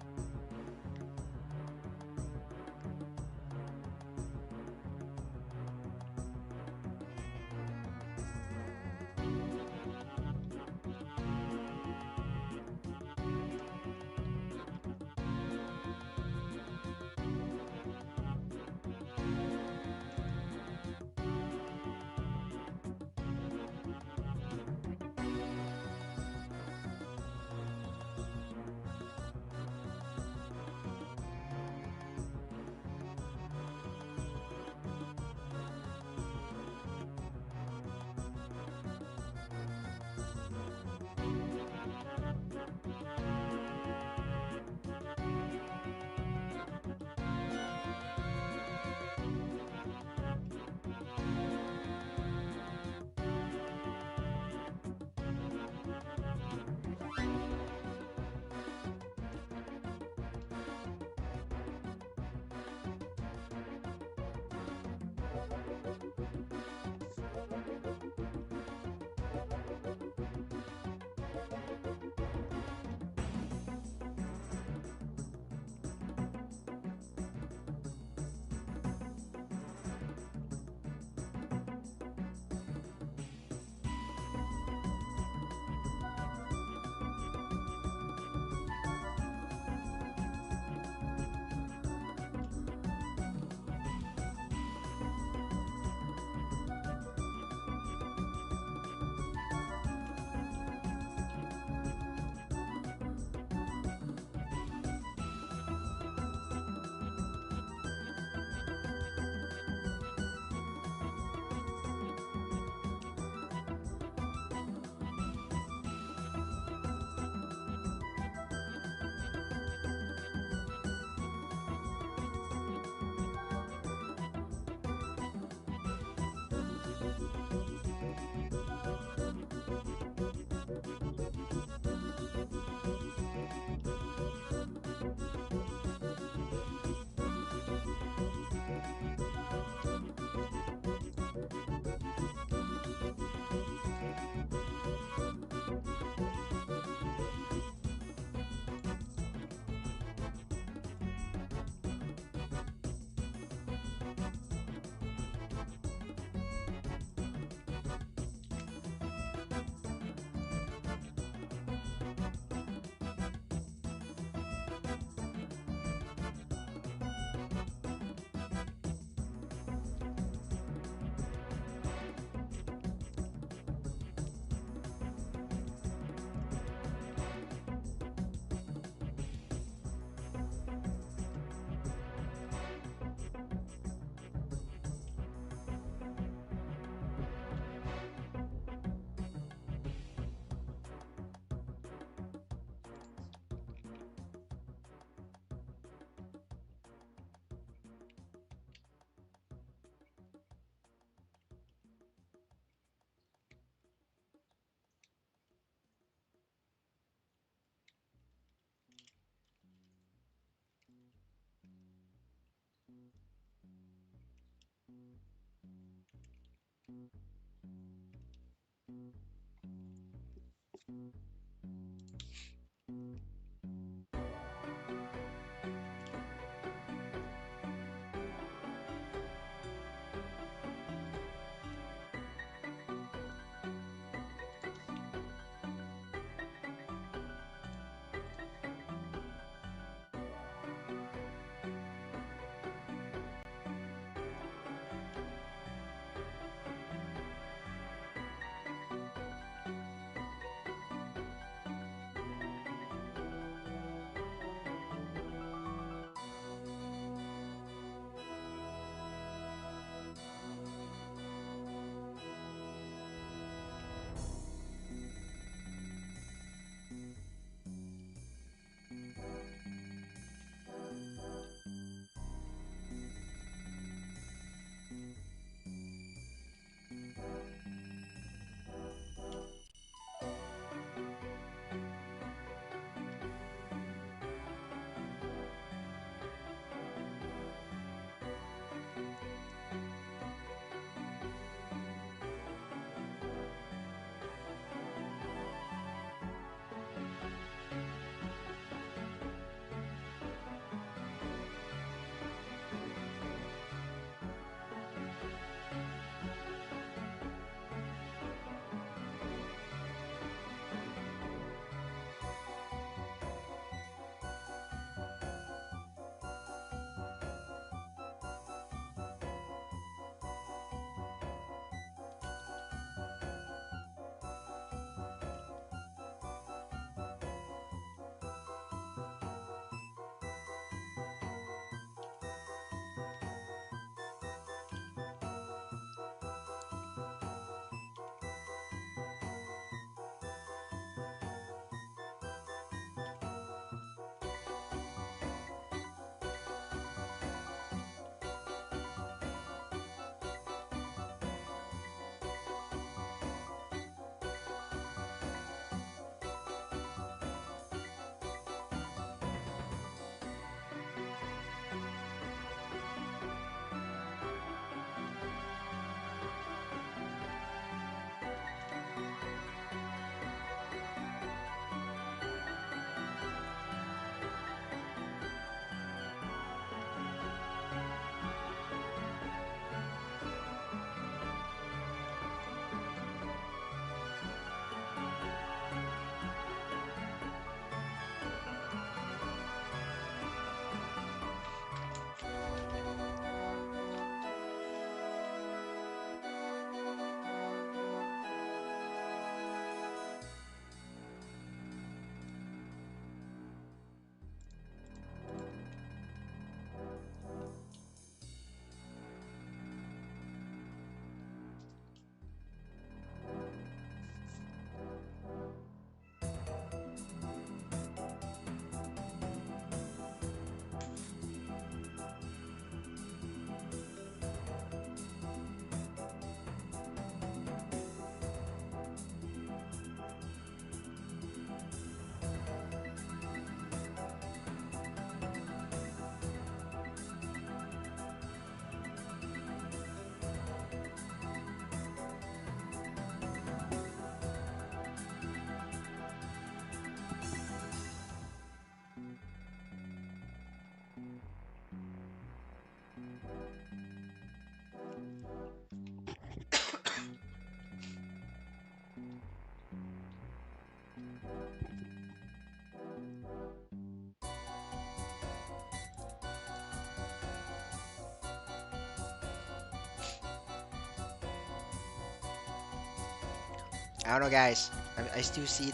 I don't know, guys. I still see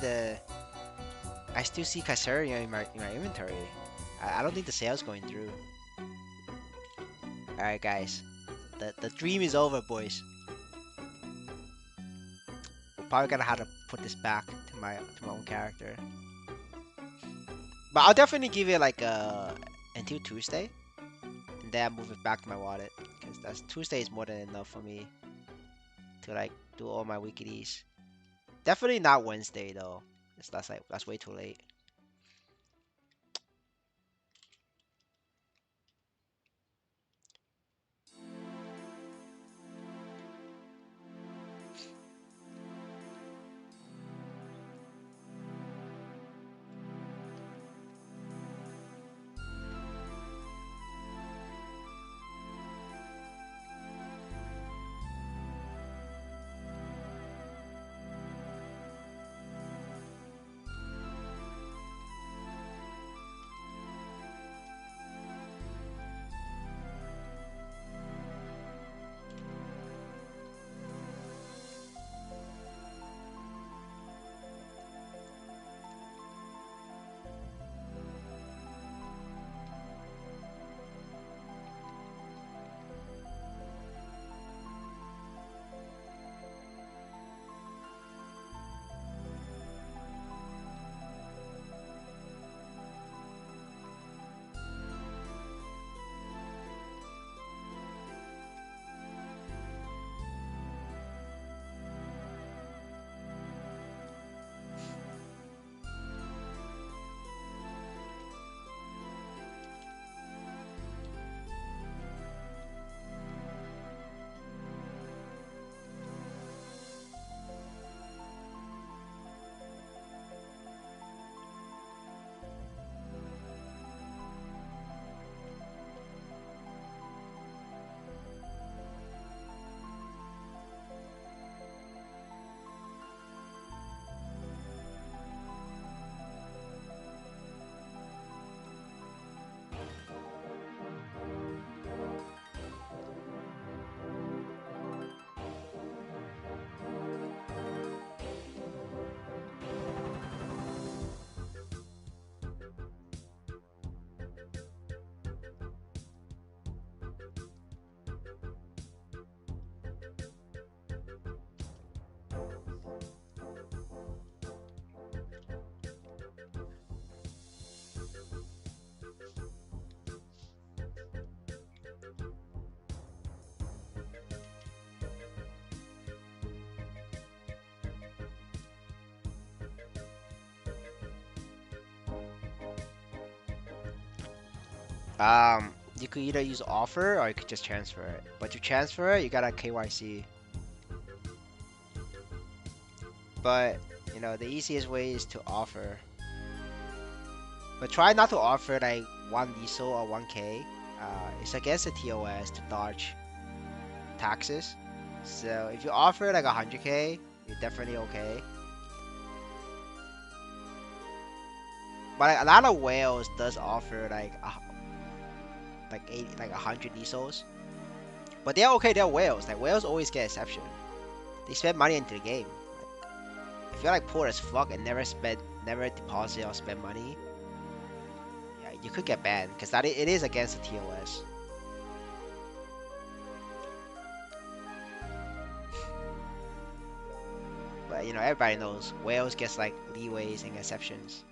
I still see Caesarea in my inventory. I don't think the sale's going through. All right, guys. The dream is over, boys. We're probably gonna have to put this back to my own character. But I'll definitely give it like until Tuesday, and then move it back to my wallet because that's Tuesday is more than enough for me to like do all my weeklies. Definitely not Wednesday though. That's way too late. You could either use offer or you could just transfer it. But to transfer it, you gotta KYC. But the easiest way is to offer. But try not to offer like one diesel or 1K. It's against the TOS to dodge taxes. So if you offer like 100K, you're definitely okay. But like, a lot of whales does offer like 80, like 100 diesels. But they're okay. They're whales. Like whales always get exception. They spend money into the game. If you're like poor as fuck and never deposit or spend money, yeah, you could get banned because it is against the TOS. But everybody knows whales gets like leeways and exceptions.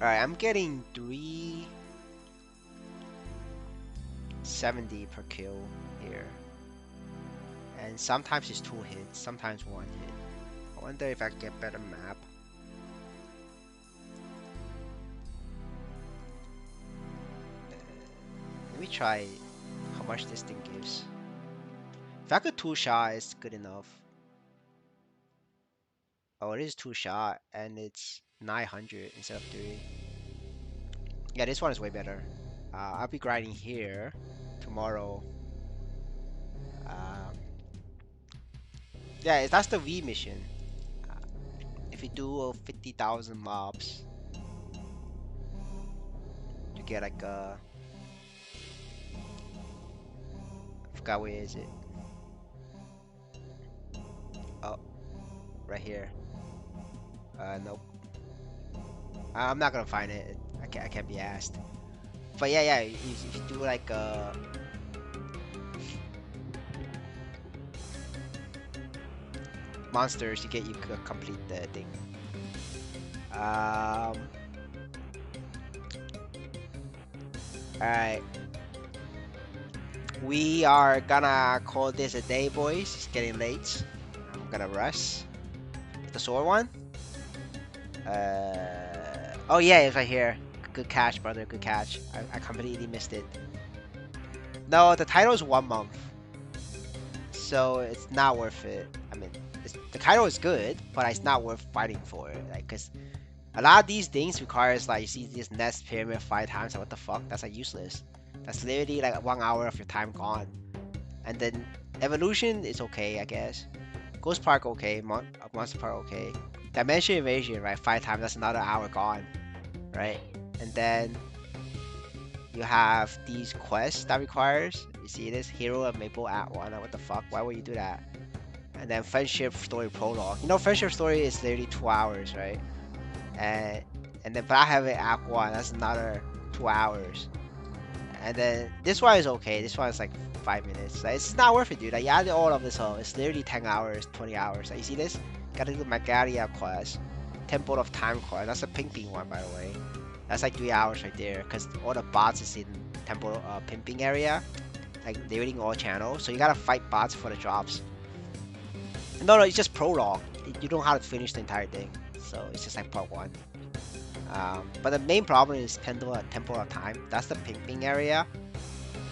Alright, I'm getting 370 per kill here. And sometimes it's 2 hits, sometimes 1 hit. I wonder if I can get better map. Let me try how much this thing gives. If I could 2-shot, it's good enough. Oh, it is 2-shot, and it's 900 instead of 3. Yeah, this one is way better. I'll be grinding here tomorrow. Um, yeah, that's the V mission. Uh, if you do 50,000 mobs, you get like I forgot where is it. Oh, right here. Nope. I'm not gonna find it. I can't be asked. But yeah, yeah. If you do like monsters, you could complete the thing. Alright. We are gonna call this a day, boys. It's getting late. I'm gonna rush. The sword one? Oh yeah, it's right here. Good catch, brother. Good catch. I completely missed it. No, the title is 1 month, so it's not worth it. I mean, the title is good, but it's not worth fighting for it. Like, cause a lot of these things requires like you see this nest pyramid 5 times. Like, what the fuck? That's like useless. That's literally like 1 hour of your time gone. And then evolution is okay, I guess. Ghost Park okay, Monster Park okay. Dimension Invasion, right? 5 times. That's another hour gone, right? And then you have these quests that requires. You see this Hero of Maple at 1. What the fuck? Why would you do that? And then Friendship Story Prologue. You know, Friendship Story is literally 2 hours, right? And then but I have it Act 1. That's another 2 hours. And then this one is okay. This one is like 5 minutes. Like, it's not worth it, dude. Like, you add all of this up. It's literally 10 hours, 20 hours. Like, you see this? Gotta do Magaria quest. Temple of Time quest. That's a pimping one, by the way. That's like 3 hours right there. Because all the bots is in Temple pimping area. Like, they're reading all channels. So you gotta fight bots for the drops. No, it's just prologue. You don't have to finish the entire thing. So it's just like part 1. But the main problem is Temple of Time. That's the pimping area.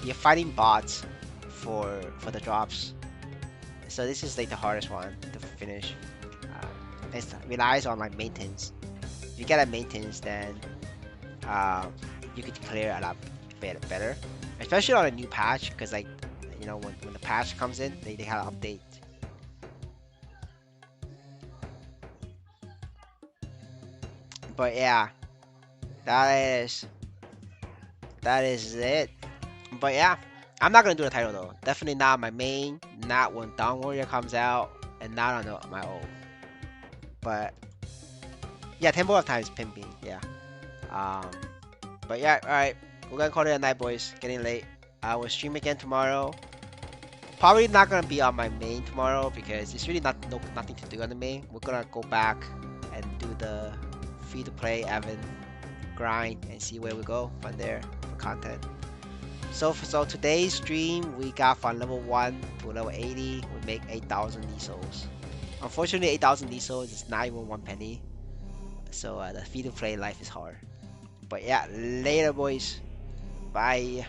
You're fighting bots for the drops. So this is like the hardest one to finish. It relies on like maintenance. If you get a maintenance, then you could clear a lot better. Especially on a new patch, because like you know when the patch comes in, they have an update. But yeah, that is it. But yeah, I'm not gonna do the title though. Definitely not my main. Not when Dawn Warrior comes out, and not on my own. But yeah, Temple of Time is pimping. Yeah. Um. But yeah, all right. We're gonna call it a night, boys. Getting late. I will stream again tomorrow. Probably not gonna be on my main tomorrow because it's really nothing to do on the main. We're gonna go back and do the free to play Evan grind and see where we go from there for content. So today's stream we got from level 1 to level 80. We make 8,000 souls. Unfortunately, 8,000 souls is not even 1 penny. So the free to play life is hard. But yeah, later boys. Bye.